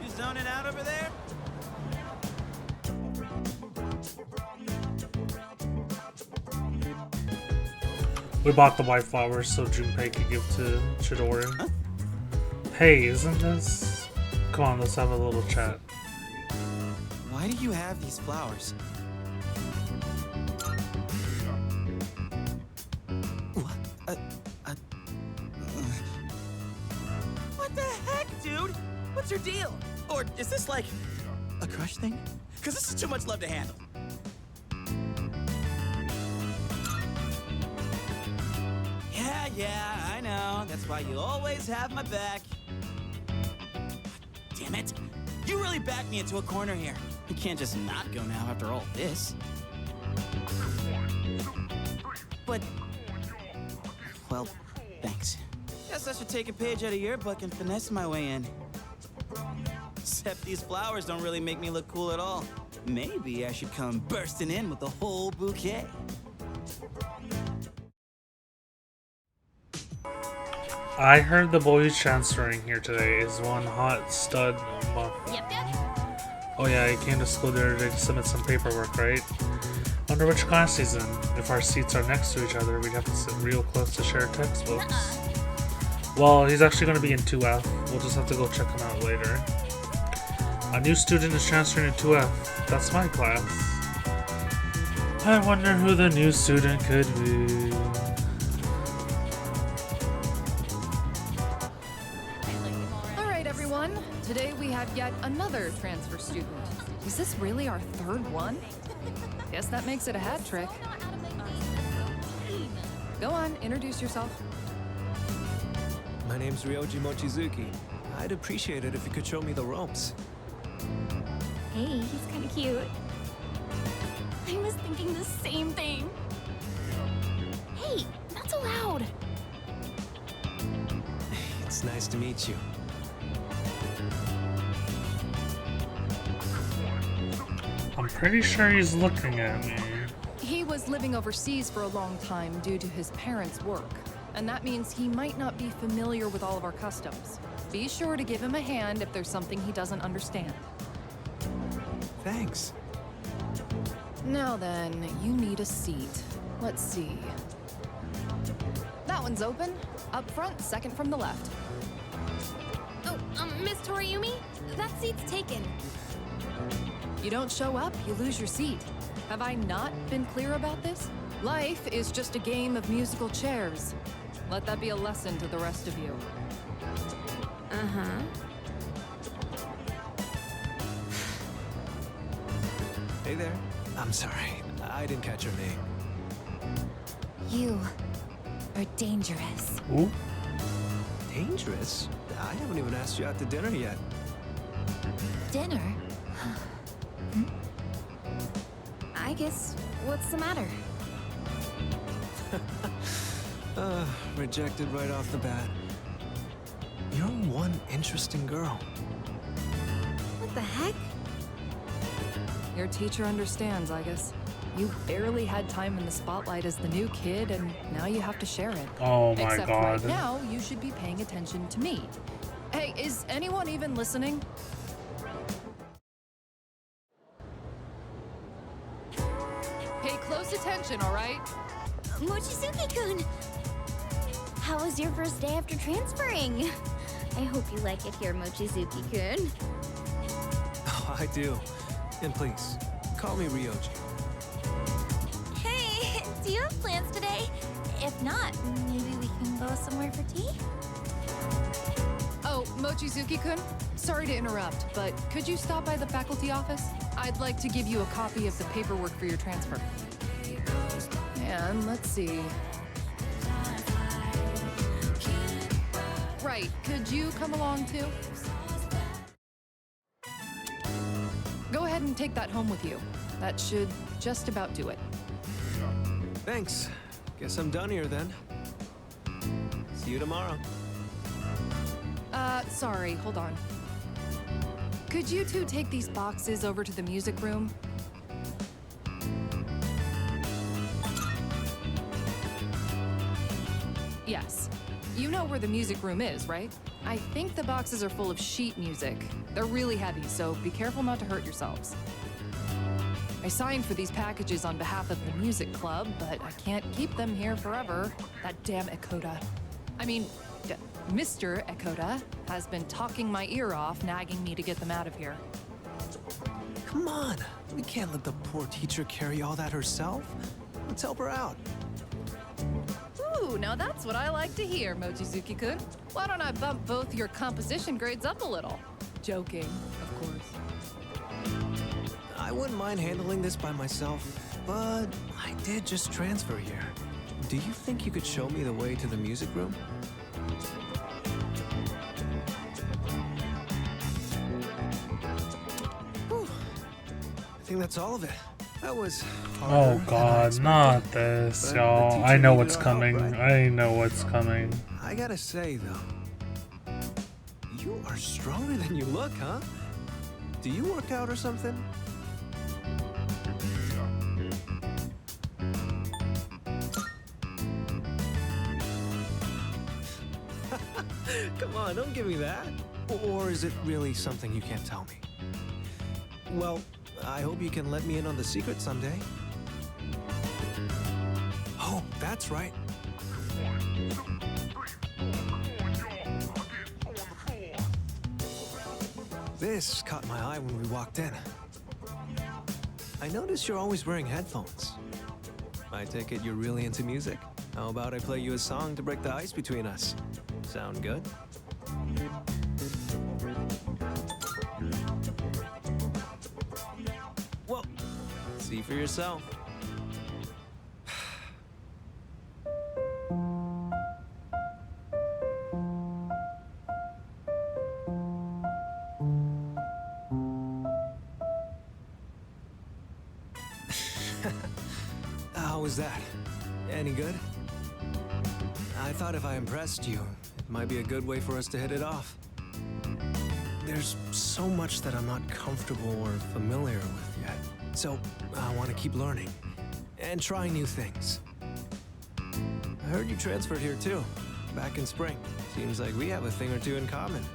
You zoning out over there? We bought the white flowers so Junpei could give to Chidori. Huh? Hey, isn't this... Come on, let's have a little chat. Why do you have these flowers? What? What the heck, dude? What's your deal? Or is this like a crush thing? Because this is too much love to handle. Yeah, I know. That's why you always have my back. Damn it. You really backed me into a corner here. You can't just not go now after all this. But... Well, thanks. Guess I should take a page out of your book and finesse my way in. Except these flowers don't really make me look cool at all. Maybe I should come bursting in with the whole bouquet. I heard the boy who's transferring here today is one hot stud. Yep. Oh yeah, he came to school the other day to submit some paperwork, right? Wonder which class he's in. If our seats are next to each other, we'd have to sit real close to share textbooks. Well, he's actually going to be in 2F. We'll just have to go check him out later. A new student is transferring to 2F. That's my class. I wonder who the new student could be. Today we have yet another transfer student. Is this really our third one? Guess that makes it a hat trick. Go on, introduce yourself. My name's Ryoji Mochizuki. I'd appreciate it if you could show me the ropes. Hey, he's kind of cute. I was thinking the same thing. Hey, not so loud. It's nice to meet you. I'm pretty sure he's looking at me. He was living overseas for a long time due to his parents' work, and that means he might not be familiar with all of our customs. Be sure to give him a hand if there's something he doesn't understand. Thanks. Now then, you need a seat. Let's see. That one's open. Up front, second from the left. Oh, Miss Toriumi? That seat's taken. You don't show up, you lose your seat. Have I not been clear about this? Life is just a game of musical chairs. Let that be a lesson to the rest of you. Uh-huh. Hey there. I'm sorry. I didn't catch your name. You are dangerous. Ooh. Dangerous? I haven't even asked you out to dinner yet. Dinner? I guess, what's the matter? Rejected right off the bat. You're one interesting girl. What the heck? Your teacher understands, I guess. You barely had time in the spotlight as the new kid, and now you have to share it. Oh my Except god. right now, you should be paying attention to me. Hey, is anyone even listening? Pay close attention, all right? Mochizuki-kun! How was your first day after transferring? I hope you like it here, Mochizuki-kun. Oh, I do. And please, call me Ryoji. Hey, do you have plans today? If not, maybe we can go somewhere for tea? Oh, Mochizuki-kun, sorry to interrupt, but could you stop by the faculty office? I'd like to give you a copy of the paperwork for your transfer. And let's see. Right, could you come along too? Go ahead and take that home with you. That should just about do it. Thanks. Guess I'm done here then. See you tomorrow. Sorry, hold on. Could you two take these boxes over to the music room? Yes. You know where the music room is, right? I think the boxes are full of sheet music. They're really heavy, so be careful not to hurt yourselves. I signed for these packages on behalf of the music club, but I can't keep them here forever. That damn Ekota. I mean, Mr. Ekota has been talking my ear off, nagging me to get them out of here. Come on. We can't let the poor teacher carry all that herself. Let's help her out. Ooh, now that's what I like to hear, Mochizuki-kun. Why don't I bump both your composition grades up a little? Joking, of course. I wouldn't mind handling this by myself, but I did just transfer here. Do you think you could show me the way to the music room? Whew. I think that's all of it. That was Oh god, not this, y'all. I know what's coming. I know what's coming. I gotta say, though, you are stronger than you look, huh? Do you work out or something? Come on, don't give me that. Or is it really something you can't tell me? Well, I hope you can let me in on the secret someday. Oh, that's right. This caught my eye when we walked in. I noticed you're always wearing headphones. I take it you're really into music. How about I play you a song to break the ice between us? Sound good? Well, see for yourself. was that? Any good? I thought if I impressed you, it might be a good way for us to hit it off. There's so much that I'm not comfortable or familiar with yet. So I want to keep learning and trying new things. I heard you transferred here too, back in spring. Seems like we have a thing or two in common.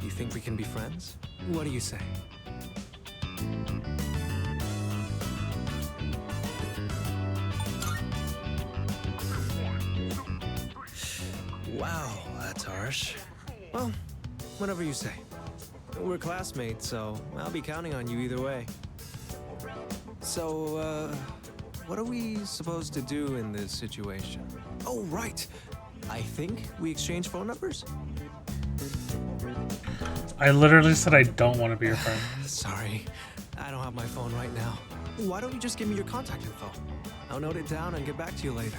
You think we can be friends? What do you say? Wow, that's harsh. Well, whatever you say. We're classmates, so I'll be counting on you either way. So, what are we supposed to do in this situation? Oh, right. I think we exchange phone numbers? I literally said I don't want to be your friend. Sorry, I don't have my phone right now. Why don't you just give me your contact info? I'll note it down and get back to you later.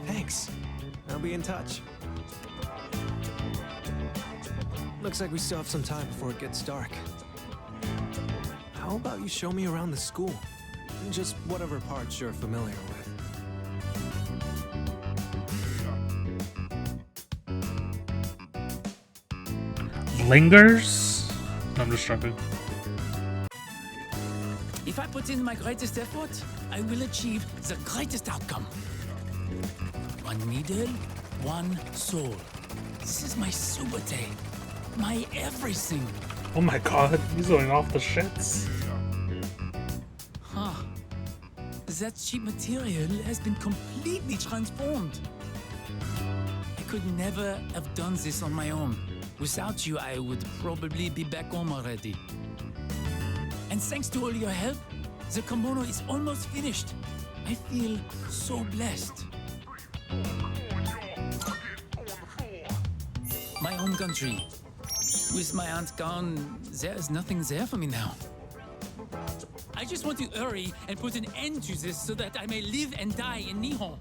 Thanks. I'll be in touch. Looks like we still have some time before it gets dark. How about you show me around the school? Just whatever parts you're familiar with. Lingers? No, I'm just joking. If I put in my greatest effort, I will achieve the greatest outcome. One needle, one soul. This is my subate, my everything. Oh my god, he's going off the shits. Huh. That cheap material has been completely transformed. I could never have done this on my own. Without you, I would probably be back home already. And thanks to all your help, the kimono is almost finished. I feel so blessed. My home country. With my aunt gone, there is nothing there for me now. I just want to hurry and put an end to this so that I may live and die in Nihon.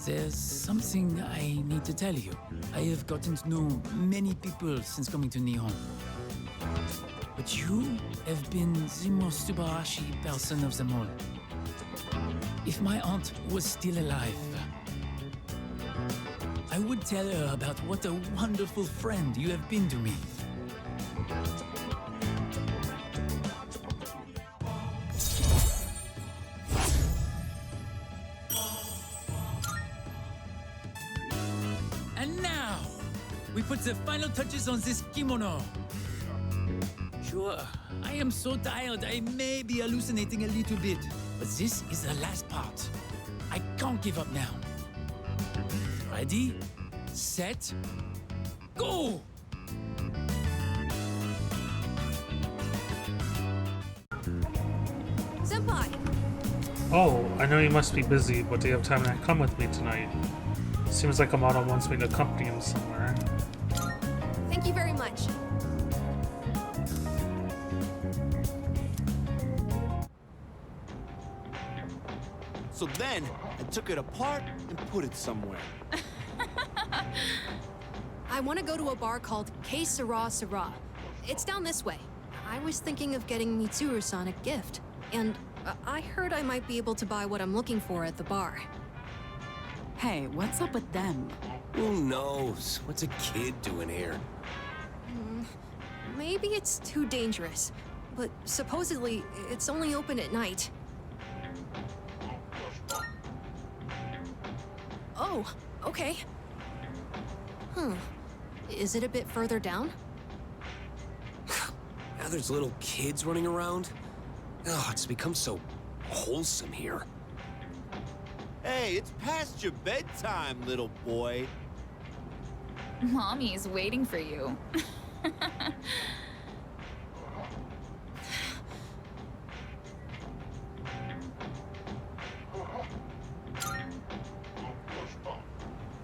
There's something I need to tell you. I have gotten to know many people since coming to Nihon. But you have been the most Subarashi person of them all. If my aunt was still alive, I would tell her about what a wonderful friend you have been to me. And now, we put the final touches on this kimono. Sure, I am so tired I may be hallucinating a little bit, but this is the last part. I can't give up now. Ready, set, go! Senpai! Oh, I know you must be busy, but do you have time to come with me tonight? Seems like Amado wants me to accompany him somewhere. Thank you very much. So then, I took it apart and put it somewhere. I want to go to a bar called K Sara Sara. It's down this way. I was thinking of getting Mitsuru-san a gift, and I heard I might be able to buy what I'm looking for at the bar. Hey, what's up with them? Who knows? What's a kid doing here? Maybe it's too dangerous, but supposedly it's only open at night. Oh, okay. Is it a bit further down? Now there's little kids running around. Oh, it's become so wholesome here. Hey, it's past your bedtime, little boy. Mommy's waiting for you.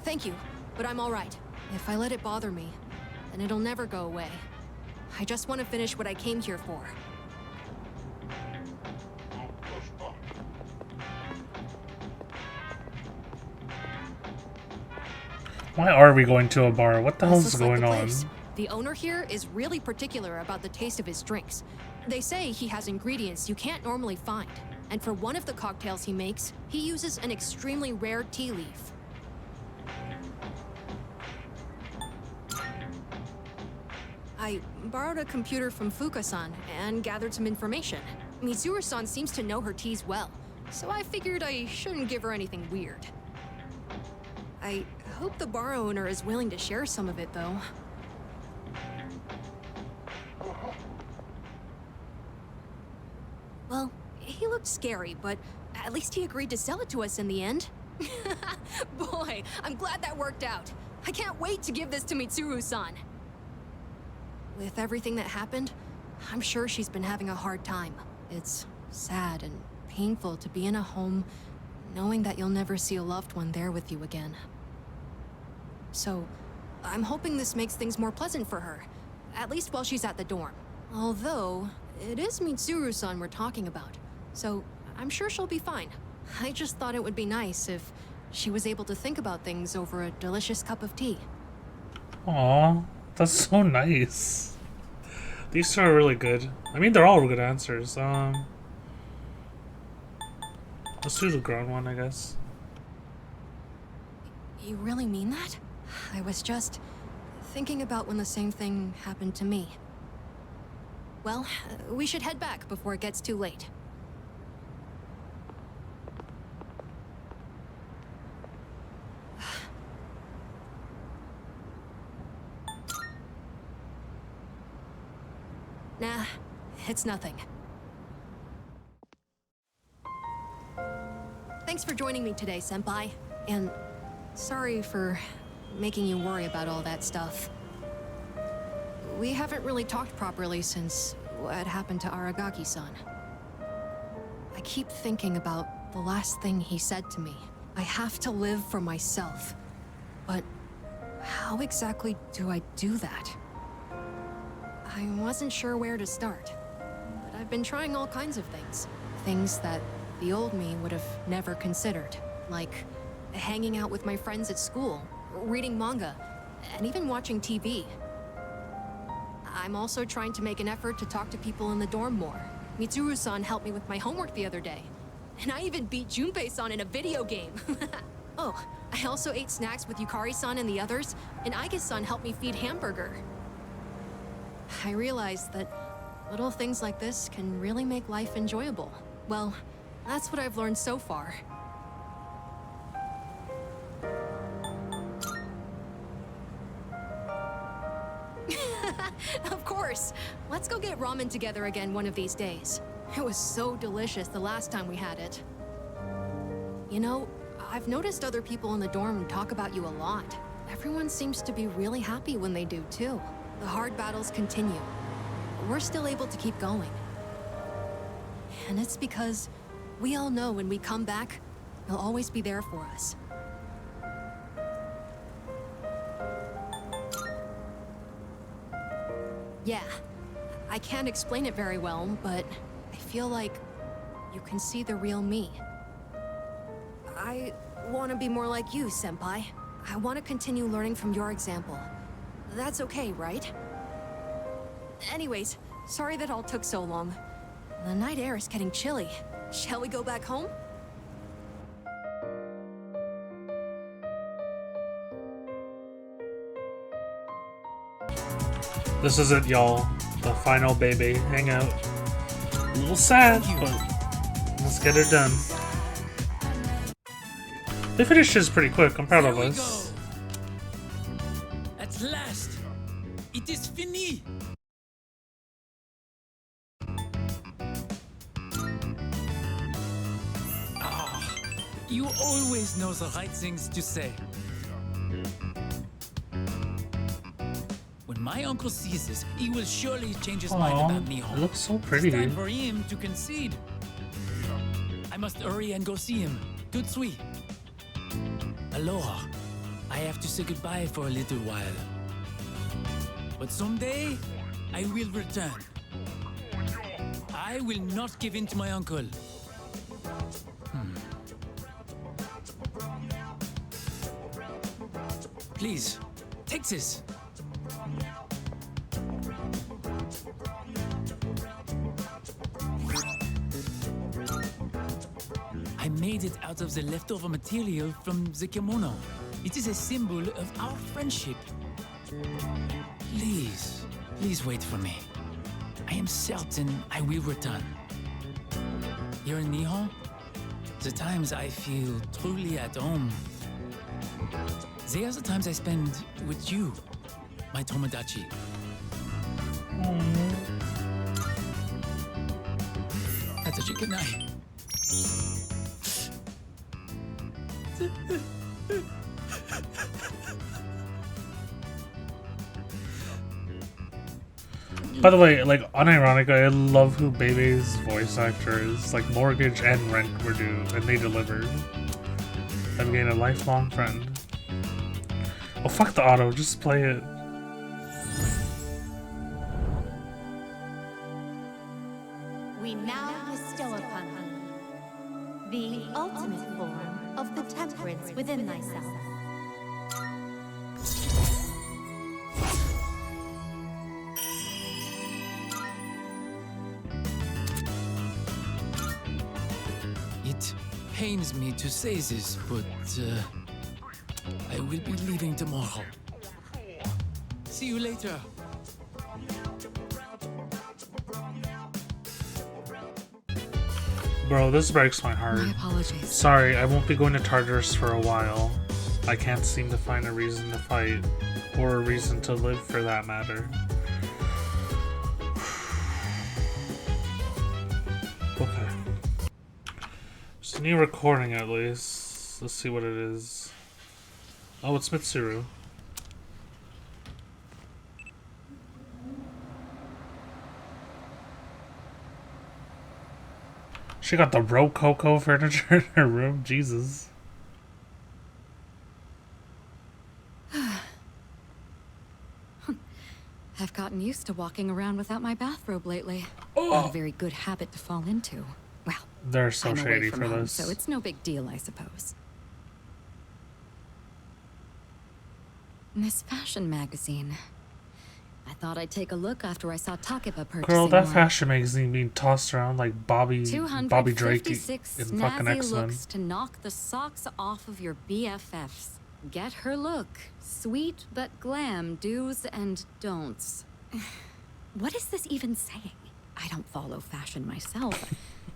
Thank you, but I'm all right. If I let it bother me, then it'll never go away. I just want to finish what I came here for. Why are we going to a bar? What the hell's going on? The owner here is really particular about the taste of his drinks. They say he has ingredients you can't normally find. And for one of the cocktails he makes, he uses an extremely rare tea leaf. I borrowed a computer from Fuka-san and gathered some information. Mitsuru-san seems to know her teas well, so I figured I shouldn't give her anything weird. I hope the bar owner is willing to share some of it, though. Well, he looked scary, but at least he agreed to sell it to us in the end. Boy, I'm glad that worked out. I can't wait to give this to Mitsuru-san. With everything that happened, I'm sure she's been having a hard time. It's sad and painful to be in a home knowing that you'll never see a loved one there with you again. So, I'm hoping this makes things more pleasant for her, at least while she's at the dorm. Although, it is Mitsuru-san we're talking about, so I'm sure she'll be fine. I just thought it would be nice if she was able to think about things over a delicious cup of tea. Aw, that's so nice. These two are really good. I mean, they're all good answers. Let's do the grown one, I guess. You really mean that? I was just thinking about when the same thing happened to me. Well, we should head back before it gets too late. Nah, it's nothing. Thanks for joining me today, Senpai. And sorry for making you worry about all that stuff. We haven't really talked properly since what happened to Aragaki-san. I keep thinking about the last thing he said to me. I have to live for myself. But how exactly do I do that? I wasn't sure where to start, but I've been trying all kinds of things. Things that the old me would have never considered, like hanging out with my friends at school, reading manga, and even watching TV. I'm also trying to make an effort to talk to people in the dorm more. Mitsuru-san helped me with my homework the other day, and I even beat Junpei-san in a video game. Oh, I also ate snacks with Yukari-san and the others, and Aige-san helped me feed Hamburger. I realized that little things like this can really make life enjoyable. Well, that's what I've learned so far. Of course! Let's go get ramen together again one of these days. It was so delicious the last time we had it. You know, I've noticed other people in the dorm talk about you a lot. Everyone seems to be really happy when they do, too. The hard battles continue. We're still able to keep going. And it's because we all know when we come back, you'll always be there for us. Yeah, I can't explain it very well, but I feel like you can see the real me. I want to be more like you, Senpai. I want to continue learning from your example. That's okay, right? Anyways, sorry that all took so long. The night air is getting chilly. Shall we go back home? This is it, y'all. The final baby hangout. A little sad, but let's get it done. They finished this pretty quick. I'm proud of us. At last, it is fini. Ah, you always know the right things to say. When my uncle sees this, he will surely change his mind about Nihon. It looks so pretty. It's time for him to concede. I must hurry and go see him. Tutsui. Aloha. I have to say goodbye for a little while. But someday, I will return. I will not give in to my uncle. Please, take this. I made it out of the leftover material from the kimono. It is a symbol of our friendship. Please, please wait for me. I am certain I will return. Here in Nihon, the times I feel truly at home, they are the times I spend with you, my Tomodachi. Hatachi, good night. By the way, like, unironically, I love who Bebe's voice actor is. Like, Mortgage and Rent were due, and they delivered. I've gained a lifelong friend. Oh, fuck the auto, just play it. We now bestow upon thee the ultimate form of the temperance within thyself. It pains me to say this, but I will be leaving tomorrow. See you later. Bro, this breaks my heart. My apologies. Sorry, I won't be going to Tartarus for a while. I can't seem to find a reason to fight, or a reason to live for that matter. Okay. There's a new recording at least. Let's see what it is. Oh, it's Mitsuru. She got the Rococo furniture in her room. Jesus. I've gotten used to walking around without my bathrobe lately. Oh. Not a very good habit to fall into. Well, They're so I'm away shady from for home, this. so it's no big deal, I suppose. This fashion magazine. I thought I'd take a look after I saw Takeba purchasing Girl, that one. fashion magazine being tossed around like Bobby Drake in 256 fucking snazzy X-Men. looks to knock the socks off of your BFFs. Get her look. Sweet but glam do's and don'ts. What is this even saying? I don't follow fashion myself.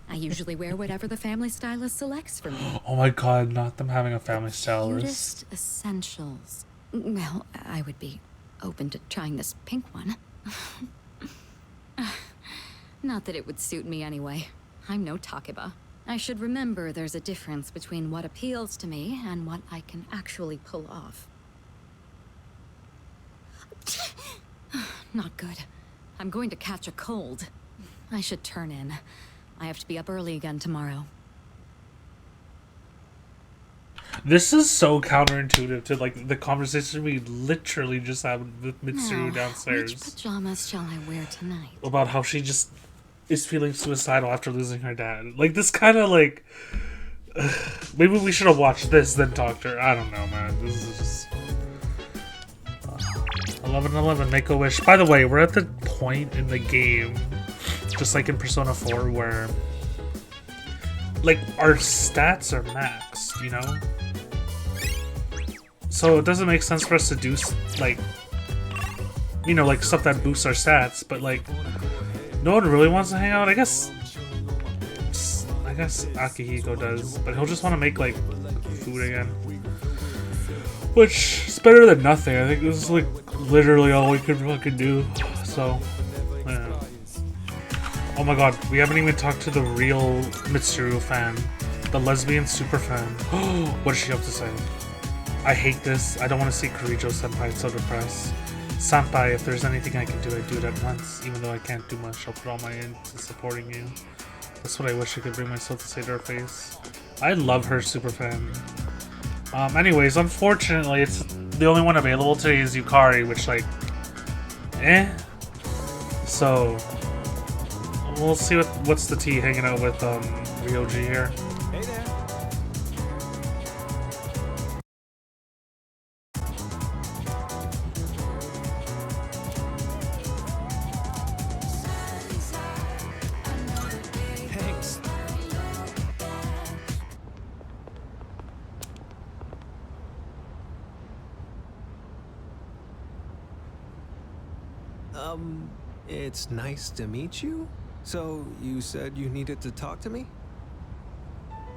I usually wear whatever the family stylist selects for me. Oh my god, not them having a family stylist. Cutest essentials. Well, I would be open to trying this pink one. Not that it would suit me anyway. I'm no Takeba. I should remember there's a difference between what appeals to me and what I can actually pull off. Not good. I'm going to catch a cold. I should turn in. I have to be up early again tomorrow. This is so counterintuitive to like the conversation we literally just had with Mitsuru Now, downstairs which pajamas shall I wear tonight? about how she just is feeling suicidal after losing her dad. Like this kind of like maybe we should have watched this then talked to her. I don't know, man. This is just 11-11, make a wish. By the way, we're at the point in the game, just like in Persona 4, where like our stats are maxed, you know? So it doesn't make sense for us to do like, you know, like stuff that boosts our stats, but like no one really wants to hang out. I guess Akihiko does, but he'll just want to make like food again, which is better than nothing. I think this is like literally all we could fucking do. So yeah. Oh my god, we haven't even talked to the real Mitsuru fan, the lesbian super fan. What is she up to say? I hate this. I don't want to see Kirijo senpai so depressed. Senpai, if there's anything I can do, I'd do it at once. Even though I can't do much, I'll put all my into supporting you. That's what I wish I could bring myself to say to her face. I love her super fan. Anyways, unfortunately, it's the only one available today is Yukari, which like, So we'll see what's the tea hanging out with Ryoji here. Hey there. Thanks. It's nice to meet you. So, you said you needed to talk to me?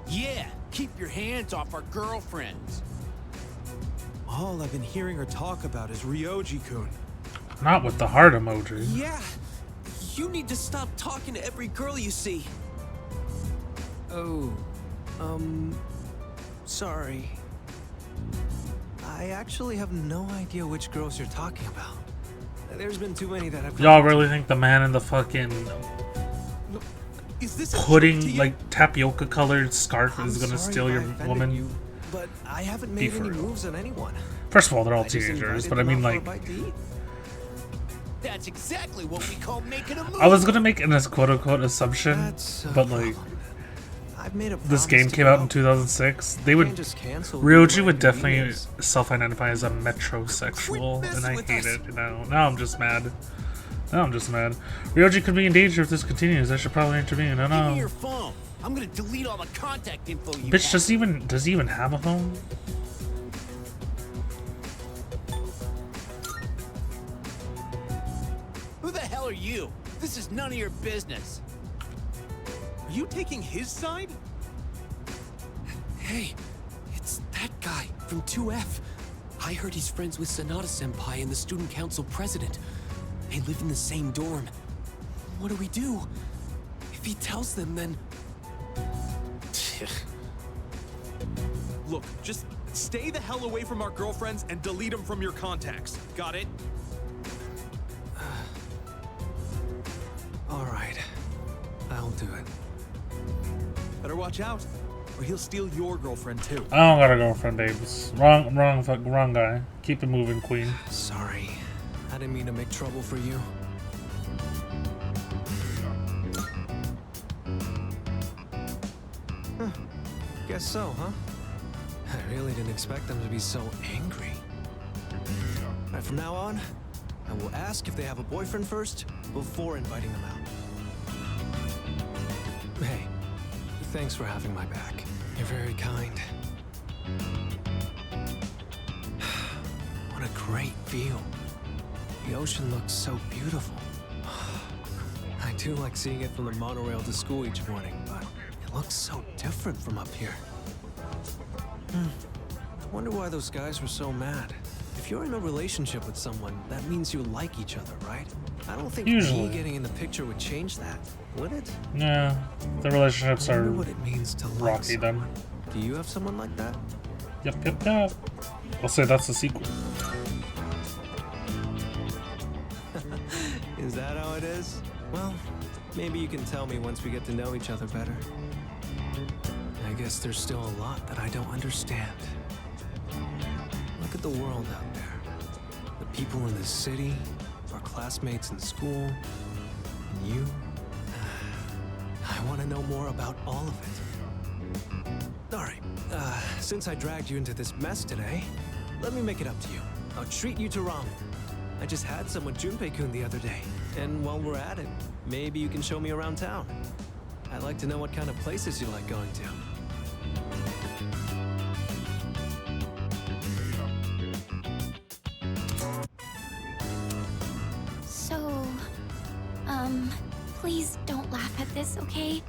Yeah, keep your hands off our girlfriends. All I've been hearing her talk about is Ryoji-kun. Not with the heart emoji. Yeah, you need to stop talking to every girl you see. Oh, sorry. I actually have no idea which girls you're talking about. There's been too many that I've... Y'all really think the man in the fucking Is this pudding, like tapioca colored scarf is gonna steal your woman? You, but I haven't made any moves on anyone. First of all, they're all teenagers, but I mean, like, That's exactly what we call making a move. I was gonna make an quote-unquote assumption, but like, this game came out in 2006. They would, Ryoji would definitely self-identify as a metrosexual, and I hate it. You know, now I'm just mad. Ryoji could be in danger if this continues. I should probably intervene. I Give me know. your phone. I'm gonna delete all the contact info you Bitch, have. does he even have a phone? Who the hell are you? This is none of your business. Are you taking his side? Hey, it's that guy from 2F. I heard he's friends with Sonata-senpai and the student council president. They live in the same dorm. What do we do? If he tells them, then... Look, just stay the hell away from our girlfriends and delete them from your contacts. Got it? Alright, I'll do it. Better watch out, or he'll steal your girlfriend too. I don't got a girlfriend, babes. Wrong guy. Keep it moving, queen. Sorry, I didn't mean to make trouble for you. Huh. Guess so, huh? I really didn't expect them to be so angry. Right, from now on, I will ask if they have a boyfriend first, before inviting them out. Hey, thanks for having my back. You're very kind. What a great view. The ocean looks so beautiful. I do like seeing it from the monorail to school each morning, but it looks so different from up here. I wonder why those guys were so mad. If you're in a relationship with someone, that means you like each other, right? I don't think me getting in the picture would change that, would it? Yeah, the relationships are what it means to rocky then. Do you have someone like that? Yep. I'll say that's the sequel. Is that how it is? Well, maybe you can tell me once we get to know each other better. I guess there's still a lot that I don't understand. Look at the world out there. The people in this city, our classmates in school, and you. I want to know more about all of it. Alright, since I dragged you into this mess today, let me make it up to you. I'll treat you to ramen. I just had some with Junpei-kun the other day, and while we're at it, maybe you can show me around town. I'd like to know what kind of places you like going to. So, please don't laugh at this, okay?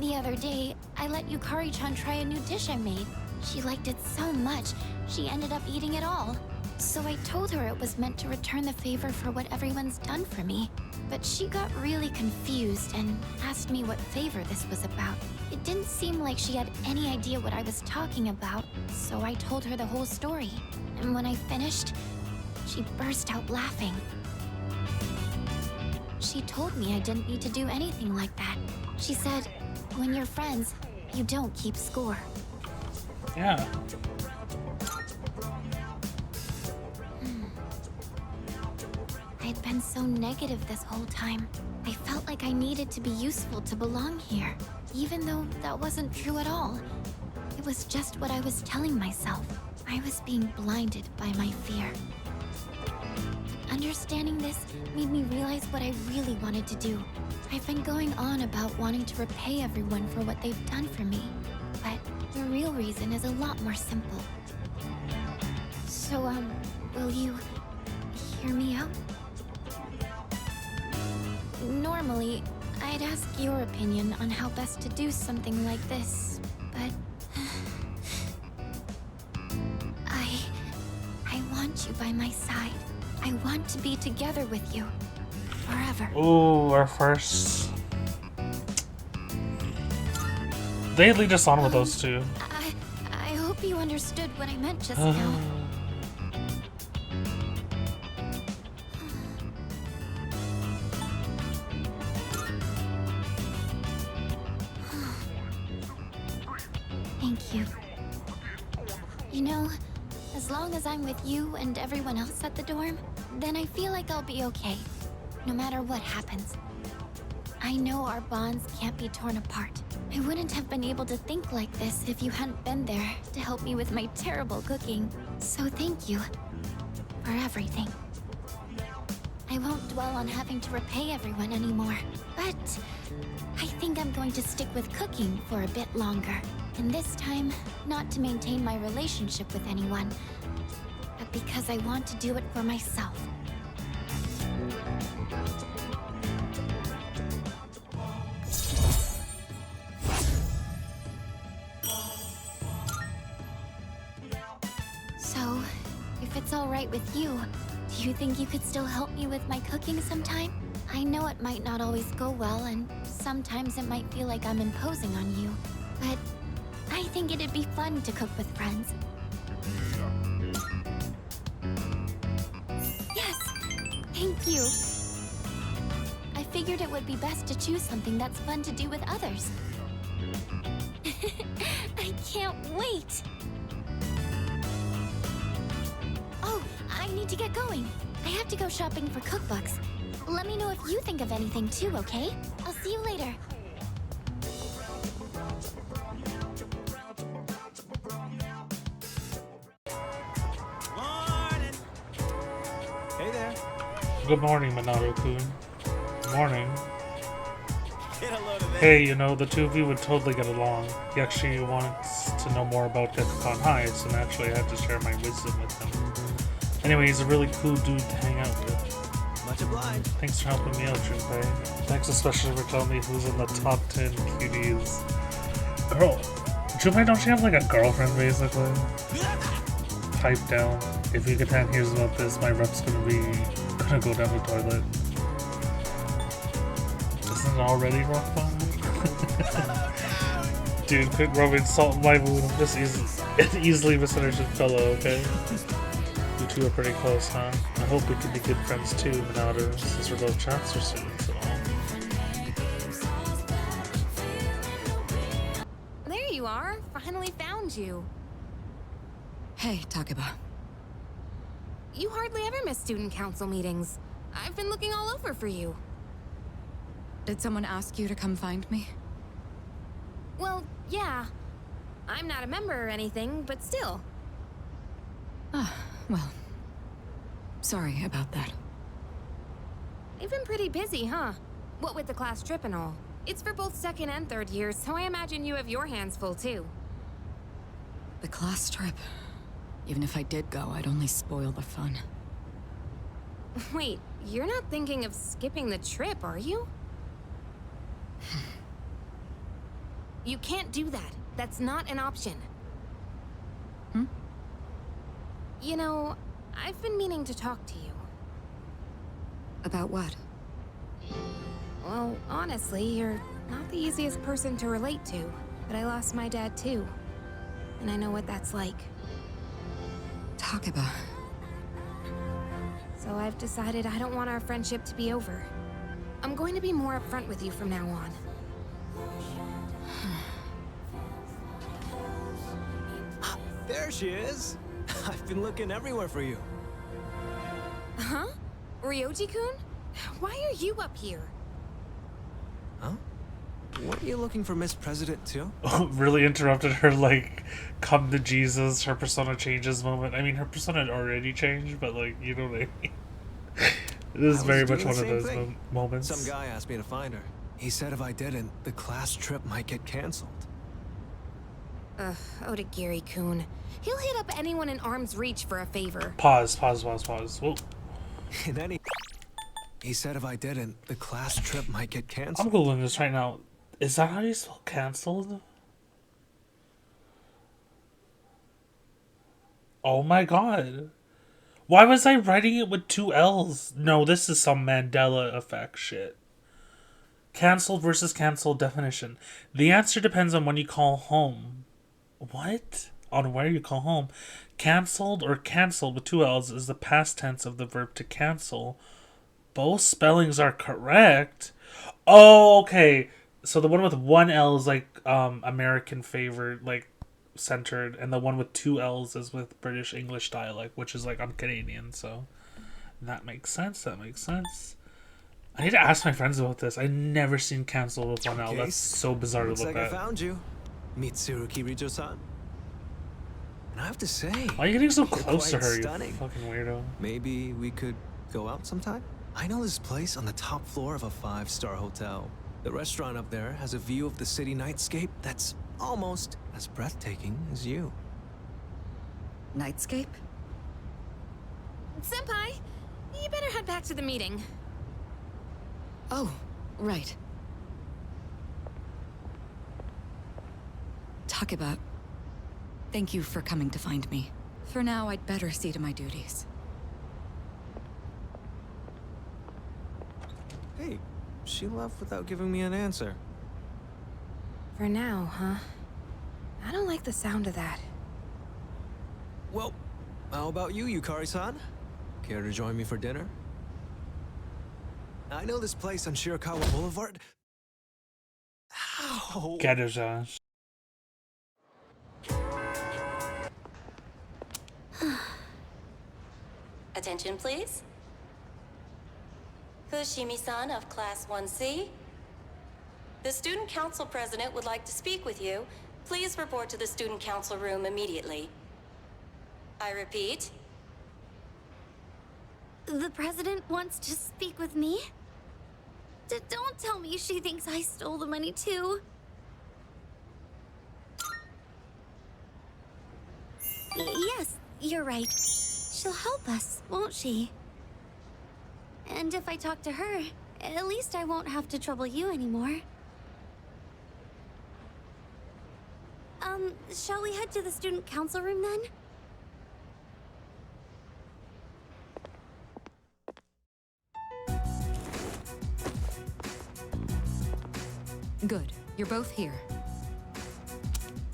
The other day, I let Yukari-chan try a new dish I made. She liked it so much, she ended up eating it all. So I told her it was meant to return the favor for what everyone's done for me. But she got really confused and asked me what favor this was about. It didn't seem like she had any idea what I was talking about, so I told her the whole story. And when I finished, she burst out laughing. She told me I didn't need to do anything like that. She said, when you're friends, you don't keep score. Yeah. I'd been so negative this whole time. I felt like I needed to be useful to belong here, even though that wasn't true at all. It was just what I was telling myself. I was being blinded by my fear. Understanding this made me realize what I really wanted to do. I've been going on about wanting to repay everyone for what they've done for me, but the real reason is a lot more simple. So, will you hear me out? normally, I'd ask your opinion on how best to do something like this, but... I want you by my side. I want to be together with you. Forever. Ooh, our first... They lead us on with those two. I hope you understood what I meant just now. Thank you. You know, as long as I'm with you and everyone else at the dorm, then I feel like I'll be okay, no matter what happens. I know our bonds can't be torn apart. I wouldn't have been able to think like this if you hadn't been there to help me with my terrible cooking. So thank you for everything. I won't dwell on having to repay everyone anymore, but I think I'm going to stick with cooking for a bit longer. And this time, not to maintain my relationship with anyone, but because I want to do it for myself. So, if it's all right with you, do you think you could still help me with my cooking sometime? I know it might not always go well, and sometimes it might feel like I'm imposing on you, but I think it'd be fun to cook with friends. Yes! Thank you! I figured it would be best to choose something that's fun to do with others. I can't wait! Oh, I need to get going. I have to go shopping for cookbooks. Let me know if you think of anything too, okay? I'll see you later. Hey there. Good morning, Minato-kun. Morning. Hey, you know, the two of you would totally get along. He actually wants to know more about Gekkan High, so naturally I had to share my wisdom with him. Anyway, he's a really cool dude to hang out with. Much obliged. Thanks for helping me out, Junpei. Thanks especially for telling me who's in the top 10 cuties. Girl, Junpei, don't you have like a girlfriend, basically? Pipe down. If Yucatan hears about this, my rep's gonna go down the toilet. Isn't it already rock bottom? Dude, quit rubbing salt in my wound. I'm just easily misunderstood fellow, okay? You two are pretty close, huh? I hope we can be good friends too, Minato, since we're both transfer students and all. There you are. Finally found you. Hey, Takeba. You hardly ever miss student council meetings. I've been looking all over for you. Did someone ask you to come find me? Well, yeah. I'm not a member or anything, but still. Ah, well. Sorry about that. You've been pretty busy, huh? What with the class trip and all. It's for both second and third years, so I imagine you have your hands full too. The class trip. Even if I did go, I'd only spoil the fun. Wait, you're not thinking of skipping the trip, are you? You can't do that. That's not an option. Hmm? You know, I've been meaning to talk to you. About what? Well, honestly, you're not the easiest person to relate to, but I lost my dad too. And I know what that's like. Takeba. So I've decided I don't want our friendship to be over. I'm going to be more upfront with you from now on. There she is. I've been looking everywhere for you. Huh? Ryoji-kun? Why are you up here? Huh? Weren't you looking for Miss President too? Really interrupted her, like, come to Jesus, her persona changes moment. I mean, her persona had already changed, but, like, you know what I mean? This is very much one of those moments. Some guy asked me to find her. He said if I didn't, the class trip might get canceled. Ugh, Odagiri-kun. He'll hit up anyone in arm's reach for a favor. Pause. Whoa. In any... He said if I didn't, the class trip might get canceled. I'm googling this right now. Is that how you spell canceled? Oh my god. Why was I writing it with 2 L's? No, this is some Mandela effect shit. Cancelled versus cancelled definition. The answer depends on when you call home. What? On where you call home. Cancelled or cancelled with 2 L's is the past tense of the verb to cancel. Both spellings are correct. Oh, okay. So the one with 1 L is like American favored, like centered, and the one with 2 L's is with British English dialect, which is like I'm Canadian, so that makes sense. That makes sense. I need to ask my friends about this. I've never seen cancel with 1 L. That's so bizarre to Looks look like at. I found you, Mitsuru Kirijo-san. And I have to say, why are you getting so you're close to quite her, you stunning. fucking weirdo? Maybe we could go out sometime? I know this place on the top floor of a 5-star hotel. The restaurant up there has a view of the city nightscape that's almost as breathtaking as you. Nightscape? Senpai, you better head back to the meeting. Oh, right. Takeba, thank you for coming to find me. For now, I'd better see to my duties. Hey, she left without giving me an answer. For now, huh? I don't like the sound of that. Well, how about you, Yukari-san? Care to join me for dinner? I know this place on Shirakawa Boulevard. Ow! Get his ass. Attention, please. Fushimi-san of Class 1C. The Student Council President would like to speak with you. Please report to the Student Council room immediately. I repeat. The president wants to speak with me? Don't tell me she thinks I stole the money too. Yes, you're right. She'll help us, won't she? And if I talk to her, at least I won't have to trouble you anymore. Shall we head to the student council room then? Good. You're both here.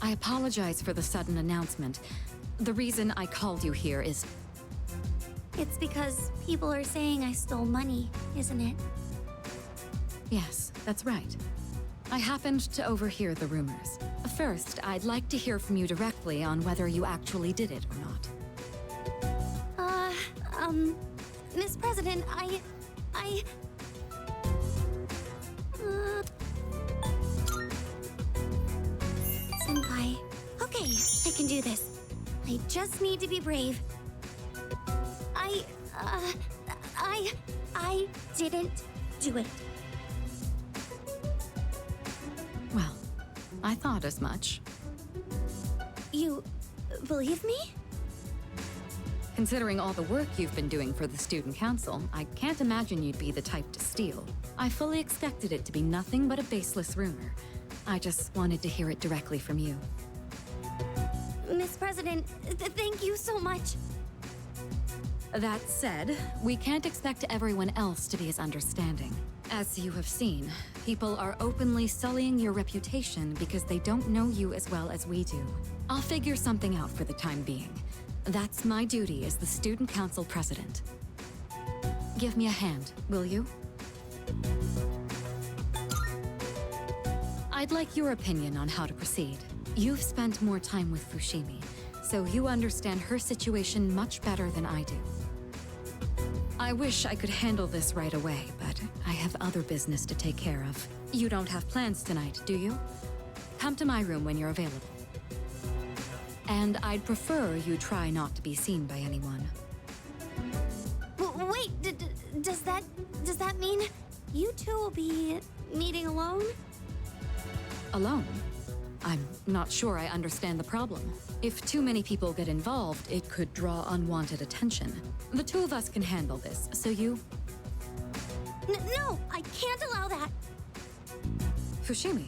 I apologize for the sudden announcement. The reason I called you here is... It's because people are saying I stole money, isn't it? Yes, that's right. I happened to overhear the rumors. First, I'd like to hear from you directly on whether you actually did it or not. Miss President, Senpai. Okay, I can do this. I just need to be brave. I didn't do it. Well, I thought as much. You believe me? Considering all the work you've been doing for the Student Council, I can't imagine you'd be the type to steal. I fully expected it to be nothing but a baseless rumor. I just wanted to hear it directly from you. Miss President, thank you so much. That said, we can't expect everyone else to be as understanding. As you have seen, people are openly sullying your reputation because they don't know you as well as we do. I'll figure something out for the time being. That's my duty as the Student Council President. Give me a hand, will you? I'd like your opinion on how to proceed. You've spent more time with Fushimi, so you understand her situation much better than I do. I wish I could handle this right away, but I have other business to take care of. You don't have plans tonight, do you? Come to my room when you're available. And I'd prefer you try not to be seen by anyone. Wait, does that mean you two will be meeting alone? Alone? I'm not sure I understand the problem. If too many people get involved, it could draw unwanted attention. The two of us can handle this, so you... No, I can't allow that. Fushimi.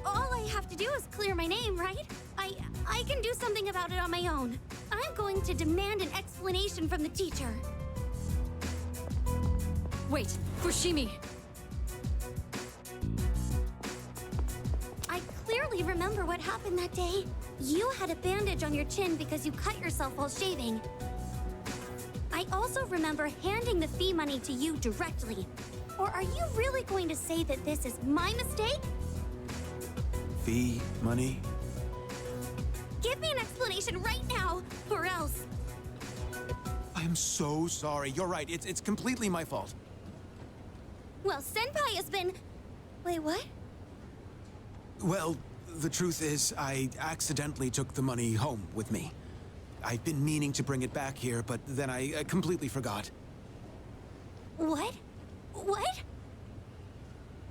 All I have to do is clear my name, right? I can do something about it on my own. I'm going to demand an explanation from the teacher. Wait, Fushimi! I clearly remember what happened that day. You had a bandage on your chin because you cut yourself while shaving. I also remember handing the fee money to you directly. Or are you really going to say that this is my mistake? Fee, money? Give me an explanation right now, or else. I am so sorry. You're right. It's completely my fault. Well, Senpai has been... Wait, what? Well, the truth is, I accidentally took the money home with me. I've been meaning to bring it back here, but then I completely forgot. What? What?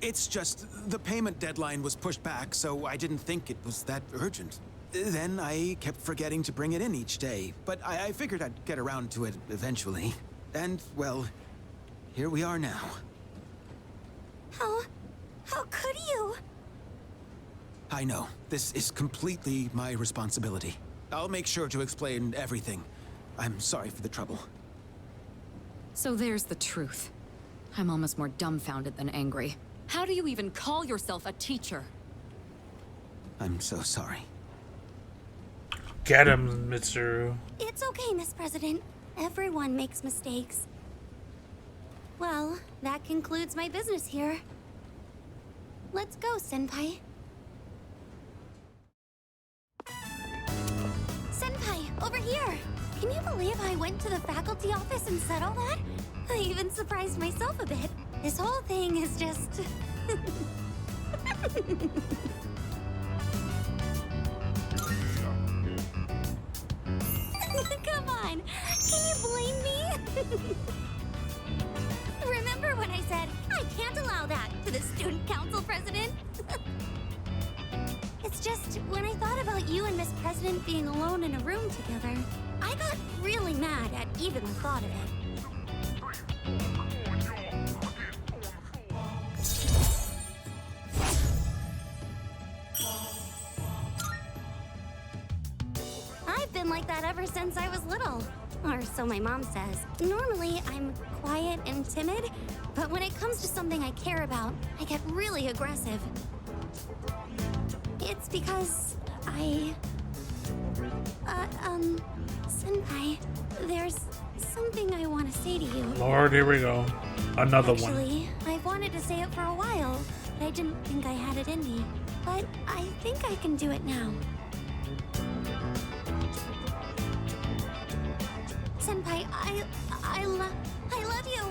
It's just, the payment deadline was pushed back, so I didn't think it was that urgent. Then I kept forgetting to bring it in each day, but I figured I'd get around to it eventually. And, well, here we are now. How could you? I know, this is completely my responsibility. I'll make sure to explain everything. I'm sorry for the trouble. So there's the truth. I'm almost more dumbfounded than angry. How do you even call yourself a teacher? I'm so sorry. Get him, Mitsuru. It's okay, Miss President. Everyone makes mistakes. Well, that concludes my business here. Let's go, Senpai. Senpai, over here! Can you believe I went to the faculty office and said all that? I even surprised myself a bit. This whole thing is just... Come on! Can you blame me? Remember when I said, I can't allow that to the student council president? It's just, when I thought about you and Miss President being alone in a room together, I got really mad at even the thought of it. I've been like that ever since I was little. Or so my mom says. Normally, I'm quiet and timid, but when it comes to something I care about, I get really aggressive. It's because Senpai, there's something I want to say to you. Lord, here we go. Another one. Actually, I've wanted to say it for a while, but I didn't think I had it in me. But I think I can do it now. Senpai, I love you.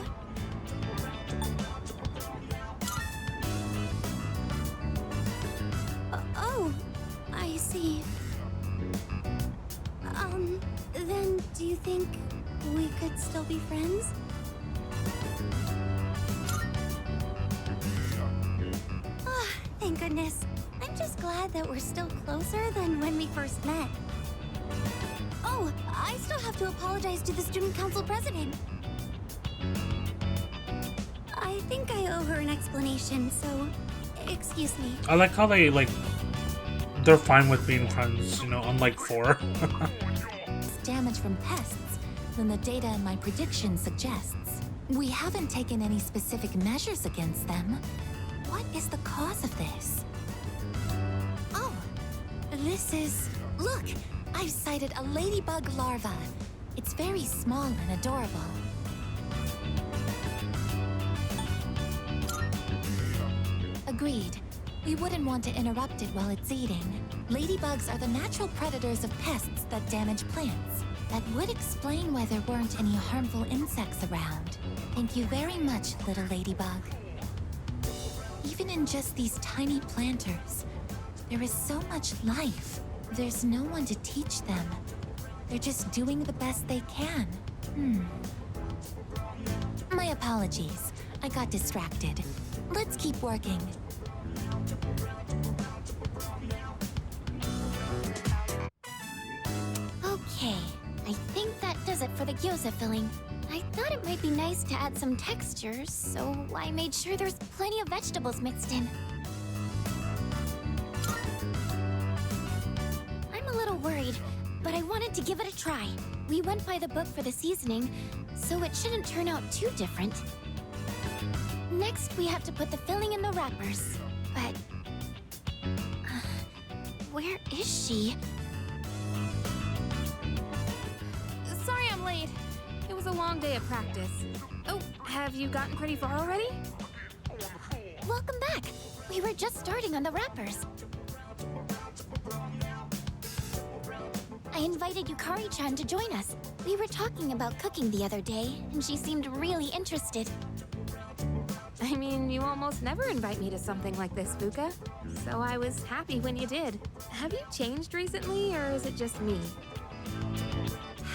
Oh, I see. Then do you think we could still be friends? Ah, thank goodness. I'm just glad that we're still closer than when we first met. Oh, I still have to apologize to the student council president. I think I owe her an explanation, so excuse me. I like how they, they're fine with being friends, you know, unlike 4. Damage from pests than the data in my prediction suggests. We haven't taken any specific measures against them. What is the cause of this? Oh, this is... Look! I've sighted a ladybug larva. It's very small and adorable. Agreed. We wouldn't want to interrupt it while it's eating. Ladybugs are the natural predators of pests that damage plants. That would explain why there weren't any harmful insects around. Thank you very much, little ladybug. Even in just these tiny planters, there is so much life. There's no one to teach them. They're just doing the best they can. My apologies. I got distracted. Let's keep working. Okay, I think that does it for the gyoza filling. I thought it might be nice to add some texture, so I made sure there's plenty of vegetables mixed in. I'm a little worried, but I wanted to give it a try. We went by the book for the seasoning, so it shouldn't turn out too different. Next, we have to put the filling in the wrappers, but... where is she? Sorry I'm late. It was a long day of practice. Oh, have you gotten pretty far already? Welcome back. We were just starting on the wrappers. I invited Yukari-chan to join us. We were talking about cooking the other day, and she seemed really interested. I mean, you almost never invite me to something like this, Fuka. So I was happy when you did. Have you changed recently, or is it just me?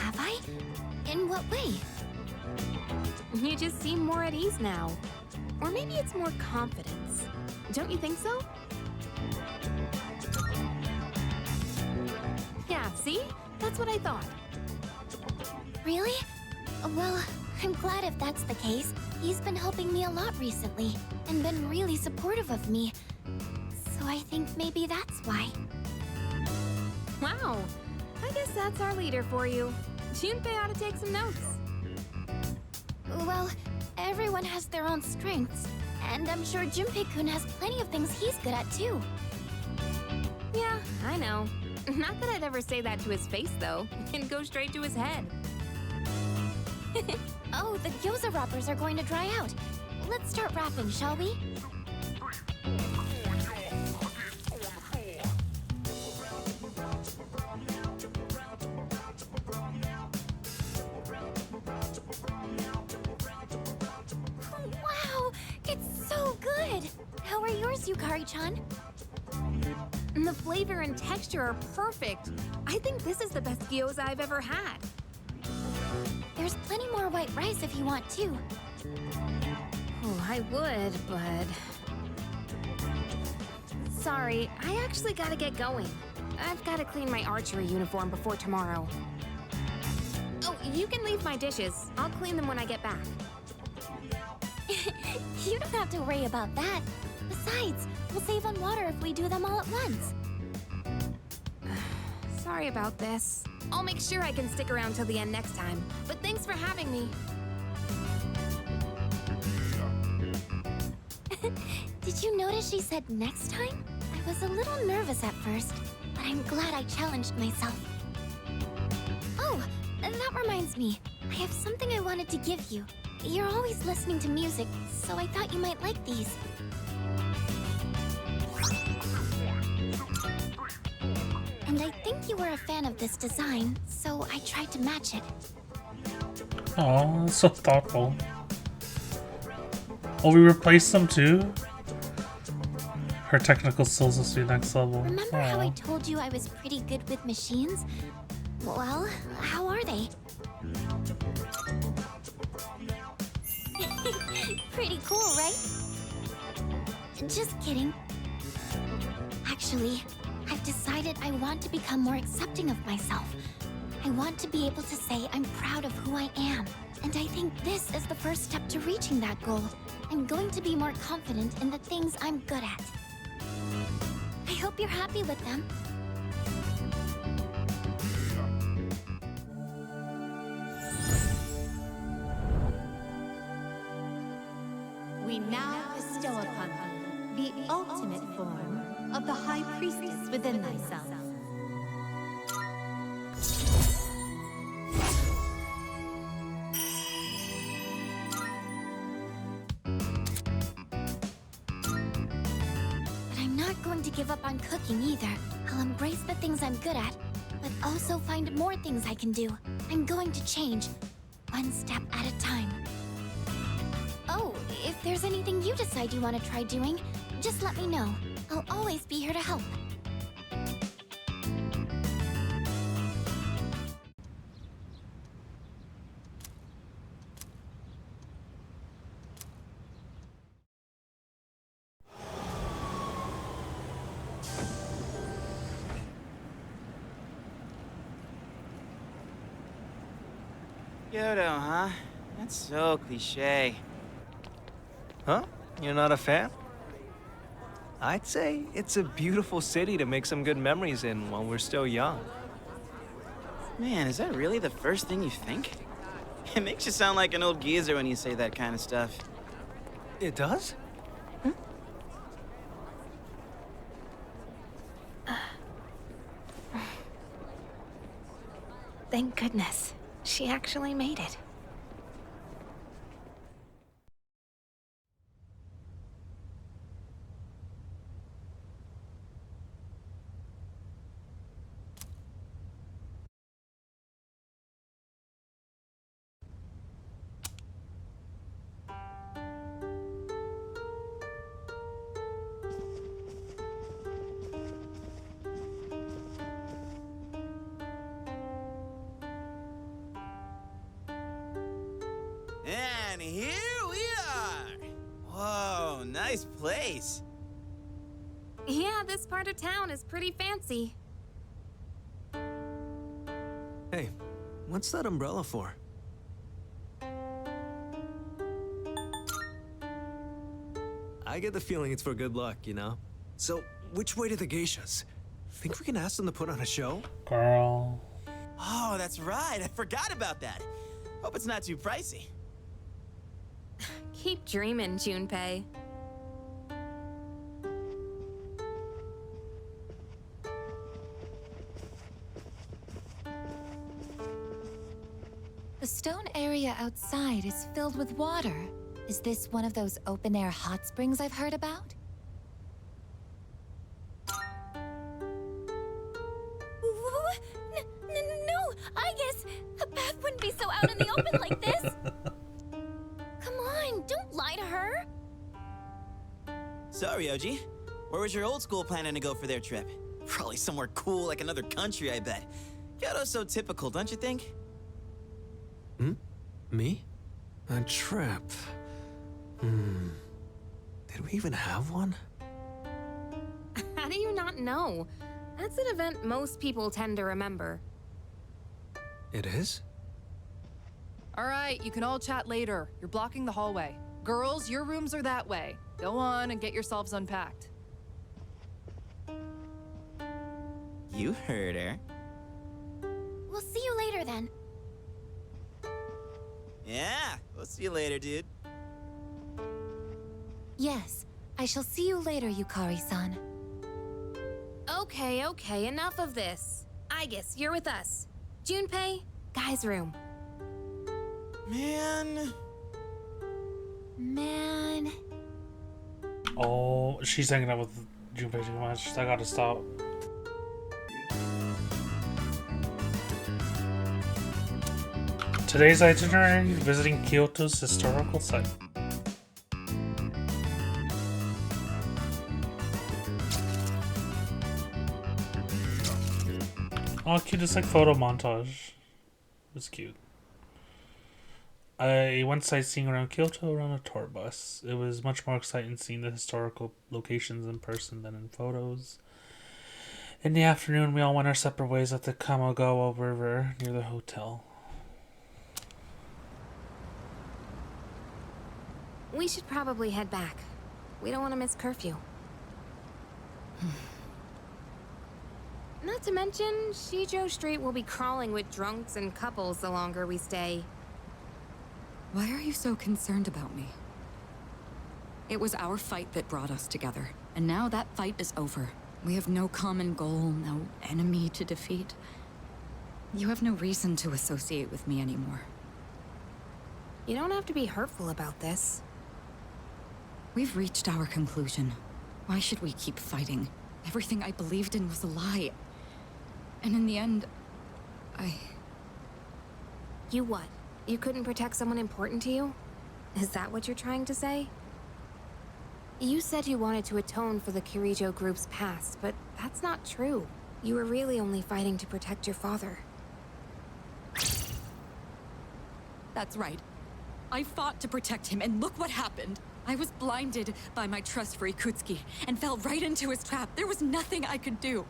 Have I? In what way? You just seem more at ease now. Or maybe it's more confidence. Don't you think so? Yeah, see? That's what I thought. Really? Well, I'm glad if that's the case. He's been helping me a lot recently, and been really supportive of me. So I think maybe that's why. Wow. I guess that's our leader for you. Junpei ought to take some notes. Well, everyone has their own strengths, and I'm sure Junpei-kun has plenty of things he's good at too. Yeah, I know. Not that I'd ever say that to his face, though. It'd go straight to his head. Oh, the gyoza wrappers are going to dry out. Let's start wrapping, shall we? Wow, it's so good! How are yours, Yukari-chan? And the flavor and texture are perfect. I think this is the best gyoza I've ever had. There's plenty more white rice if you want to. Oh, I would, but... Sorry, I actually gotta get going. I've gotta clean my archery uniform before tomorrow. Oh, you can leave my dishes. I'll clean them when I get back. You don't have to worry about that. Besides, we'll save on water if we do them all at once. Sorry about this. I'll make sure I can stick around till the end next time. But thanks for having me. Did you notice she said next time? I was a little nervous at first, but I'm glad I challenged myself. Oh, that reminds me. I have something I wanted to give you. You're always listening to music, so I thought you might like these. And I think you were a fan of this design, so I tried to match it. Oh, that's so thoughtful. Oh, we replaced them too? Her technical skills must be next level. Remember how I told you I was pretty good with machines? Well, how are they? Pretty cool, right? Just kidding. Actually, I've decided I want to become more accepting of myself. I want to be able to say I'm proud of who I am. And I think this is the first step to reaching that goal. I'm going to be more confident in the things I'm good at. I hope you're happy with them. We now bestow upon thee the ultimate form of the High Priestess within thyself. But I'm not going to give up on cooking either. I'll embrace the things I'm good at, but also find more things I can do. I'm going to change, one step at a time. Oh, if there's anything you decide you want to try doing, just let me know. I'll always be here to help. Kyoto, huh? That's so cliche. Huh? You're not a fan? I'd say it's a beautiful city to make some good memories in while we're still young. Man, is that really the first thing you think? It makes you sound like an old geezer when you say that kind of stuff. It does? Thank goodness. She actually made it. And here we are! Whoa, nice place. Yeah, this part of town is pretty fancy. Hey, what's that umbrella for? I get the feeling it's for good luck, you know? So, which way to the geishas? Think we can ask them to put on a show? Girl. Oh, that's right. I forgot about that. Hope it's not too pricey. Keep dreaming, Junpei. The stone area outside is filled with water. Is this one of those open-air hot springs I've heard about? No, I guess a bath wouldn't be so out in the open like this. Come on, don't lie to her. So, Ryoji, where was your old school planning to go for their trip? Probably somewhere cool like another country, I bet. Kyoto's so typical, don't you think? Me? A trip? Did we even have one? How do you not know? That's an event most people tend to remember. It is? All right, you can all chat later. You're blocking the hallway. Girls, your rooms are that way. Go on and get yourselves unpacked. You heard her. We'll see you later then. Yeah, we'll see you later, dude. Yes, I shall see you later, Yukari-san. Okay, enough of this. I guess you're with us. Junpei, guy's room. Man. Oh, she's hanging out with Junpei too much. I gotta stop. Today's itinerary, visiting Kyoto's historical site. Oh, cute, it's like photo montage. It's cute. I went sightseeing around Kyoto around a tour bus. It was much more exciting seeing the historical locations in person than in photos. In the afternoon, we all went our separate ways at the Kamogawa River near the hotel. We should probably head back. We don't want to miss curfew. Not to mention, Shijo Street will be crawling with drunks and couples the longer we stay. Why are you so concerned about me? It was our fight that brought us together, and now that fight is over. We have no common goal, no enemy to defeat. You have no reason to associate with me anymore. You don't have to be hurtful about this. We've reached our conclusion. Why should we keep fighting? Everything I believed in was a lie. And in the end, You what? You couldn't protect someone important to you? Is that what you're trying to say? You said you wanted to atone for the Kirijo group's past, but that's not true. You were really only fighting to protect your father. That's right. I fought to protect him, and look what happened. I was blinded by my trust for Ikutsuki, and fell right into his trap. There was nothing I could do.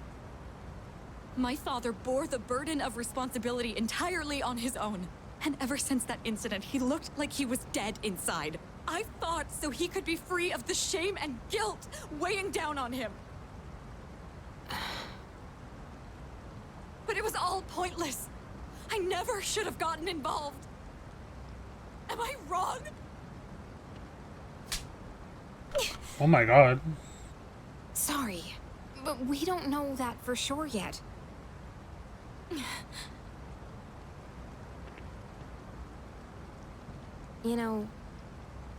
My father bore the burden of responsibility entirely on his own. And ever since that incident, he looked like he was dead inside. I fought so he could be free of the shame and guilt weighing down on him. But it was all pointless. I never should have gotten involved. Am I wrong? Oh my god. Sorry, but we don't know that for sure yet. You know,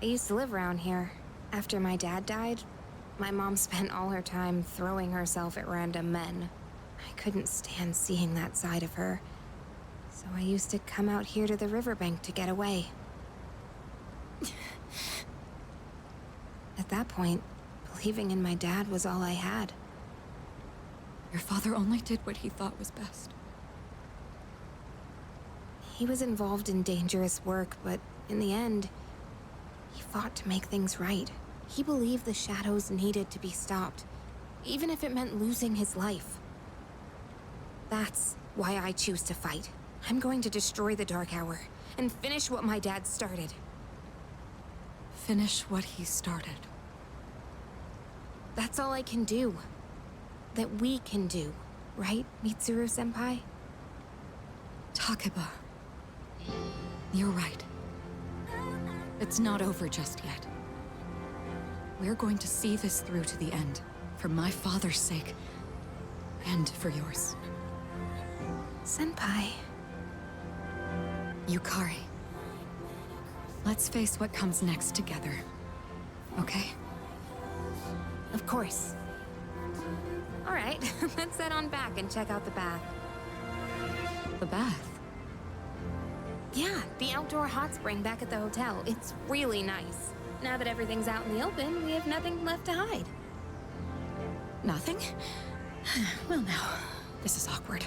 I used to live around here. After my dad died, my mom spent all her time throwing herself at random men. I couldn't stand seeing that side of her, so I used to come out here to the riverbank to get away. At that point, believing in my dad was all I had. Your father only did what he thought was best. He was involved in dangerous work, but in the end, he fought to make things right. He believed the shadows needed to be stopped, even if it meant losing his life. That's why I choose to fight. I'm going to destroy the Dark Hour and finish what my dad started. Finish what he started. That's all I can do. That we can do, right, Mitsuru-senpai? Takeba. You're right. It's not over just yet. We're going to see this through to the end, for my father's sake, and for yours. Senpai. Yukari. Let's face what comes next together. Okay? Of course. All right, let's head on back and check out the bath. The bath? Yeah, the outdoor hot spring back at the hotel. It's really nice. Now that everything's out in the open, we have nothing left to hide. Nothing? Well now, this is awkward.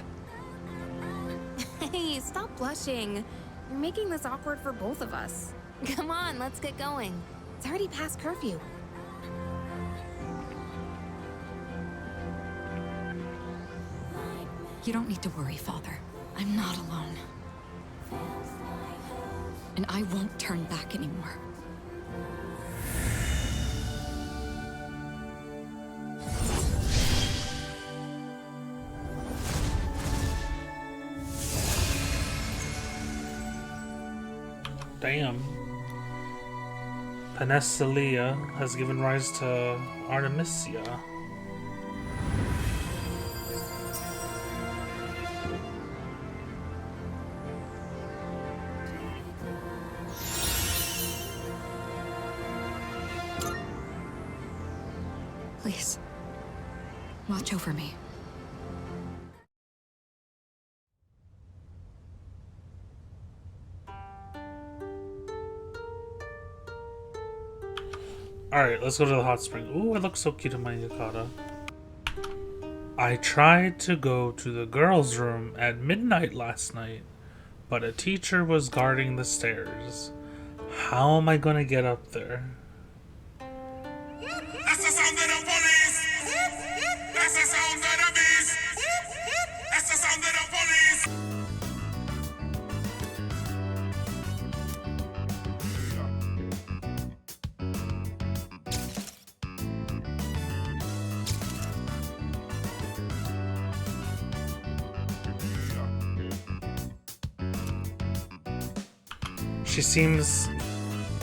Hey, stop blushing. You're making this awkward for both of us. Come on, let's get going. It's already past curfew. You don't need to worry, Father. I'm not alone. And I won't turn back anymore. Damn. Penthesilea has given rise to Artemisia. Please, watch over me. Alright, let's go to the hot spring. Ooh, it looks so cute in my yukata. I tried to go to the girls' room at midnight last night, but a teacher was guarding the stairs. How am I gonna get up there?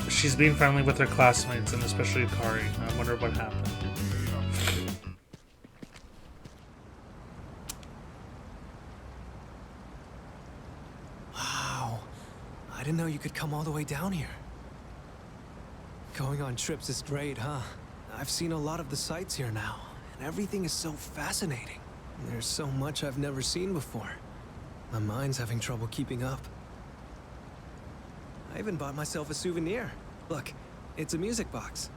She's being friendly with her classmates, and especially Kari. I wonder what happened. Wow. I didn't know you could come all the way down here. Going on trips is great, huh? I've seen a lot of the sights here now, and everything is so fascinating. There's so much I've never seen before. My mind's having trouble keeping up. I even bought myself a souvenir. Look, it's a music box.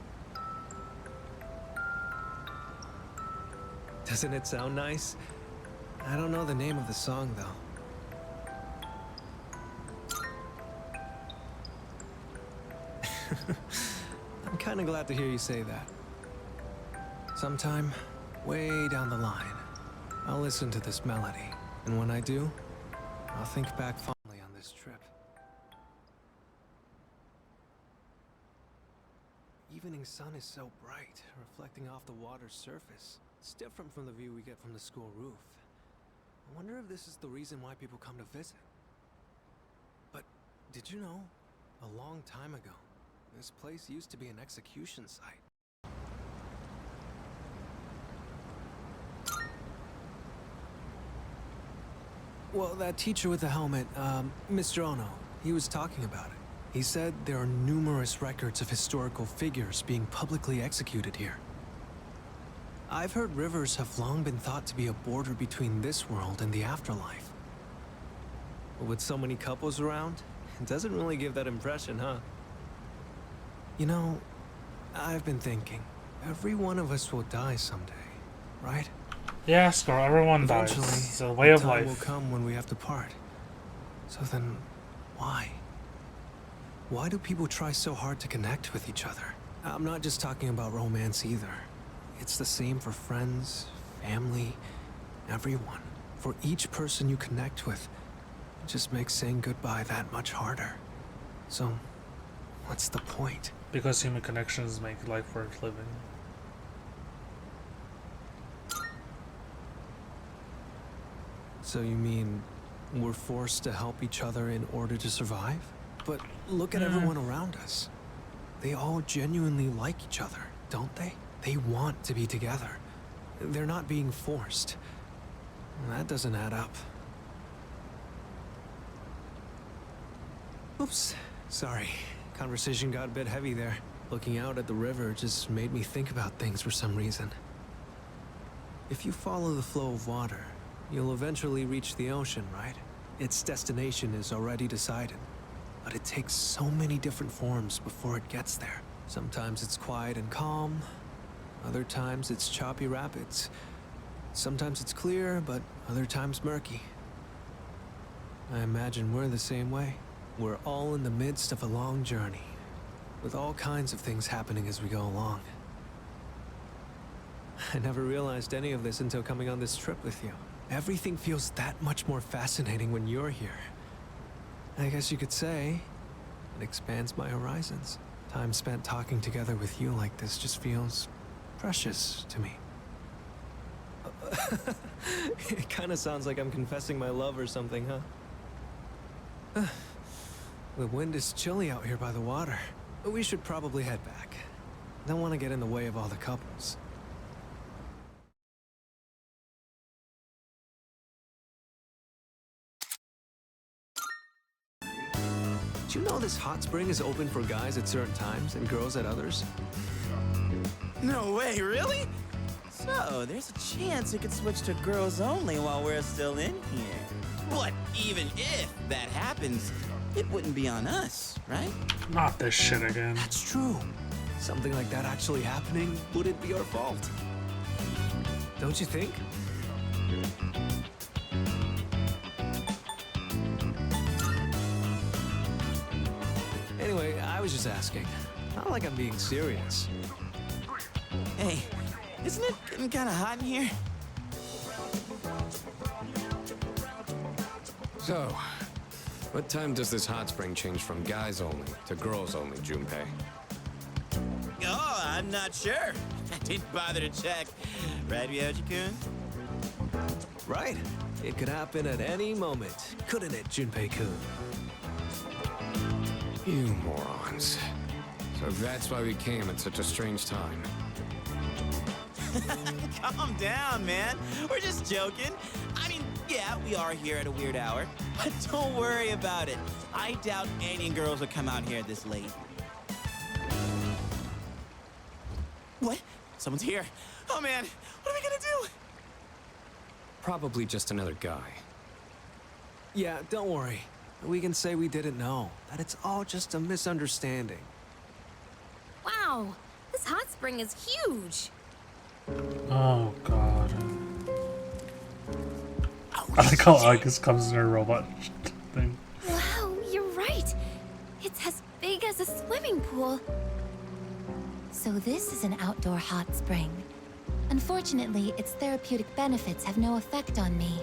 Doesn't it sound nice? I don't know the name of the song, though. I'm kinda glad to hear you say that. Sometime, way down the line, I'll listen to this melody. And when I do, I'll think back fondly on this trip. evening sun is so bright, reflecting off the water's surface. It's different from the view we get from the school roof. I wonder if this is the reason why people come to visit. But did you know, a long time ago, this place used to be an execution site. Well, that teacher with the helmet, Mr. Ono, he was talking about it. He said there are numerous records of historical figures being publicly executed here. I've heard rivers have long been thought to be a border between this world and the afterlife. But with so many couples around, it doesn't really give that impression, huh? You know, I've been thinking, every one of us will die someday, right? Yeah, Scar, everyone dies. Eventually, It's a way of time life. will come when we have to part. So then, why? Why do people try so hard to connect with each other? I'm not just talking about romance either. It's the same for friends, family, everyone. For each person you connect with, it just makes saying goodbye that much harder. So, what's the point? Because human connections make life worth living. So you mean we're forced to help each other in order to survive? But look at everyone around us. They all genuinely like each other, don't they? They want to be together. They're not being forced. That doesn't add up. Oops, sorry. Conversation got a bit heavy there. Looking out at the river just made me think about things for some reason. If you follow the flow of water, you'll eventually reach the ocean, right? Its destination is already decided. But it takes so many different forms before it gets there. Sometimes it's quiet and calm. Other times it's choppy rapids. Sometimes it's clear, but other times murky. I imagine we're the same way. We're all in the midst of a long journey, with all kinds of things happening as we go along. I never realized any of this until coming on this trip with you. Everything feels that much more fascinating when you're here. I guess you could say it expands my horizons. Time spent talking together with you like this just feels precious to me. It kind of sounds like I'm confessing my love or something, huh? The wind is chilly out here by the water. But we should probably head back. Don't want to get in the way of all the couples. Did you know this hot spring is open for guys at certain times and girls at others? No way, really? So, there's a chance it could switch to girls only while we're still in here. But even if that happens, it wouldn't be on us, right? Not this shit again. That's true. Something like that actually happening wouldn't be our fault. Don't you think? Anyway, I was just asking. Not like I'm being serious. Hey, isn't it getting kind of hot in here? So, what time does this hot spring change from guys only to girls only, Junpei? Oh, I'm not sure. I didn't bother to check. Right, Ryoji-kun? Right. It could happen at any moment, couldn't it, Junpei-kun? You morons. So that's why we came at such a strange time. Calm down, man. We're just joking. I mean, yeah, we are here at a weird hour. But don't worry about it. I doubt any girls will come out here this late. What? Someone's here. Oh, man. What are we gonna do? Probably just another guy. Yeah, don't worry. We can say we didn't know. That it's all just a misunderstanding. Wow, this hot spring is huge. Oh god. I like how Agus comes in her robot thing. Wow, you're right. It's as big as a swimming pool. So this is an outdoor hot spring. Unfortunately, its therapeutic benefits have no effect on me.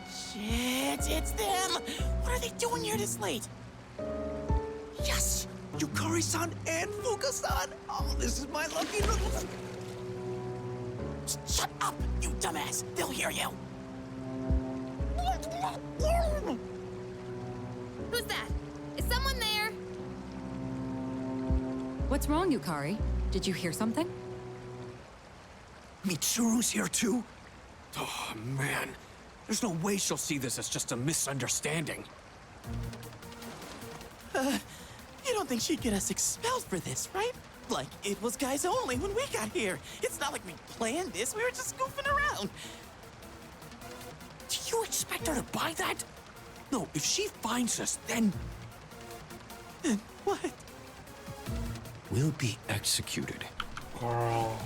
Shit, it's them! What are they doing here this late? Yes! Yukari-san and Fuka-san? Oh, this is my lucky number. Shut up, you dumbass. They'll hear you. Who's that? Is someone there? What's wrong, Yukari? Did you hear something? Mitsuru's here too? Oh, man. There's no way she'll see this as just a misunderstanding. You don't think she'd get us expelled for this, right? Like, it was guys only when we got here. It's not like we planned this, we were just goofing around. Do you expect her to buy that? No, if she finds us, then... Then what? We'll be executed. Girl.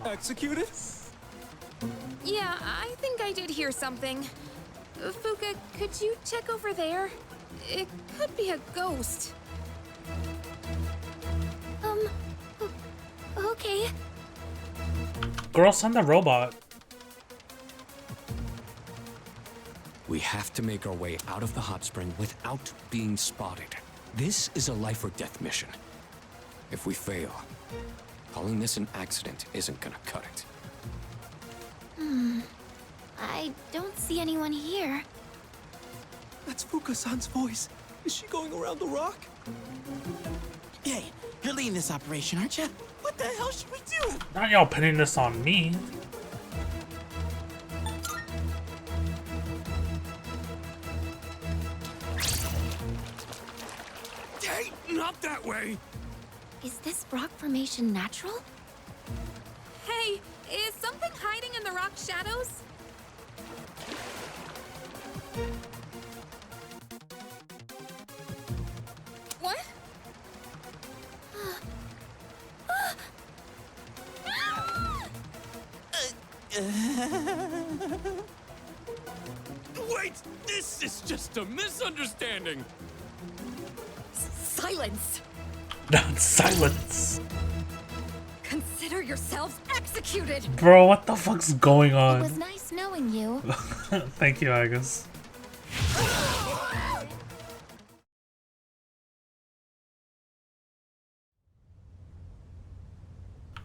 Executed? Yeah, I think I did hear something. Fuka, could you check over there? It could be a ghost. Okay. Girl, send the robot. We have to make our way out of the hot spring without being spotted. This is a life or death mission. If we fail, calling this an accident isn't gonna cut it. I don't see anyone here. That's Fuka-san's voice. Is she going around the rock? Hey, you're leading this operation, aren't you? What the hell should we do? Not y'all pinning this on me. Hey, not that way! Is this rock formation natural? Hey, is something hiding in the rock shadows? What? Wait! This is just a misunderstanding! Silence! Silence. Consider yourselves executed! Bro, what the fuck's going It on? was nice knowing you. Thank you, Agus.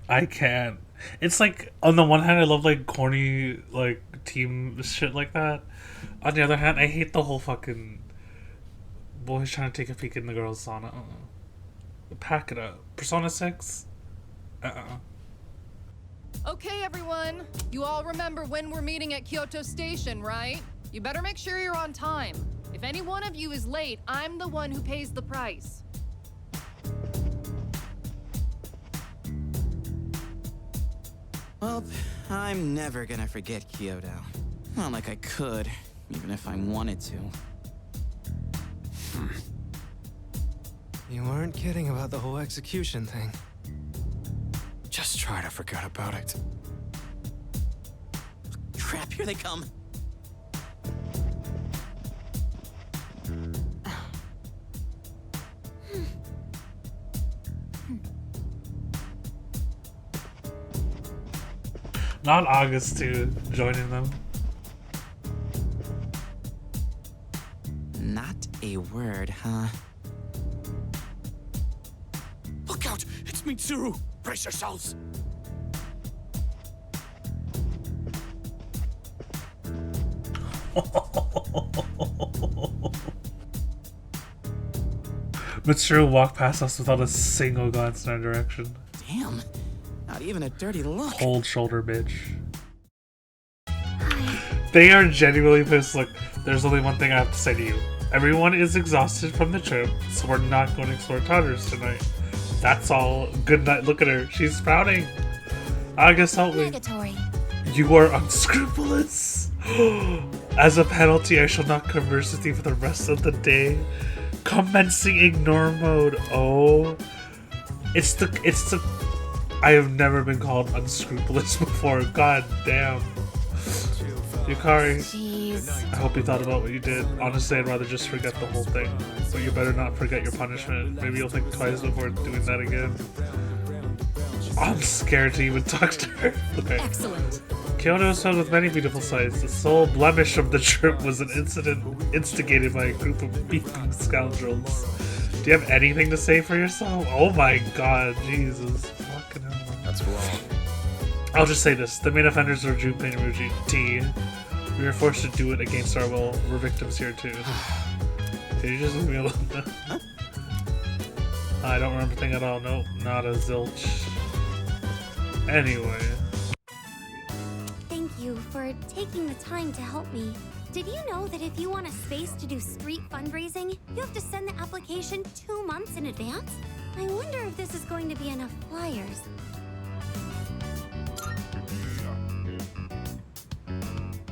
I can't. It's like, on the one hand, I love like corny like team shit like that. On the other hand, I hate the whole fucking boys trying to take a peek in the girls' sauna. Pack it up. Persona 6? Okay, everyone. You all remember when we're meeting at Kyoto Station, right? You better make sure you're on time. If any one of you is late, I'm the one who pays the price. Well, I'm never gonna forget Kyoto. Not like I could, even if I wanted to. You weren't kidding about the whole execution thing. Just try to forget about it. Crap, here they come. Not August too, joining them. Not a word, huh? Look out! It's Mitsuru! Brace yourselves! Mitsuru walked past us without a single glance in our direction. Damn, not even a dirty look. Cold shoulder, bitch. They are genuinely pissed. Look, there's only one thing I have to say to you. Everyone is exhausted from the trip, so we're not going to explore Todders tonight. That's all. Good night. Look at her. She's sprouting. August, help me. Negatory. You are unscrupulous. As a penalty, I shall not converse with you for the rest of the day. Commencing ignore mode. Oh. It's the I have never been called unscrupulous before. God damn. Yukari, Jeez. I hope you thought about what you did. Honestly, I'd rather just forget the whole thing. But you better not forget your punishment. Maybe you'll think twice before doing that again. I'm scared to even talk to her. Okay. Excellent. Kyoto is filled with many beautiful sights. The sole blemish of the trip was an incident instigated by a group of beefing scoundrels. Do you have anything to say for yourself? Oh my god, Jesus. Fucking hell. That's wrong. I'll just say this. The main offenders are Junpei and Ryuji T. We were forced to do it against our will. We're victims here too. Did you just leave me alone? I don't remember a thing at all. Nope, not a zilch. Anyway. Thank you for taking the time to help me. Did you know that if you want a space to do street fundraising, you have to send the application 2 months in advance? I wonder if this is going to be enough flyers.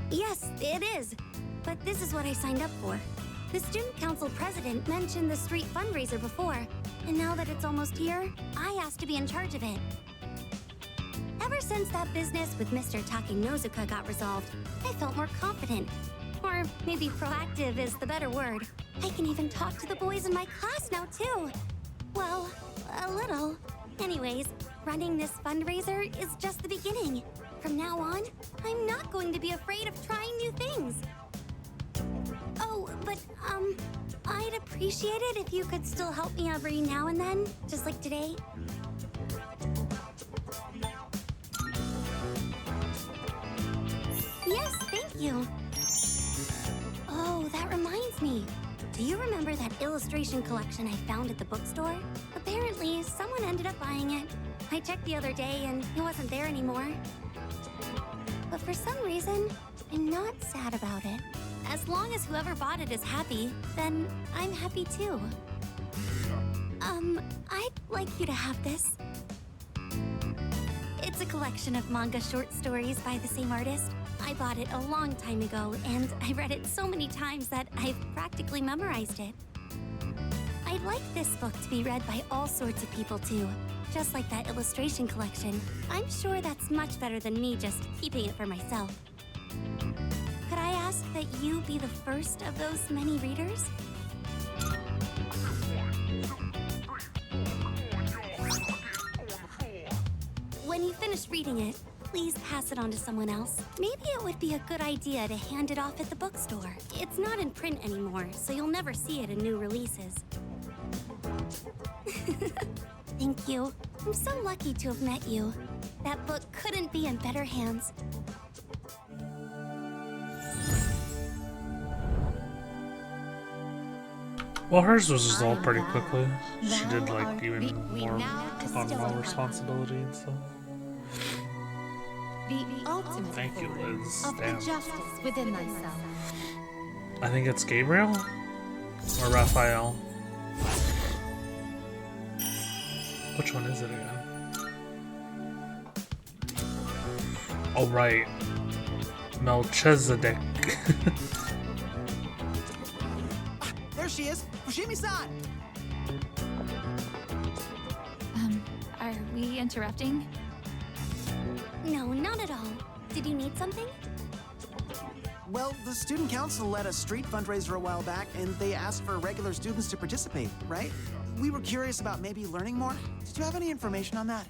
Yes, it is. But this is what I signed up for. The student council president mentioned the street fundraiser before, and now that it's almost here, I asked to be in charge of it. Ever since that business with Mr. Takenozuka got resolved, I felt more confident. Or maybe proactive is the better word. I can even talk to the boys in my class now, too. Well, a little. Anyways, running this fundraiser is just the beginning. From now on, I'm not going to be afraid of trying new things. Oh, but, I'd appreciate it if you could still help me every now and then, just like today. Yes, thank you. Oh, that reminds me. Do you remember that illustration collection I found at the bookstore? Apparently, someone ended up buying it. I checked the other day and it wasn't there anymore. But for some reason, I'm not sad about it. As long as whoever bought it is happy, then I'm happy too. I'd like you to have this. It's a collection of manga short stories by the same artist. I bought it a long time ago, and I read it so many times that I've practically memorized it. I'd like this book to be read by all sorts of people too, just like that illustration collection. I'm sure that's much better than me just keeping it for myself. Could I ask that you be the first of those many readers? When you finish reading it, please pass it on to someone else. Maybe it would be a good idea to hand it off at the bookstore. It's not in print anymore, so you'll never see it in new releases. Thank you. I'm so lucky to have met you. That book couldn't be in better hands. Well, hers was resolved pretty quickly. She did, like, even more, took on more responsibility and stuff. The ultimate Thank you, Liz. of Damn. the justice within thyself. I think it's Gabriel? Or Raphael? Which one is it again? Oh, right. Melchizedek. There she is! Fushimi-san! Are we interrupting? No, not at all. Did you need something? Well, the student council led a street fundraiser a while back, and they asked for regular students to participate, right? We were curious about maybe learning more. Did you have any information on that?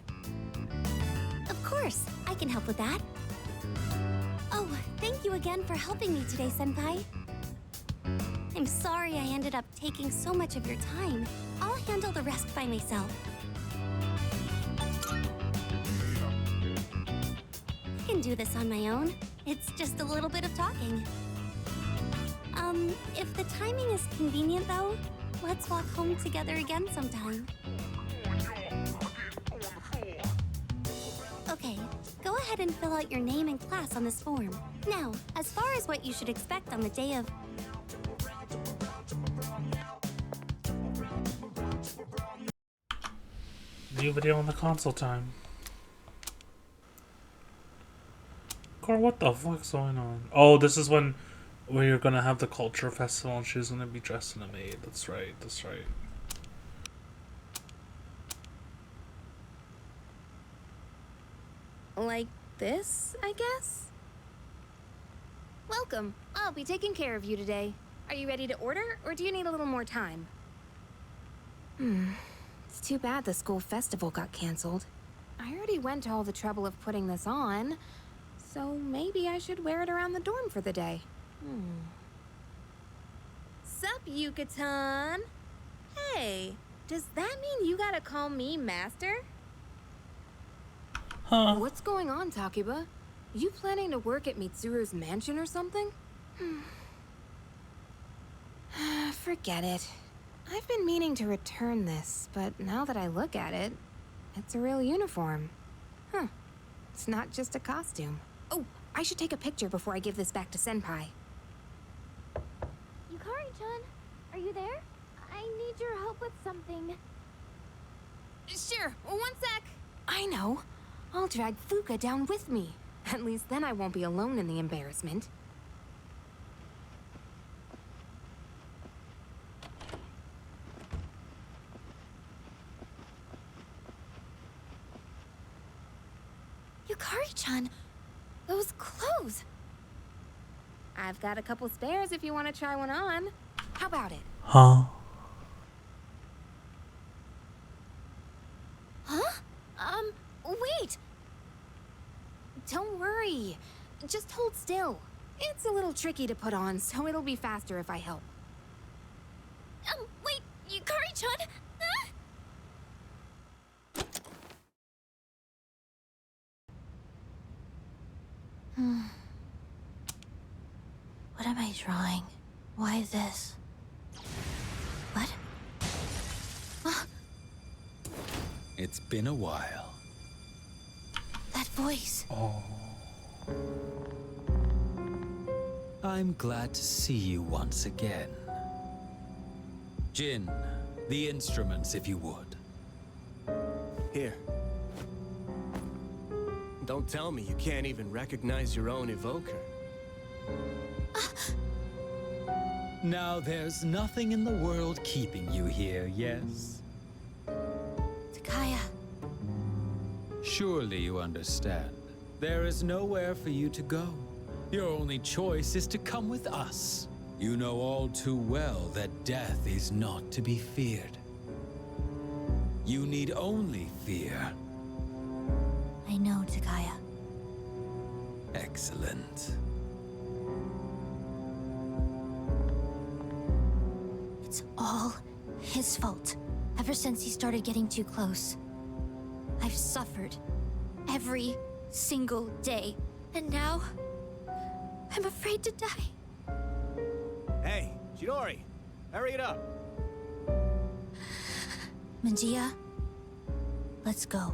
Of course, I can help with that. Oh, thank you again for helping me today, Senpai. I'm sorry I ended up taking so much of your time. I'll handle the rest by myself. I can do this on my own. It's just a little bit of talking. If the timing is convenient though, let's walk home together again sometime. Okay, go ahead and fill out your name and class on this form. Now, as far as what you should expect on the day of... New video on the console time. Cor, what the fuck's going on? Oh, this is when you're gonna have the culture festival and she's gonna be dressed in a maid. That's right, that's right. Like this, I guess? Welcome. I'll be taking care of you today. Are you ready to order, or do you need a little more time? It's too bad the school festival got canceled. I already went to all the trouble of putting this on, so maybe I should wear it around the dorm for the day. Sup, Yucatan? Hey, does that mean you gotta call me Master? Huh? What's going on, Takiba? You planning to work at Mitsuru's mansion or something? Forget it. I've been meaning to return this, but now that I look at it, it's a real uniform. Huh. It's not just a costume. Oh, I should take a picture before I give this back to Senpai. Yukari-chan, are you there? I need your help with something. Sure, one sec. I know. I'll drag Fuka down with me. At least then I won't be alone in the embarrassment. Yukari-chan, those clothes. I've got a couple spares if you want to try one on. How about it? Huh? Huh? Wait! Don't worry. Just hold still. It's a little tricky to put on, so it'll be faster if I help. Wait! Yukari-chan! What am I drawing? Why this? What? It's been a while. That voice. Oh. I'm glad to see you once again. Jin, the instruments, if you would. Here. Don't tell me you can't even recognize your own evoker. Now there's nothing in the world keeping you here, yes? Takaya. Surely you understand. There is nowhere for you to go. Your only choice is to come with us. You know all too well that death is not to be feared. You need only fear. I know, Takaya. Excellent. It's all his fault. Ever since he started getting too close. I've suffered every single day. And now, I'm afraid to die. Hey, Chidori, hurry it up. Manjia, let's go.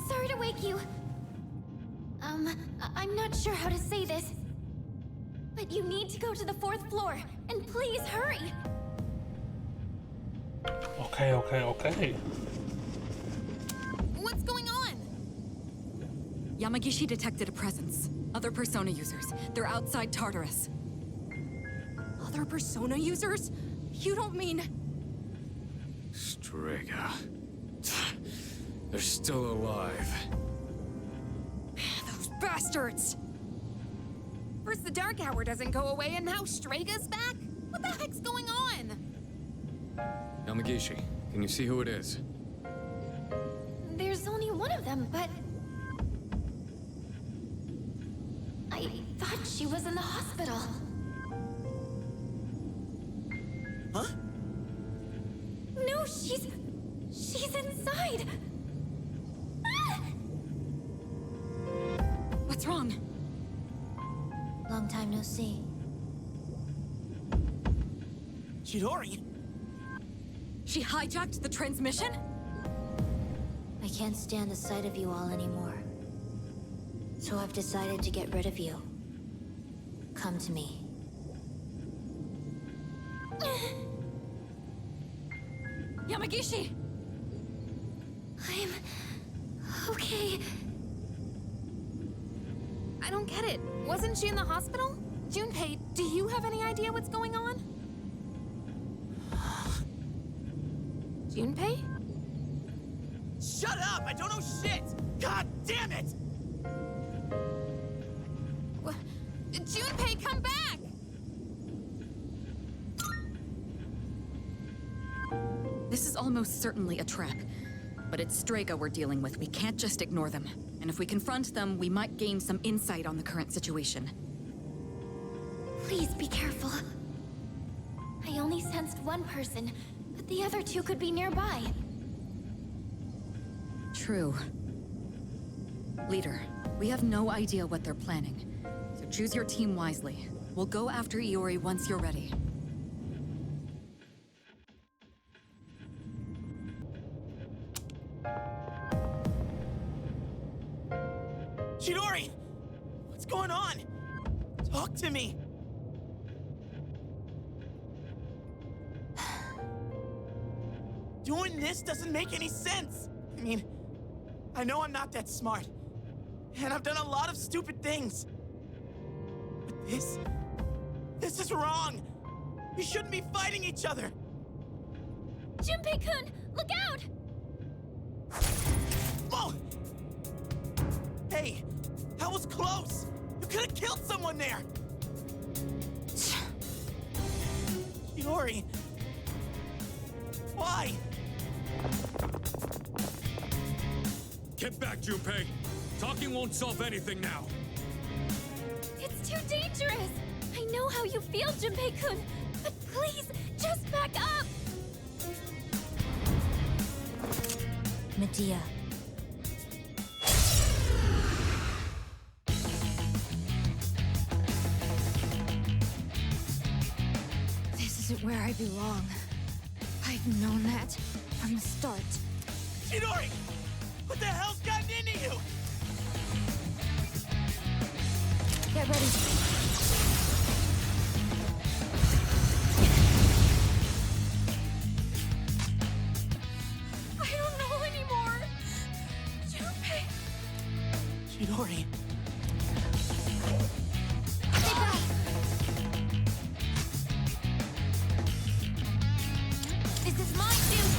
Sorry to wake you. I'm not sure how to say this, but you need to go to the 4th floor, and please hurry. Okay. What's going on? Yamagishi detected a presence. Other Persona users. They're outside Tartarus. Other Persona users? You don't mean... Strega. They're still alive. Those bastards! First the Dark Hour doesn't go away, and now Strega's back? What the heck's going on? Yamagishi, can you see who it is? There's only one of them, but... I thought she was in the hospital. Huh? No, she's inside. Ah! What's wrong? Long time no see. Chidori? She hijacked the transmission? I can't stand the sight of you all anymore. So I've decided to get rid of you. Come to me. Yamagishi! I'm... okay. I don't get it. Wasn't she in the hospital? Junpei, do you have any idea what's going on? Junpei? Shut up! I don't know shit! God damn it! Junpei, come back! This is almost certainly a trap. But it's Strega we're dealing with. We can't just ignore them. And if we confront them, we might gain some insight on the current situation. Please be careful. I only sensed one person, but the other two could be nearby. True. Leader, we have no idea what they're planning. So choose your team wisely. We'll go after Iori once you're ready. Chidori! What's going on? Talk to me! Doing this doesn't make any sense! I mean, I know I'm not that smart. And I've done a lot of stupid things. But this is wrong! You shouldn't be fighting each other! Junpei-kun, look out! Whoa! Hey, that was close! You could have killed someone there! Iori! Why? Get back, Junpei! Talking won't solve anything now! It's too dangerous! I know how you feel, Junpei-kun, but please, just back up! Medea. This isn't where I belong. I've known that from the start. Chidori! What the hell's gotten into you? Get ready. I don't know anymore. Junpei. Chidori. Stay back! This is my duty!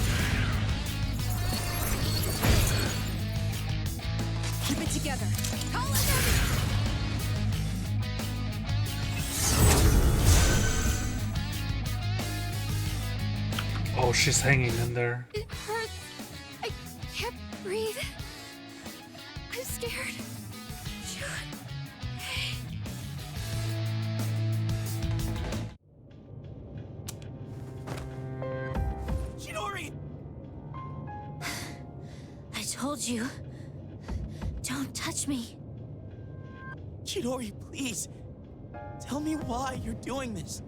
Keep it together. Call it heavy! Oh, she's hanging in there. It hurts. I can't breathe. I'm scared. Chidori! I told you. Don't touch me. Chidori, please. Tell me why you're doing this.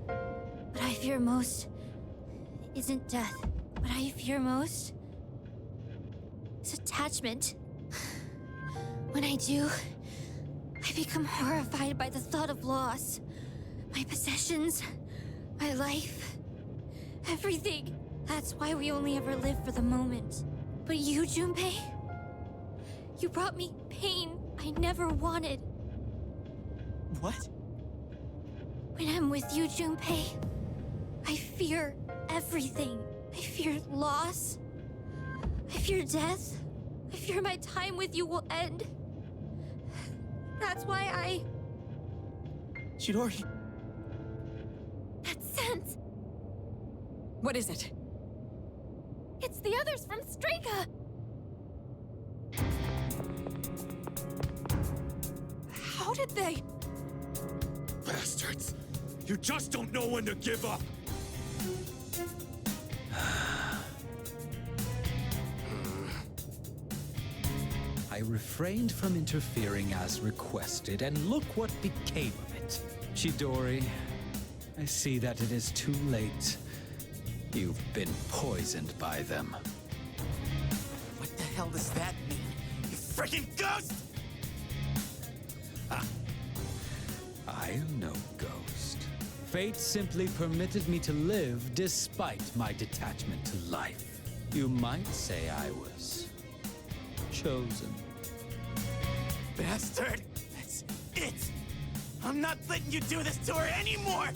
What I fear most isn't death. What I fear most is attachment. When I do, I become horrified by the thought of loss. My possessions, my life, everything. That's why we only ever live for the moment. But you, Junpei, you brought me pain I never wanted. What? When I'm with you, Junpei, I fear everything. I fear loss. I fear death. I fear my time with you will end. That's why I... Chidori. That sense. What is it? It's the others from Strega. How did they? Bastards! You just don't know when to give up! I refrained from interfering as requested, and look what became of it. Chidori, I see that it is too late. You've been poisoned by them. What the hell does that mean? You freaking ghost! I am no ghost. Fate simply permitted me to live despite my detachment to life. You might say I was chosen. Bastard! That's it! I'm not letting you do this to her anymore!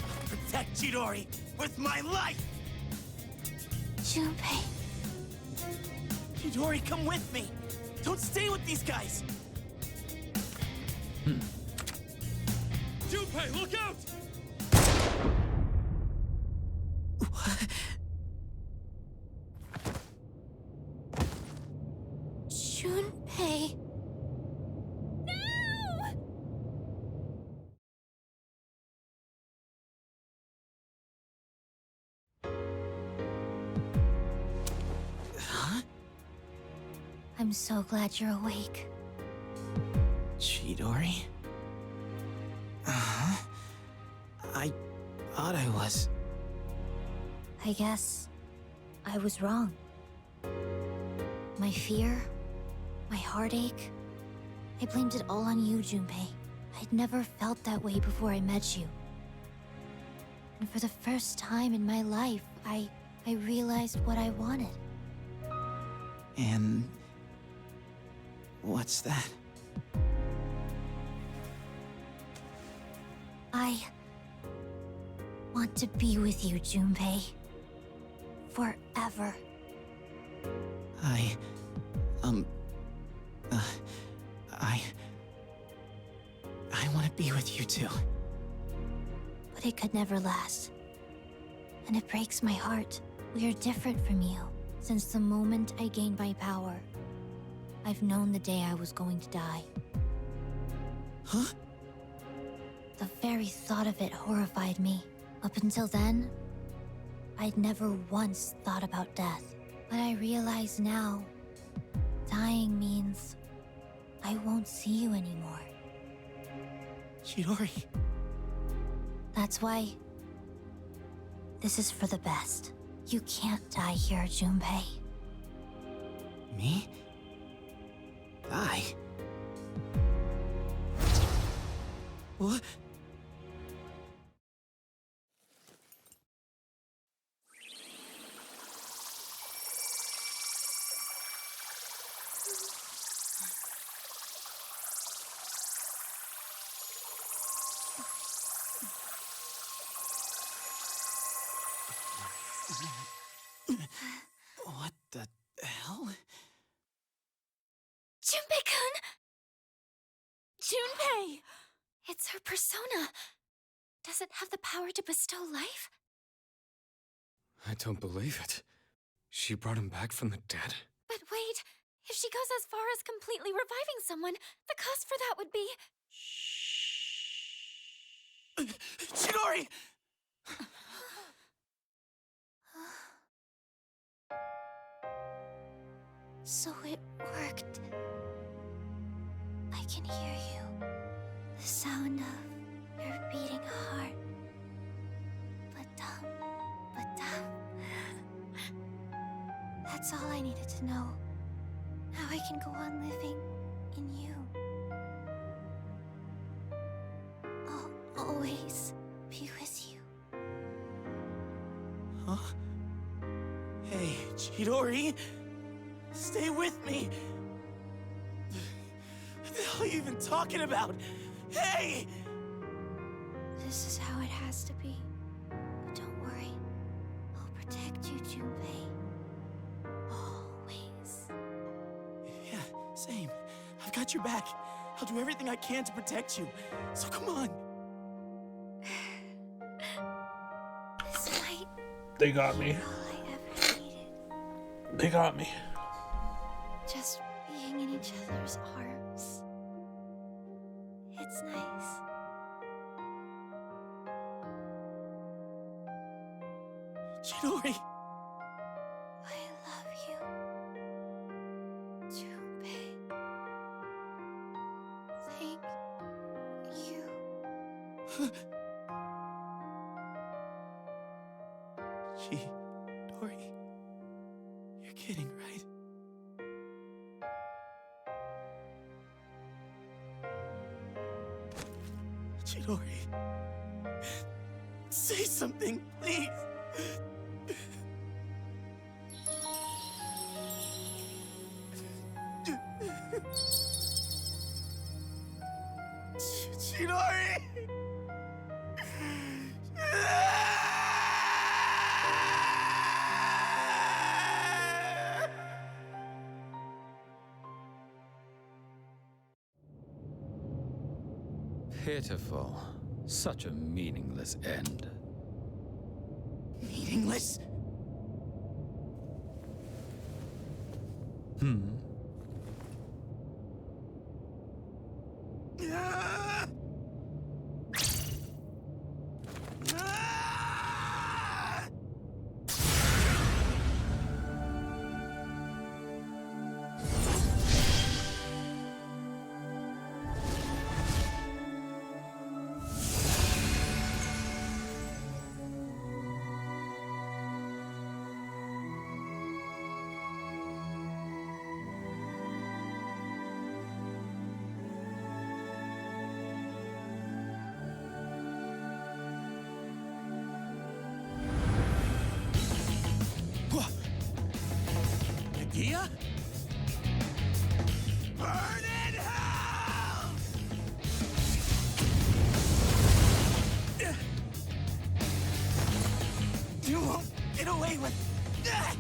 I'll protect Chidori with my life! Junpei. Chidori, come with me! Don't stay with these guys! Junpei, look out! Junpei. Huh? I'm so glad you're awake. Chidori? Uh-huh. I thought I was. I guess I was wrong. My fear, my heartache, I blamed it all on you, Junpei. I'd never felt that way before I met you. And for the first time in my life, I realized what I wanted. And what's that? I want to be with you, Junpei. Forever. I want to be with you too. But it could never last. And it breaks my heart. We are different from you. Since the moment I gained my power, I've known the day I was going to die. Huh? The very thought of it horrified me. Up until then, I'd never once thought about death. But I realize now, dying means I won't see you anymore. Chidori. That's why this is for the best. You can't die here, Junpei. Me? Die? What? What the hell? Junpei-kun! Junpei! It's her persona. Does it have the power to bestow life? I don't believe it. She brought him back from the dead? But wait, if she goes as far as completely reviving someone, the cost for that would be... Chidori! So it worked. I can hear you. The sound of your beating heart. But that's all I needed to know. Now I can go on living in you. I'll always be with you. Huh? Hey, Chidori! Stay with me! What the hell are you even talking about? Hey! This is how it has to be. But don't worry. I'll protect you, Junpei. Always. Yeah, same. I've got your back. I'll do everything I can to protect you. So come on. This might They got me. be all I ever needed. They got me. Just being in each other's arms. It's nice. Chidori! I love you, Junpei. Thank you. Chidori. You're kidding, right? Chidori. Say something, please. Chidori! Pitiful. Such a meaningless end. Meaningless? meaningless? Nadia? Burn in hell! You won't get away with that!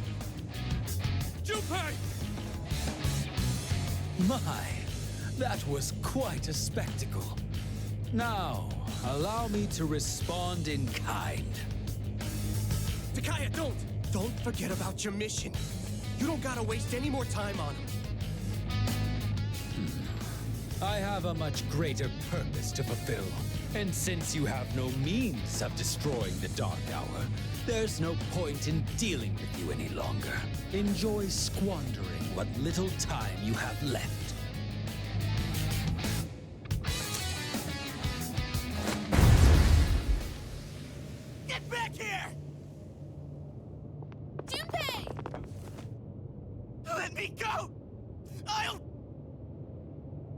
Junpei! My, that was quite a spectacle. Now, allow me to respond in kind. Takaya, don't! Don't forget about your mission. You don't gotta waste any more time on him. I have a much greater purpose to fulfill. And since you have no means of destroying the Dark Hour, there's no point in dealing with you any longer. Enjoy squandering what little time you have left. Get back here! Junpei! Let me go! I'll...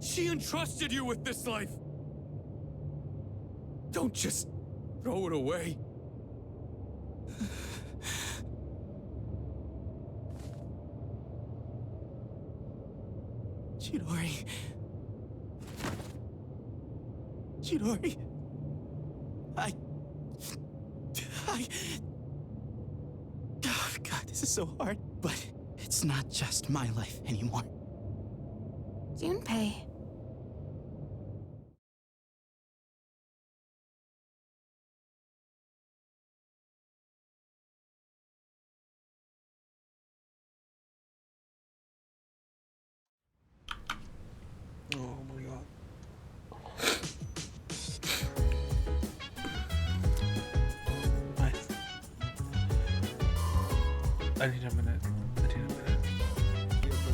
She entrusted you with this life. Don't just throw it away. Chidori. Chidori. Oh, God, this is so hard. But it's not just my life anymore. Junpei. Oh my god. I need a minute.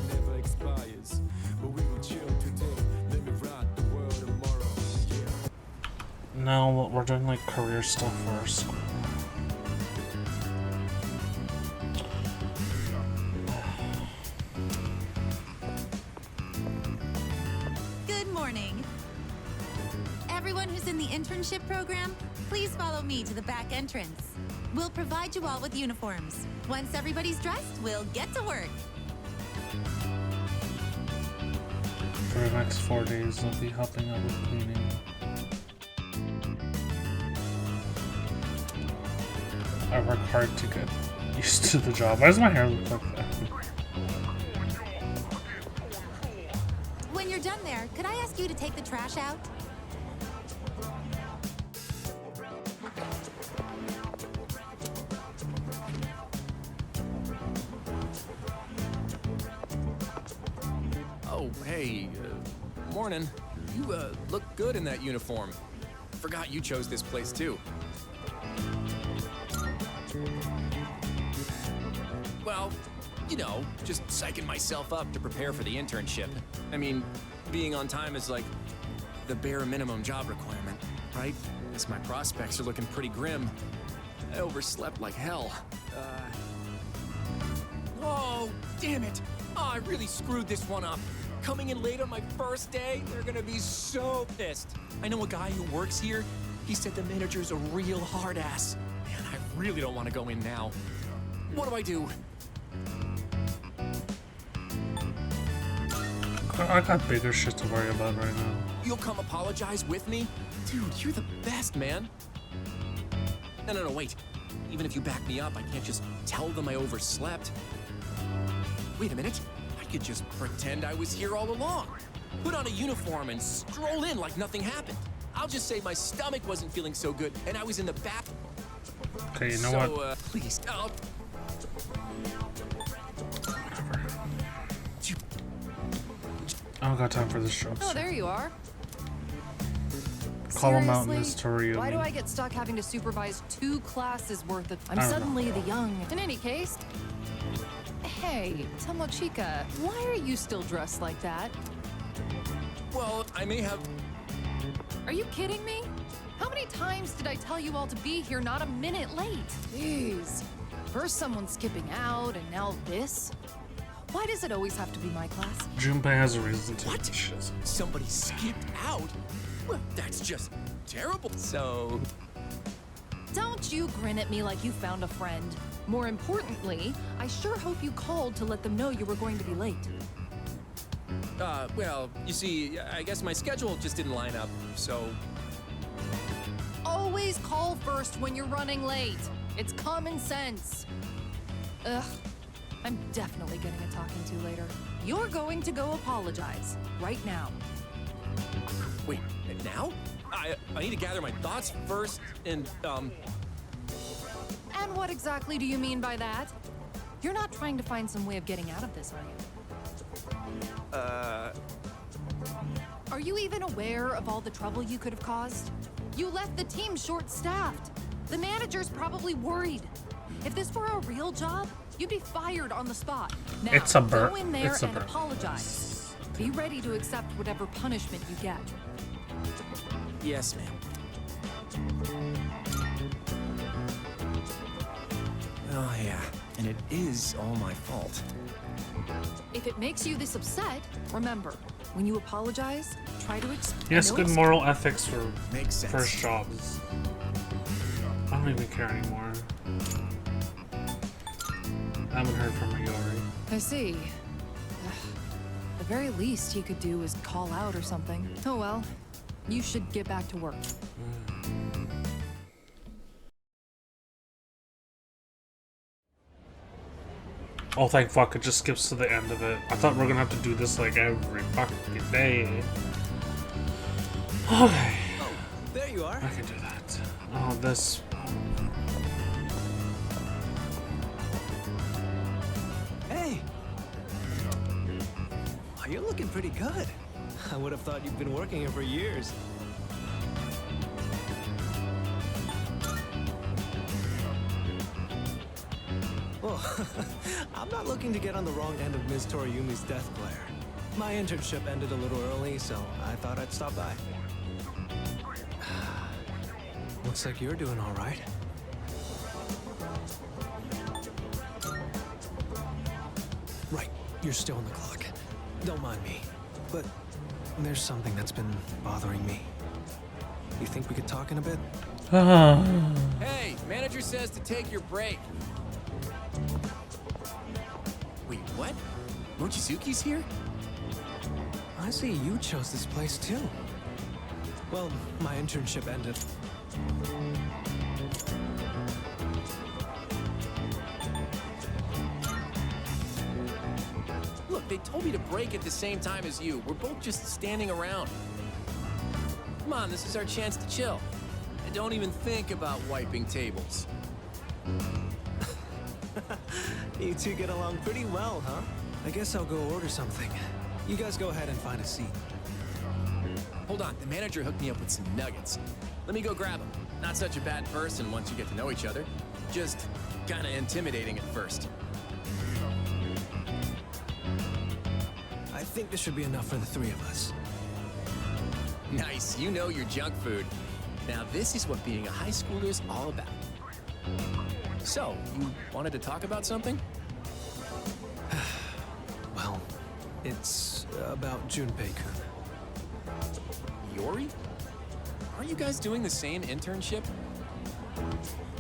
Never expires, but we will chill today. Let me rock the world tomorrow. Yeah. No, we're doing like career stuff first. Good morning. Everyone who's in the internship program, please follow me to the back entrance. We'll provide you all with uniforms. Once everybody's dressed, we'll get to work. For the next 4 days, I'll be helping out with cleaning. I work hard to get used to the job. Why does my hair look like that? When you're done there, could I ask you to take the trash out? Oh, hey, morning. You, look good in that uniform. Forgot you chose this place, too. Well, you know, just psyching myself up to prepare for the internship. I mean, being on time is like the bare minimum job requirement, right? As my prospects are looking pretty grim. I overslept like hell. Oh, damn it! Oh, I really screwed this one up. Coming in late on my first day, they're gonna be so pissed. I know a guy who works here. He said the manager's a real hard ass. Man, I really don't want to go in now. What do I do? I got bigger shit to worry about right now. You'll come apologize with me? Dude, you're the best, man. No, wait. Even if you back me up, I can't just tell them I overslept. Wait a minute. I could just pretend I was here all along. Put on a uniform and stroll in like nothing happened. I'll just say my stomach wasn't feeling so good and I was in the bathroom. Okay, you know what? Please, oh. I don't got time for this joke. Oh, there you are. Call him out, Seriously? Miss Toriumi. Why do I get stuck having to supervise 2 classes worth of... I'm I don't suddenly the young. In any case... Hey, Tomochika, why are you still dressed like that? Well, I may have... Are you kidding me? How many times did I tell you all to be here not a minute late? Jeez. First someone skipping out, and now this? Why does it always have to be my class? Junpei has a reason to. What? Somebody skipped out? Well, that's just terrible. So... Don't you grin at me like you found a friend. More importantly, I sure hope you called to let them know you were going to be late. Well, you see, I guess my schedule just didn't line up, so... Always call first when you're running late. It's common sense. Ugh. I'm definitely getting a talking to later. You're going to go apologize. Right now. Wait, now? I need to gather my thoughts first, and, And what exactly do you mean by that? You're not trying to find some way of getting out of this, are you? Are you even aware of all the trouble you could have caused? You left the team short-staffed. The manager's probably worried. If this were a real job, you'd be fired on the spot. Now, It's a burp. go in there It's a and burp. apologize. Be ready to accept whatever punishment you get. yes, ma'am. Oh, yeah. And it is all my fault. If it makes you this upset, remember, when you apologize, try to explain. Yes, good moral ethics for Makes sense. first jobs. I don't even care anymore. I haven't heard from Mayori. I see. Ugh. The very least you could do is call out or something. Oh well, you should get back to work. Oh, thank fuck, it just skips to the end of it. I thought we were gonna have to do this like every fucking day. Okay. Oh, there you are. I can do that. Oh, this. Hey! Oh, you're looking pretty good. I would have thought you'd been working here for years. Well, I'm not looking to get on the wrong end of Ms. Toriumi's death glare. My internship ended a little early, so I thought I'd stop by. Looks like you're doing all right. Right, you're still on the clock. Don't mind me. But there's something that's been bothering me. You think we could talk in a bit? Hey, manager says to take your break. Wait, what? Mochizuki's here? I see you chose this place too. Well, my internship ended. Look, they told me to break at the same time as you. We're both just standing around. Come on, this is our chance to chill. And don't even think about wiping tables. You two get along pretty well, huh? I guess I'll go order something. You guys go ahead and find a seat. Hold on, the manager hooked me up with some nuggets. Let me go grab them. Not such a bad person once you get to know each other. Just kinda intimidating at first. I think this should be enough for the three of us. Nice, you know your junk food. Now this is what being a high schooler is all about. So, you wanted to talk about something? Well, it's about Junpei-kun. Yori? Aren't you guys doing the same internship?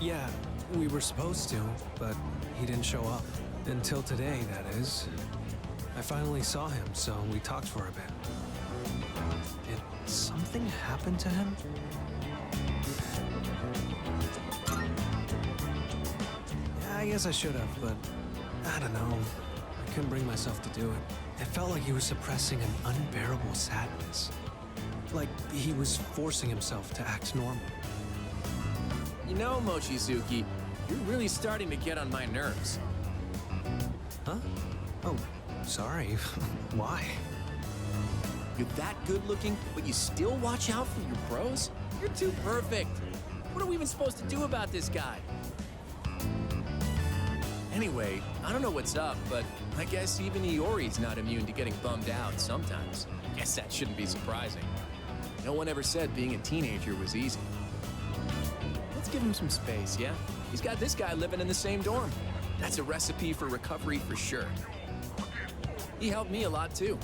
Yeah, we were supposed to, but he didn't show up. Until today, that is. I finally saw him, so we talked for a bit. Did something happen to him? Yeah, I guess I should have, but I don't know. I couldn't bring myself to do it. It felt like he was suppressing an unbearable sadness. Like he was forcing himself to act normal. You know, Mochizuki, you're really starting to get on my nerves. Huh? Oh, sorry. Why? You're that good looking, but you still watch out for your bros? You're too perfect. What are we even supposed to do about this guy? Anyway, I don't know what's up, but I guess even Iori's not immune to getting bummed out sometimes. Guess that shouldn't be surprising. No one ever said being a teenager was easy. Let's give him some space, yeah? He's got this guy living in the same dorm. That's a recipe for recovery for sure. He helped me a lot too.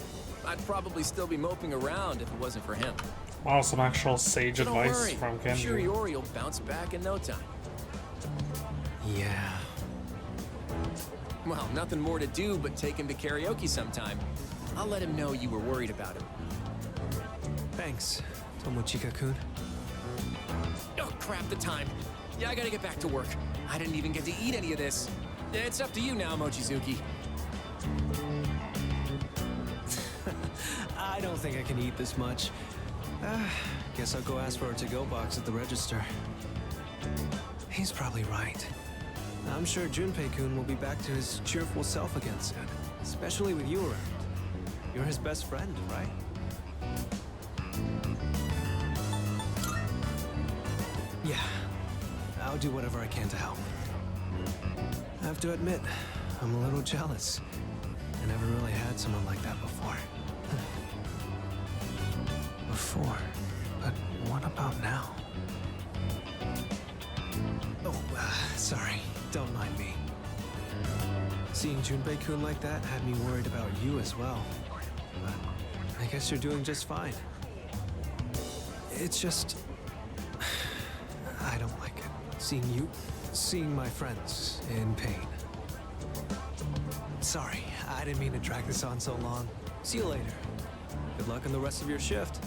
I'd probably still be moping around if it wasn't for him. Wow, some actual sage But don't advice worry, from I'm sure Kenji. Iori will bounce back in no time. Yeah. Well, nothing more to do but take him to karaoke sometime. I'll let him know you were worried about him. Thanks, Tomochika-kun. Oh, crap, the time. Yeah, I gotta get back to work. I didn't even get to eat any of this. It's up to you now, Mochizuki. I don't think I can eat this much. Guess I'll go ask for a to-go box at the register. He's probably right. I'm sure Junpei-kun will be back to his cheerful self again soon, especially with you around. You're his best friend, right? Yeah, I'll do whatever I can to help. I have to admit, I'm a little jealous. I never really had someone like that before. But what about now? Oh, sorry. Don't mind me. Seeing Junpei-kun like that had me worried about you as well. But I guess you're doing just fine. It's just... I don't like it. Seeing my friends in pain. Sorry, I didn't mean to drag this on so long. See you later. Good luck on the rest of your shift.